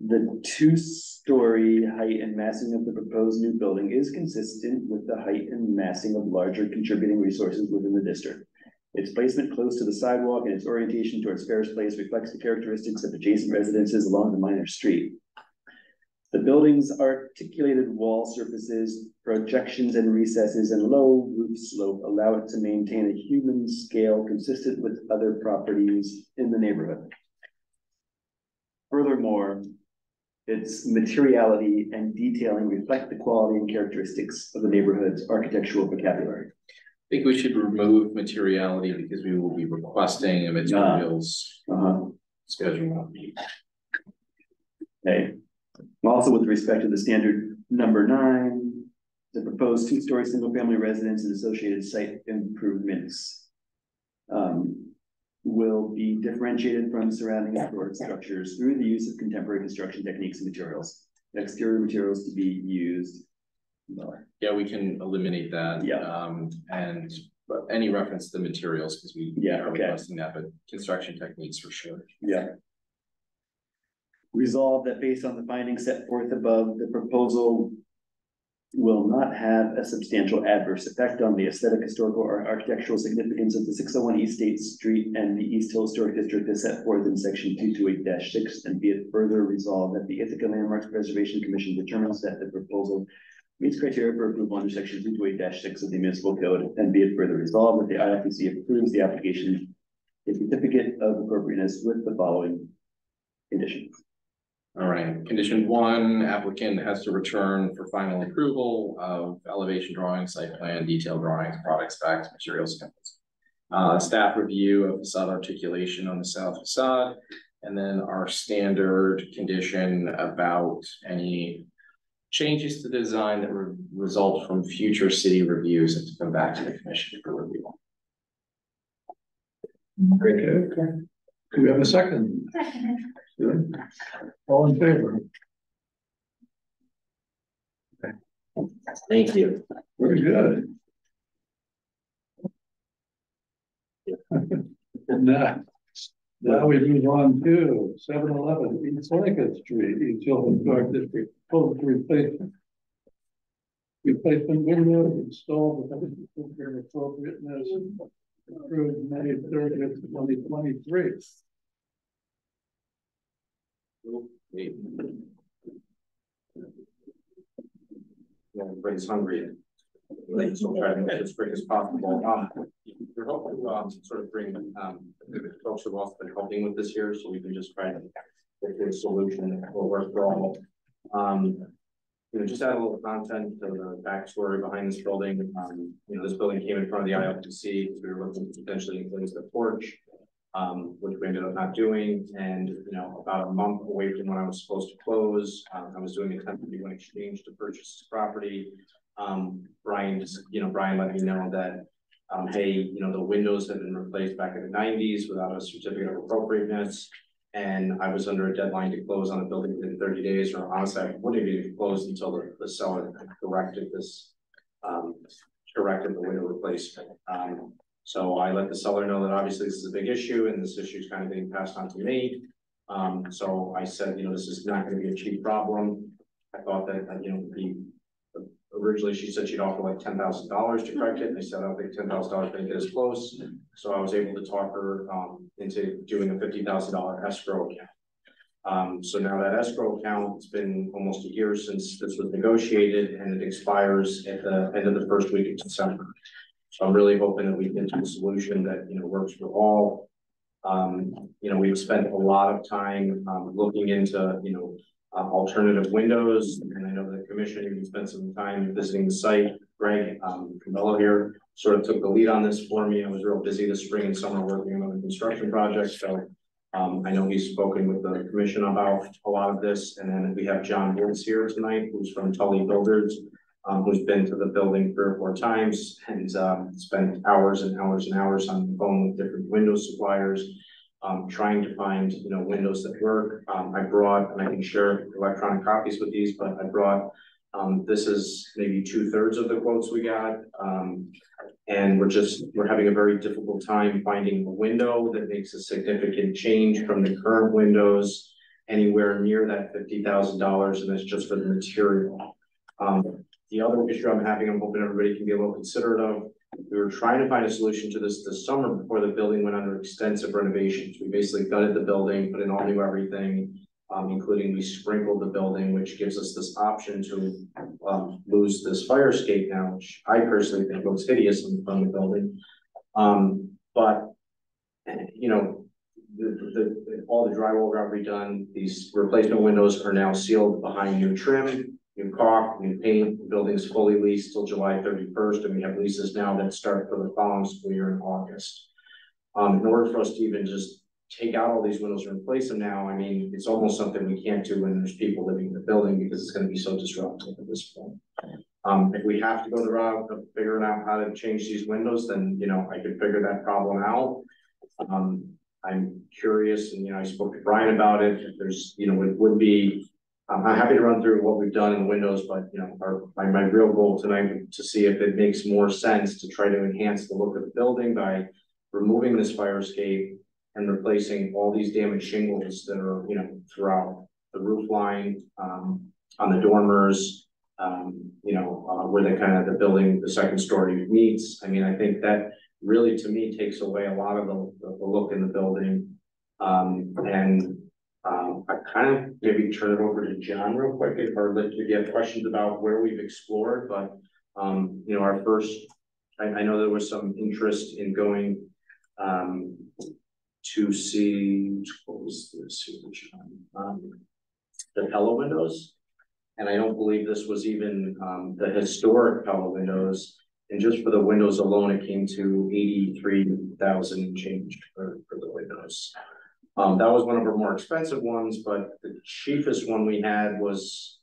The 2-story height and massing of the proposed new building is consistent with the height and massing of larger contributing resources within the district. Its placement close to the sidewalk and its orientation towards Ferris Place reflects the characteristics of adjacent residences along the minor street. The building's articulated wall surfaces, projections and recesses, and low roof slope allow it to maintain a human scale consistent with other properties in the neighborhood. Furthermore, its materiality and detailing reflect the quality and characteristics of the neighborhood's architectural vocabulary. I think we should remove materiality because we will be requesting a materials schedule. Okay. Also, with respect to the standard number 9, the proposed 2-story single-family residence and associated site improvements will be differentiated from surrounding historic structures through the use of contemporary construction techniques and materials. Exterior materials to be used. Yeah, we can eliminate that. Yeah. And any reference to the materials, because we are requesting that, but construction techniques for sure. Yeah. Resolve that based on the findings set forth above, the proposal will not have a substantial adverse effect on the aesthetic, historical, or architectural significance of the 601 East State Street and the East Hill Historic District as set forth in section 228-6, and be it further resolved that the Ithaca Landmarks Preservation Commission determines that the proposal meets criteria for approval under section 228-6 of the municipal code, and be it further resolved that the ILPC approves the application, a certificate of appropriateness with the following conditions. All right, condition 1, applicant has to return for final approval of elevation drawings, site plan, detailed drawings, product specs, material samples. Staff review of facade articulation on the south facade, and then our standard condition about any changes to the design that result from future city reviews and to come back to the commission for review. Okay. Do we have a second? Second. Good. All in favor? Okay. Thank you. Very good. Now we move on to 711 East Lincoln Street, East Hill Historic District, total replacement. Replacement windows installed with their appropriateness approved May 30th, 2023. Yeah, everybody's hungry. So try to get as quick as possible. We're hoping to sort of bring the folks who've also been helping with this here, so we can just try to get to a solution that will work for all. Just add a little content to the backstory behind this building. This building came in front of the ILPC because we were looking to potentially enclose the porch, which we ended up not doing. And about a month away from when I was supposed to close, I was doing a 1031 exchange to purchase this property. Brian let me know that hey, the windows have been replaced back in the 90s without a certificate of appropriateness. And I was under a deadline to close on a building within 30 days, or honestly, I wouldn't even close until the seller corrected this, corrected the window replacement. So I let the seller know that obviously this is a big issue and this issue is kind of being passed on to me. So I said, this is not going to be a cheap problem. I thought that, originally she said she'd offer like $10,000 to correct it. And I said, I don't think $10,000 can get as close. So I was able to talk her into doing a $50,000 escrow account. So now that escrow account, it's been almost a year since this was negotiated and it expires at the end of the first week of December. So I'm really hoping that we get to a solution that, works for all. We've spent a lot of time looking into, alternative windows, and I know the commission even spent some time visiting the site. Greg, Camillo here, sort of took the lead on this for me. I was real busy this spring and summer working on a construction project, so I know he's spoken with the commission about a lot of this. And then we have John Woods here tonight, who's from Tully Builders, who's been to the building 3 or 4 times and spent hours and hours and hours on the phone with different window suppliers, trying to find, you know, windows that work. I brought, and I can share electronic copies with these, but I brought, this is maybe 2/3 of the quotes we got. And we're having a very difficult time finding a window that makes a significant change from the current windows anywhere near that $50,000, and that's just for the material. The other issue I'm having, I'm hoping everybody can be a little considerate of. We were trying to find a solution to this summer before the building went under extensive renovations. We basically gutted the building, put in all new everything, including we sprinkled the building, which gives us this option to lose this fire escape now, which I personally think looks hideous in front of the building. But you know, all the drywall got redone. These replacement windows are now sealed behind new trim, new caulk, new paint. The building's fully leased till July 31st, and we have leases now that start for the following school year in August. In order for us to even just take out all these windows and replace them now, I mean, it's almost something we can't do when there's people living in the building because it's going to be so disruptive at this point. If we have to go the route of figuring out how to change these windows, then, you know, I could figure that problem out. I'm curious, and, you know, I spoke to Brian about it. If there's, you know, it would be, I'm happy to run through what we've done in the windows, but, you know, my real goal tonight is to see if it makes more sense to try to enhance the look of the building by removing this fire escape and replacing all these damaged shingles that are, you know, throughout the roof line, on the dormers, you know, where the kind of the building, the second story meets. I mean, I think that really, to me, takes away a lot of the look in the building. I kind of maybe turn it over to John real quick, if you have questions about where we've explored, but, you know, our first, I know there was some interest in going, to see, what was this, the Pella windows. And I don't believe this was even the historic Pella windows. And just for the windows alone, it came to 83,000 change for the windows. That was one of our more expensive ones, but the cheapest one we had was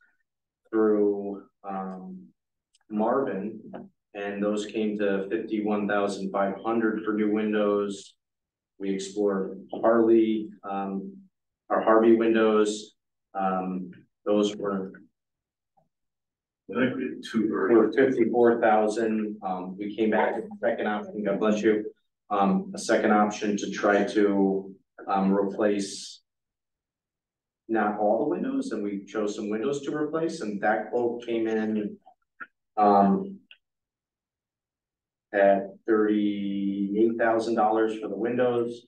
through Marvin, and those came to 51,500 for new windows. We explored Harley, our Harvey windows. Those were 54,000. We came back with the second option, God bless you. A second option to try to replace not all the windows, and we chose some windows to replace, and that quote came in at $38,000 for the windows.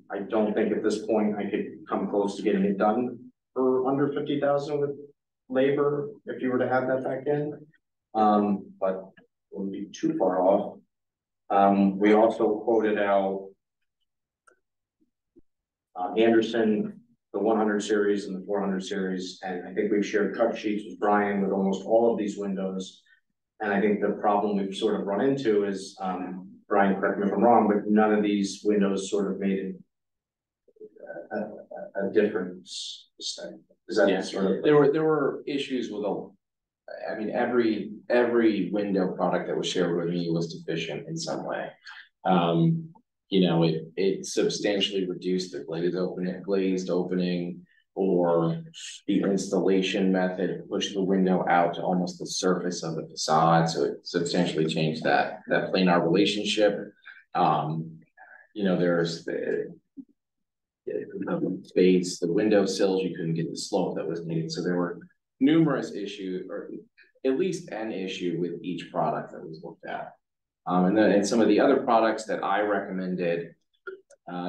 I don't think at this point I could come close to getting it done for under 50,000 with labor if you were to have that back in, but it wouldn't be too far off. We also quoted out Anderson, the 100 series and the 400 series, and I think we've shared cut sheets with Brian with almost all of these windows. And I think the problem we've sort of run into is, Brian, correct me if I'm wrong, but none of these windows sort of made a difference. Is that sort of? There were issues with I mean, every window product that was shared with me was deficient in some way. You know, it substantially reduced the glazed opening, or the installation method pushed the window out to almost the surface of the facade, so it substantially changed that planar relationship. You know, there's the space, the window sills, you couldn't get the slope that was needed, so there were numerous issues, or at least an issue with each product that was looked at. And then some of the other products that I recommended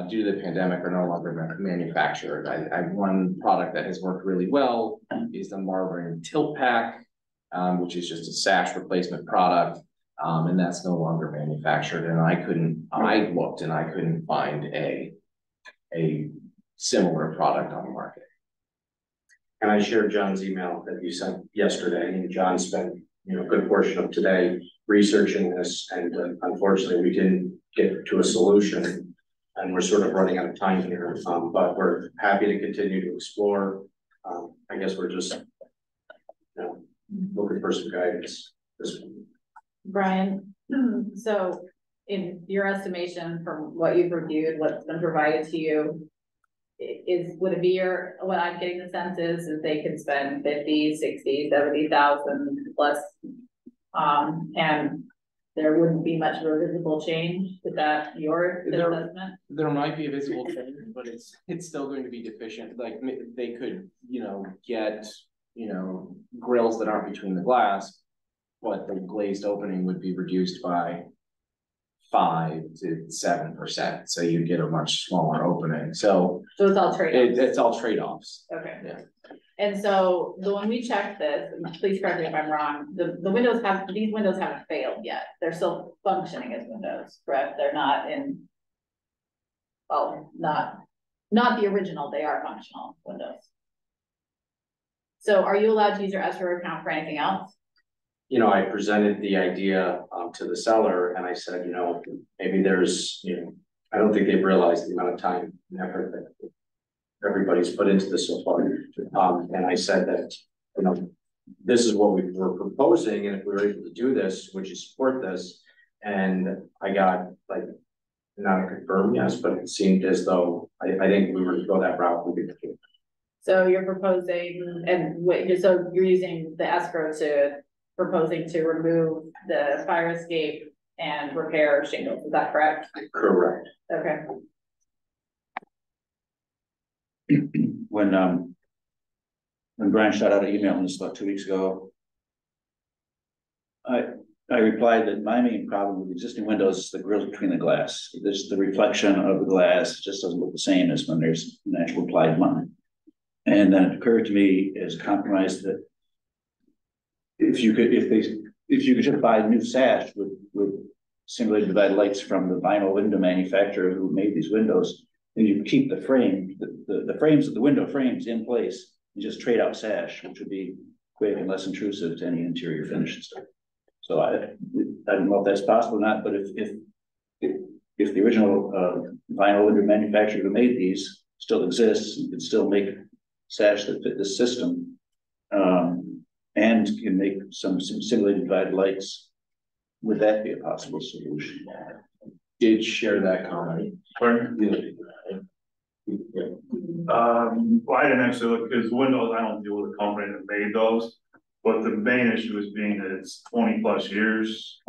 due to the pandemic are no longer manufactured. One product that has worked really well is the Marvin Tilt Pack, which is just a sash replacement product, and that's no longer manufactured. And I looked and I couldn't find a similar product on the market. And I shared John's email that you sent yesterday, and John spent, a good portion of today researching this, and unfortunately, we didn't get to a solution. And we're sort of running out of time here, but we're happy to continue to explore. I guess we're just, looking for some guidance this week. Brian, so in your estimation from what you've reviewed, what's been provided to you, would it be what I'm getting the sense is they could spend 50, 60, 70,000 plus, and there wouldn't be much of a visible change? Is that your assessment? There might be a visible change, but it's still going to be deficient. Like they could, get, grills that aren't between the glass, but the glazed opening would be reduced by 5 to 7%. So you get a much smaller opening. So it's all trade-offs. It's all trade-offs. Okay. Yeah. And so when we checked this, and please correct me if I'm wrong, these windows haven't failed yet. They're still functioning as windows, correct? They're not in, well, not the original, they are functional windows. So are you allowed to use your escrow account for anything else? I presented the idea to the seller, and I said, maybe there's, I don't think they've realized the amount of time and effort that everybody's put into this so far. And I said that, this is what we were proposing, and if we were able to do this, would you support this? And I got like, not a confirmed yes, but it seemed as though I think we were to go that route, we could do it. So you're proposing, so you're using the escrow proposing to remove the fire escape and repair shingles, is that correct? Correct. Okay. When Brian shot out an email on this about 2 weeks ago, I replied that my main problem with existing windows is the grills between the glass. There's the reflection of the glass just doesn't look the same as when there's an actual applied line. And then it occurred to me as a compromise that if you could just buy a new sash with simulated divided lights from the vinyl window manufacturer who made these windows, and you keep the frame, the frames of the window frames in place, and just trade out sash, which would be quick and less intrusive to any interior finish and stuff. So I don't know if that's possible or not, but if the original vinyl window manufacturer who made these still exists, you could still make sash that fit this system, and can make some simulated divided lights, would that be a possible solution? Did share that comment. Well, I didn't actually look, because windows, I don't deal with the company that made those, but the main issue is being that it's 20 plus years.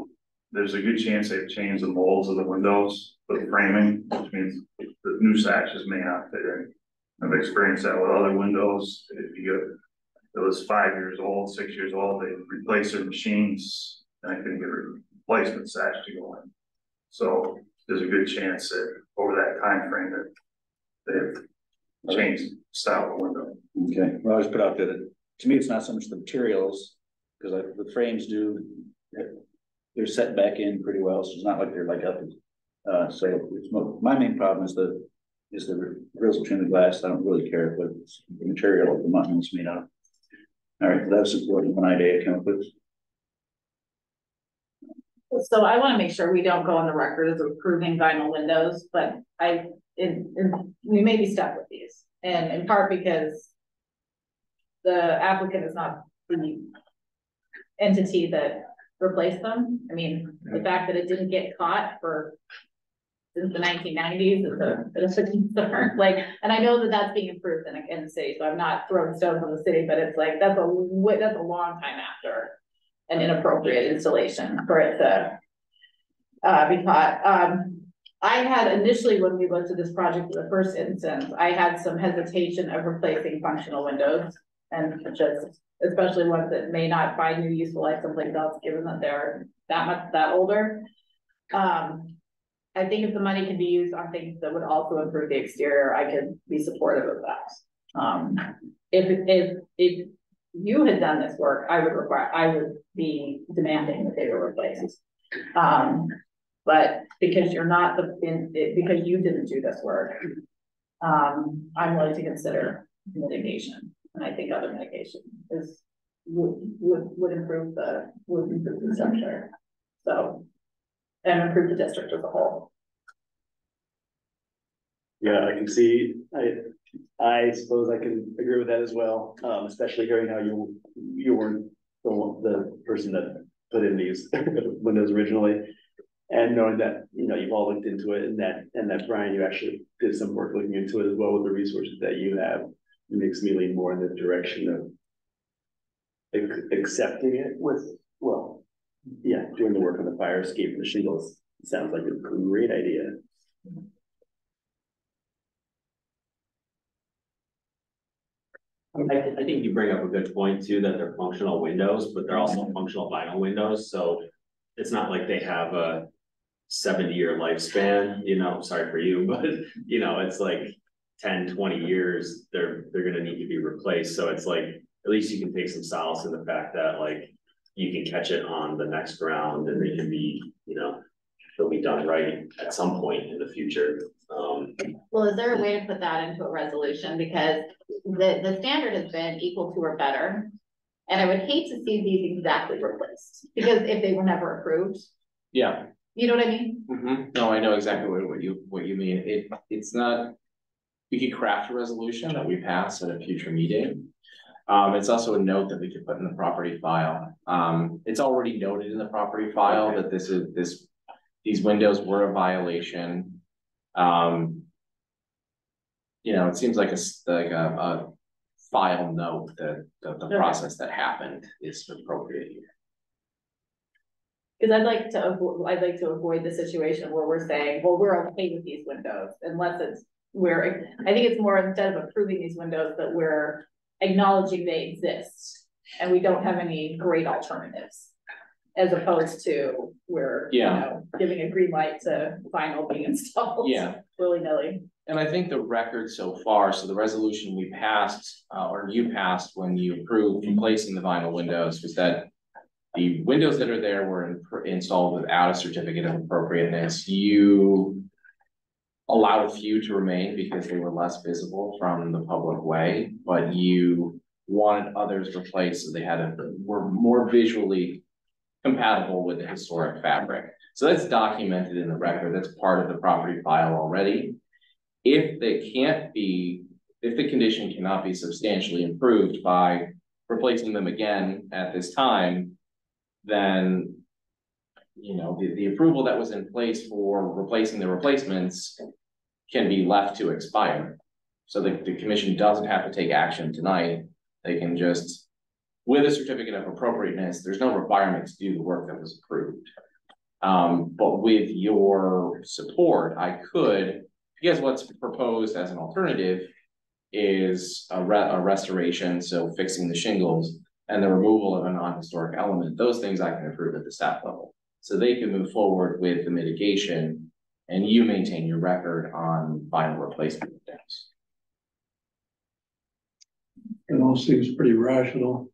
There's a good chance they've changed the molds of the windows, the framing, which means the new sashes may not fit in. I've experienced that with other windows. If you get, it was 5 years old, 6 years old, they replace their machines, and I couldn't get a replacement sash to go in. So there's a good chance that over that time frame that they've changed the style of the window. Okay, well, I just put out that to me, it's not so much the materials, because the frames they're set back in pretty well, so it's not like they're like up. So my main problem is the grills between the glass. I don't really care if it's the material of the buttons made out. All right, that's important one idea I come up with. So I want to make sure we don't go on the record as approving vinyl windows, but we may be stuck with these, and in part because the applicant is not the entity that replaced them. I mean, the fact that it didn't get caught since the 1990s is a concern. Like, and I know that that's being improved in the city, so I'm not throwing stones on the city, but it's like that's a long time after an inappropriate installation for it to be caught. I had initially, when we looked at this project in the first instance, I had some hesitation of replacing functional windows, and just especially ones that may not find new useful life someplace else, given that they're that older. I think if the money can be used on things that would also improve the exterior, I could be supportive of that. If you had done this work, I would be demanding that they were replaced. But because you're not because you didn't do this work, I'm willing to consider mitigation. And I think other mitigation is, would improve the structure. So, and improve the district as a whole. Yeah, I can see, I suppose I can agree with that as well, especially hearing how you weren't the person that put in these windows originally. And knowing that, you know, you've all looked into it, and that Brian, you actually did some work looking into it as well with the resources that you have, it makes me lean more in the direction of accepting it with, well, yeah, doing the work on the fire escape and the shingles. It sounds like a great idea. I think you bring up a good point too, that they're functional windows, but they're also functional vinyl windows, so it's not like they have a 70-year lifespan, you know, sorry for you, but you know, it's like 10, 20 years, they're gonna need to be replaced. So it's like, at least you can take some solace in the fact that like you can catch it on the next round and they can be, you know, they'll be done right at some point in the future. Well, is there a way to put that into a resolution? Because the standard has been equal to or better. And I would hate to see these exactly replaced, because if they were never approved. Yeah. You know what I mean? No, I know exactly what you mean. It's not, we could craft a resolution that we pass at a future meeting. It's also a note that we could put in the property file. It's already noted in the property file that these windows were a violation. You know, it seems like a file note that the process that happened is appropriate here. Because I'd like to avoid the situation where we're saying, well, we're okay with these windows, unless I think it's more, instead of approving these windows, that we're acknowledging they exist and we don't have any great alternatives. As opposed to you know, giving a green light to vinyl being installed. Yeah. Willy-nilly. And I think the record so far, so the resolution we passed, or you passed when you approved replacing the vinyl windows, was that the windows that are there were installed without a certificate of appropriateness. You allowed a few to remain because they were less visible from the public way, but you wanted others replaced so they were more visually compatible with the historic fabric. So that's documented in the record. That's part of the property file already. If the condition cannot be substantially improved by replacing them again at this time, then, you know, the approval that was in place for replacing the replacements can be left to expire. So the commission doesn't have to take action tonight. They can just, with a certificate of appropriateness, there's no requirement to do the work that was approved. But with your support, I could, because what's proposed as an alternative is a restoration, so fixing the shingles and the removal of a non-historic element. Those things I can approve at the staff level. So they can move forward with the mitigation and you maintain your record on vinyl replacement windows. It all seems pretty rational.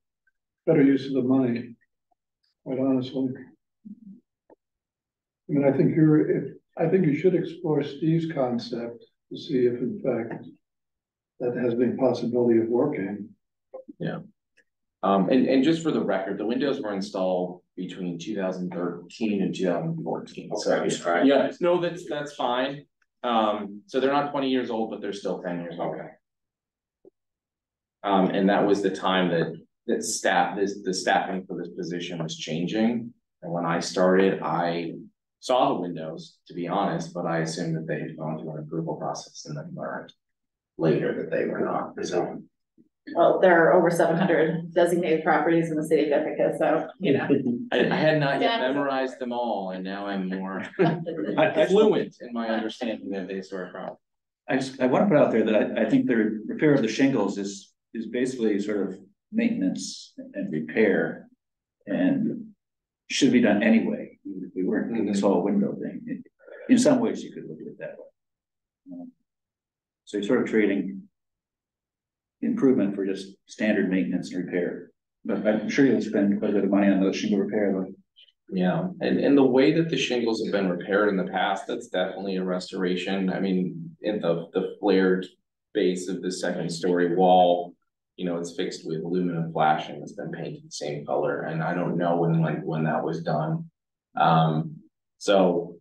Better use of the money, quite honestly. I mean, I think you should explore Steve's concept to see if in fact that has any possibility of working. Yeah. And just for the record, the windows were installed between 2013 and 2014. Okay, so yeah, no, that's fine. So they're not 20 years old, but they're still 10 years old. Okay. And that was the time that the staffing for this position was changing. And when I started, I saw the windows, to be honest, but I assumed that they had gone through an approval process and then learned later that they were not. So, well, there are over 700 designated properties in the city of Ithaca, so, you know. I had not yet memorized them all, and now I'm more fluent in my understanding of the historic property. I want to put out there that I think the repair of the shingles is basically sort of maintenance and repair, and should be done anyway. We weren't doing this whole window thing. In some ways, you could look at it that way. So you're sort of trading improvement for just standard maintenance and repair. But I'm sure you'll spend quite a bit of money on the shingle repair, though. Yeah, and the way that the shingles have been repaired in the past, that's definitely a restoration. I mean, in the flared base of the second story wall, it's fixed with aluminum flashing, it's been painted the same color, and I don't know when that was done. So,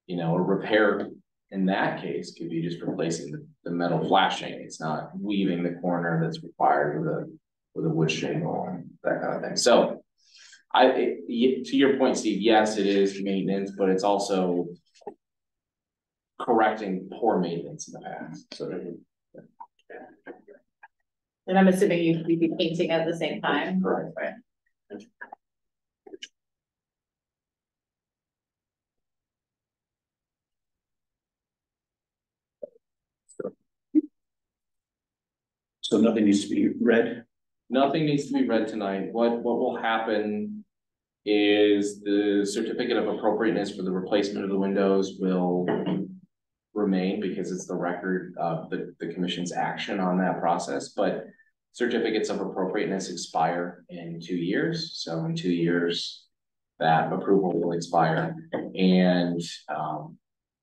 a repair in that case could be just replacing the metal flashing. It's not weaving the corner that's required with a wood shingle and that kind of thing. So to your point, Steve, yes, it is maintenance, but it's also correcting poor maintenance in the past. So And I'm assuming you'd be painting at the same time. correct. Right. So nothing needs to be read. Nothing needs to be read tonight. What will happen is the certificate of appropriateness for the replacement of the windows will remain because it's the record of the commission's action on that process, but certificates of appropriateness expire in 2 years. So in 2 years, that approval will expire. And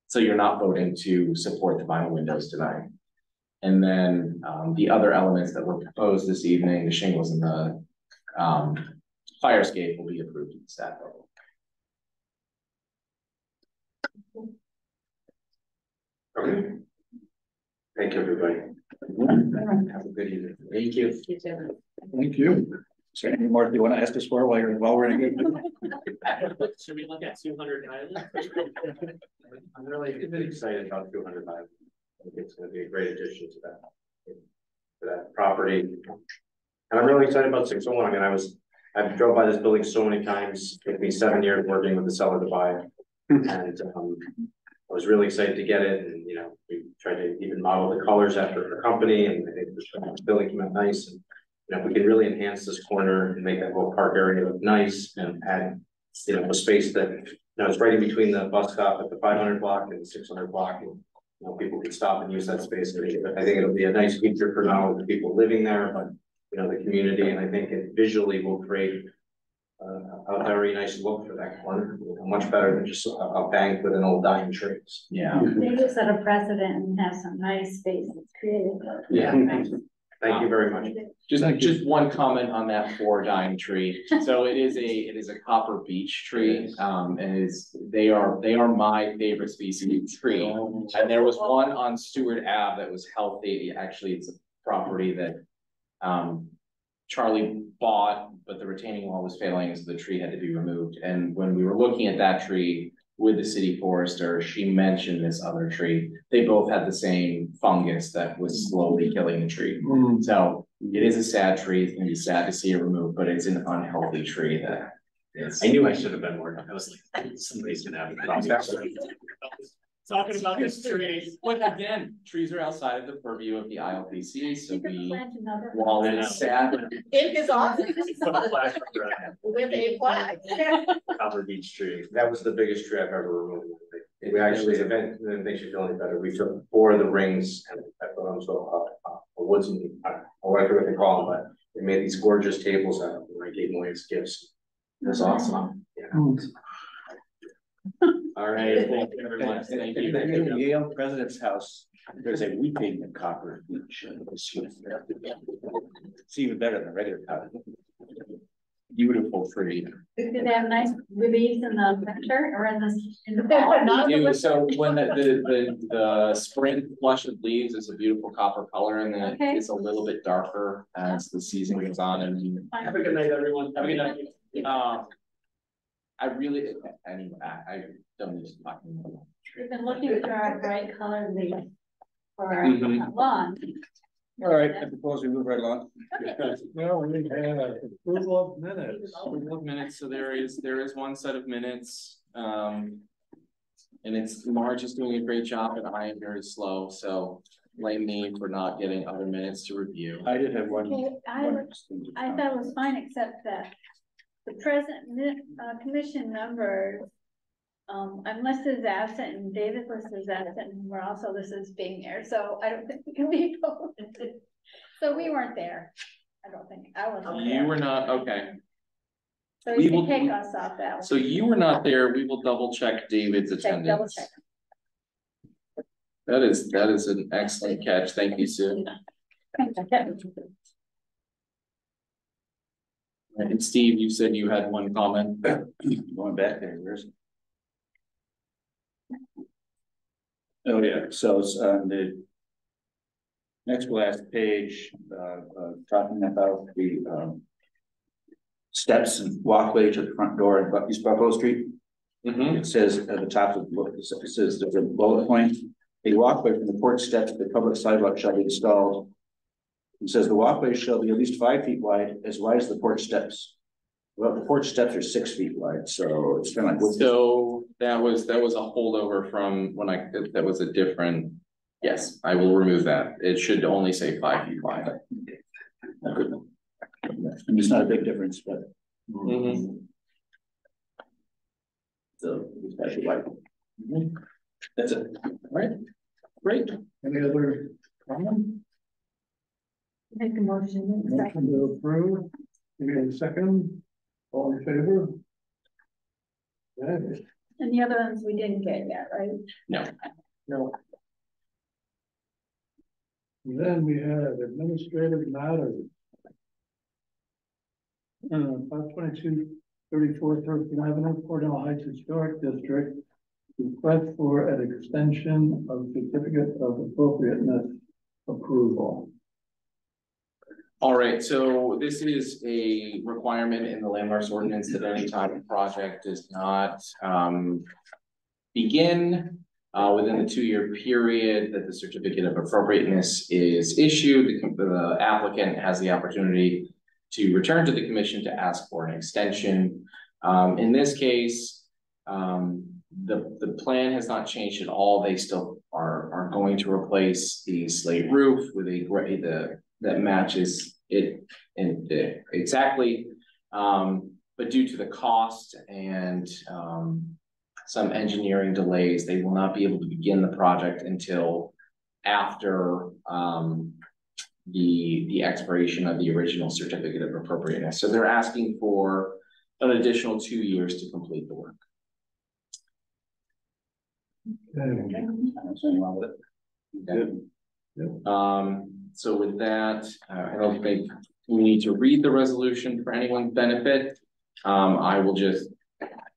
so you're not voting to support the vinyl windows tonight. And then the other elements that were proposed this evening, the shingles and the fire escape, will be approved at the staff level. Okay. Thank you, everybody. Have a good evening. Thank you. Thank you. Is there any more you want to ask us for while we're in a good? Should we look at 200 Island? I'm really excited about 200 Island. I think it's going to be a great addition to that property. And I'm really excited about 601. I mean, I've drove by this building so many times. It took me 7 years working with the seller to buy it. And I was really excited to get it. And, we tried to even model the colors after our company. And I think the building came out nice. And, if we can really enhance this corner and make that whole park area look nice and add, a space that, it's right in between the bus stop at the 500 block and the 600 block. And, people can stop and use that space. I think it'll be a nice feature for not only the people living there, but, the community. And I think it visually will create a very nice look for that corner, much better than just a bank with an old dying trees. Yeah. They just set a precedent and have some nice spaces created. Yeah. Thank you very much. Just one comment on that poor dying tree. So it is a copper beech tree. And they are my favorite species of tree. And there was one on Stewart Ave that was healthy. Actually, it's a property that Charlie bought, but the retaining wall was failing, so the tree had to be removed. And when we were looking at that tree with the city forester, she mentioned this other tree. They both had the same fungus that was slowly killing the tree. So it is a sad tree. It's gonna be sad to see it removed, but it's an unhealthy tree that is. I knew I should have been more. I was like, somebody's gonna have a problem. Talking about this tree. But again, trees are outside of the purview of the ILPC, so You could we, plant another. while it is sad. In his office. Put a flag With a flag. Copper beech tree. That was the biggest tree I've ever removed. We actually, if it makes you feel any better, we took 4 of the rings and I put them a woodsman, or whatever they call them, but they made these gorgeous tables out of them. I gave them away as gifts. That's awesome. Yeah. All right, thank you very much. Thank you. In the Yale President's House, there's a weeping copper beech. It's even better than regular copper. Beautiful tree. Do they have nice leaves in the winter or in the fall? We do. So when the spring flush of leaves is a beautiful copper color, and then Okay. it's a little bit darker as the season goes on. And Have a good night, everyone. have a good night. I really, anyway, I don't need to talk anymore. We've been looking for our bright colored leaves for our Mhm. lawn. All right, I propose we move right along. Well, we have approval of minutes. Approval of minutes, so there is one set of minutes. And it's Marge is doing a great job and I am very slow, so blame me for not getting other minutes to review. I did have one. Okay, I thought it was fine, except that the present commission members, I'm listed as absent and David listed as absent, and we're also listed as being there, so I don't think we can be voted. So we weren't there. I don't think, I wasn't there. You were not, okay. So we you will- can take us off that one. So you were not there. We will double check David's Check, double attendance. check. That is an excellent catch. Thank you, Sue. And Steve, you said you had one comment. Going back there, where's it? Oh, yeah, so it's on the next to last page, talking about the steps and walkway to the front door at East Buffalo Street. It says at the top of the book, it says there's a bullet point, a walkway from the porch steps to the public sidewalk shall be installed. It says the walkway shall be at least 5 feet wide as the porch steps. Well, the porch steps are 6 feet wide, so it's kind of like. So that was a holdover from when that was a different, yes, I will remove that. It should only say 5 feet wide. And it's not a big difference, but. So it's 5 feet wide. That's it. All right, great. Any other comment? Make a motion. Motion to approve. Give me a second. All in favor? Okay. And the other ones we didn't get yet, right? No. And then we have administrative matters. 522-34 Thurston Avenue, Cornell Heights Historic District. Request for an extension of certificate of appropriateness approval. All right, so this is a requirement in the landmarks ordinance that any time a project does not begin within the 2-year period that the certificate of appropriateness is issued, the applicant has the opportunity to return to the commission to ask for an extension. In this case, the plan has not changed at all. They still are going to replace the slate roof with a gray that matches it exactly. But due to the cost and some engineering delays, they will not be able to begin the project until after the expiration of the original certificate of appropriateness. So they're asking for an additional 2 years to complete the work. Okay. So with that, I don't think we need to read the resolution for anyone's benefit. I will just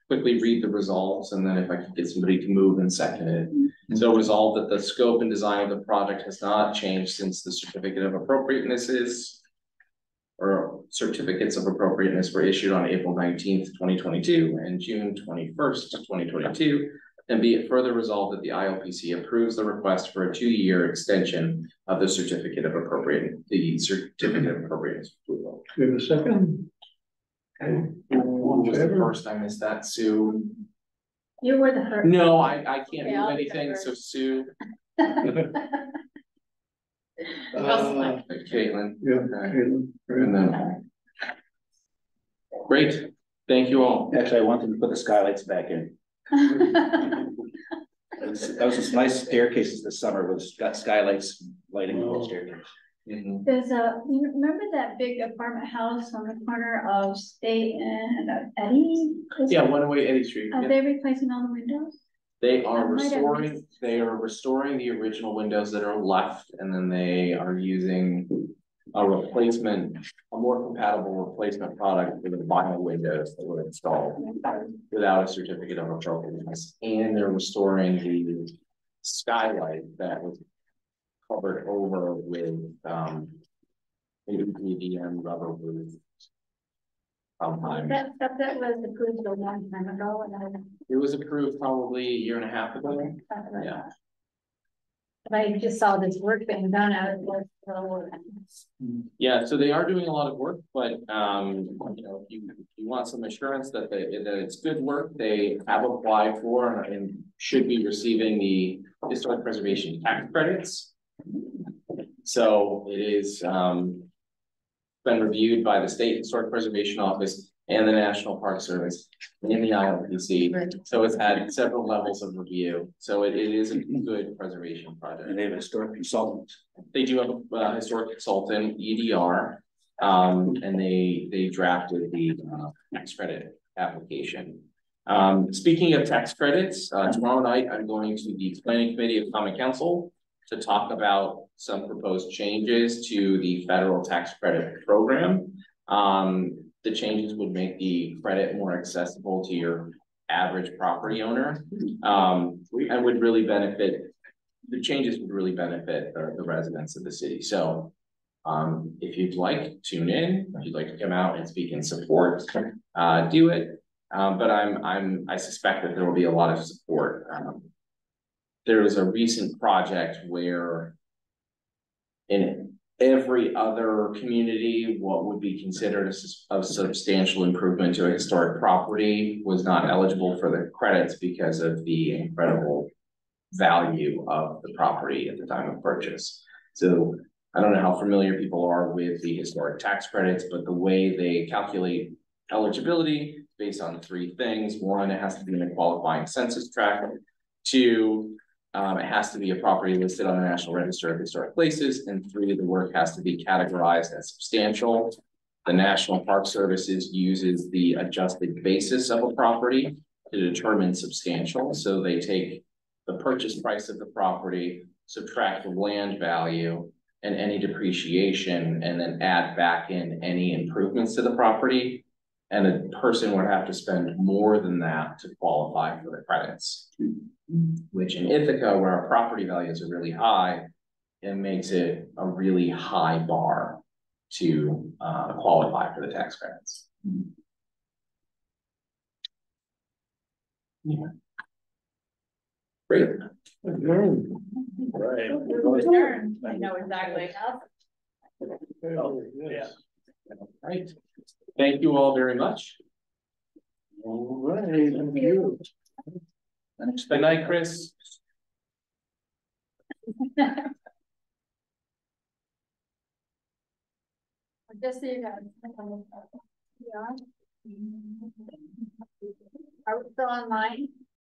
quickly read the results, and then if I could get somebody to move and second it. So resolved that the scope and design of the project has not changed since the certificate of appropriateness certificates of appropriateness were issued on April 19th, 2022 and June 21st, 2022. And be it further resolved that the ILPC approves the request for a 2-year extension of the certificate of appropriateness approval. Do you have a second? Okay. What was the first? I missed that, Sue. You were the first. No, I can't do anything, so Sue. Caitlin. Yeah, Okay. Caitlin. And then. Great, thank you all. Actually, I wanted to put the skylights back in. That was some nice staircases this summer with skylights lighting the whole staircase. There's you remember that big apartment house on the corner of State and Eddie? Yeah, 108 Eddie Street. Are they replacing all the windows? They are restoring the original windows that are left, and then they are using a more compatible replacement product for the vinyl windows that were installed without a certificate of appropriateness. And they're restoring the skylight that was covered over with EDM rubber roof. That was approved a long time ago, and it was approved probably a year and a half ago. Yeah. I just saw this work being done out of Yeah, so they are doing a lot of work, but you know, if you want some assurance that it's good work, they have applied for and should be receiving the historic preservation tax credits. So it is been reviewed by the State Historic Preservation Office and the National Park Service in the ILPC. Right. So it's had several levels of review. So it is a good preservation project. And they have a historic consultant. They do have a historic consultant, EDR, and they drafted the tax credit application. Speaking of tax credits, tomorrow night I'm going to the Planning Committee of Common Council to talk about some proposed changes to the federal tax credit program. the changes would make the credit more accessible to your average property owner. And would really benefit, the changes would really benefit the residents of the city. So if you'd like, tune in. If you'd like to come out and speak in support, do it. But I suspect that there will be a lot of support. There was a recent project where in every other community, what would be considered a substantial improvement to a historic property was not eligible for the credits because of the incredible value of the property at the time of purchase. So I don't know how familiar people are with the historic tax credits, but the way they calculate eligibility is based on three things. One, it has to be in a qualifying census tract. Two, it has to be a property listed on the National Register of Historic Places. And three, the work has to be categorized as substantial. The National Park Services uses the adjusted basis of a property to determine substantial. So they take the purchase price of the property, subtract the land value and any depreciation, and then add back in any improvements to the property. And a person would have to spend more than that to qualify for the credits, which in Ithaca, where our property values are really high, it makes it a really high bar to qualify for the tax credits. Yeah. Great. Adjourned. Right. Adjourn. I know exactly. Yes. Right. Thank you all very much. All right, thank you. Good night, Chris. Just so you guys. Yeah. Are we still online?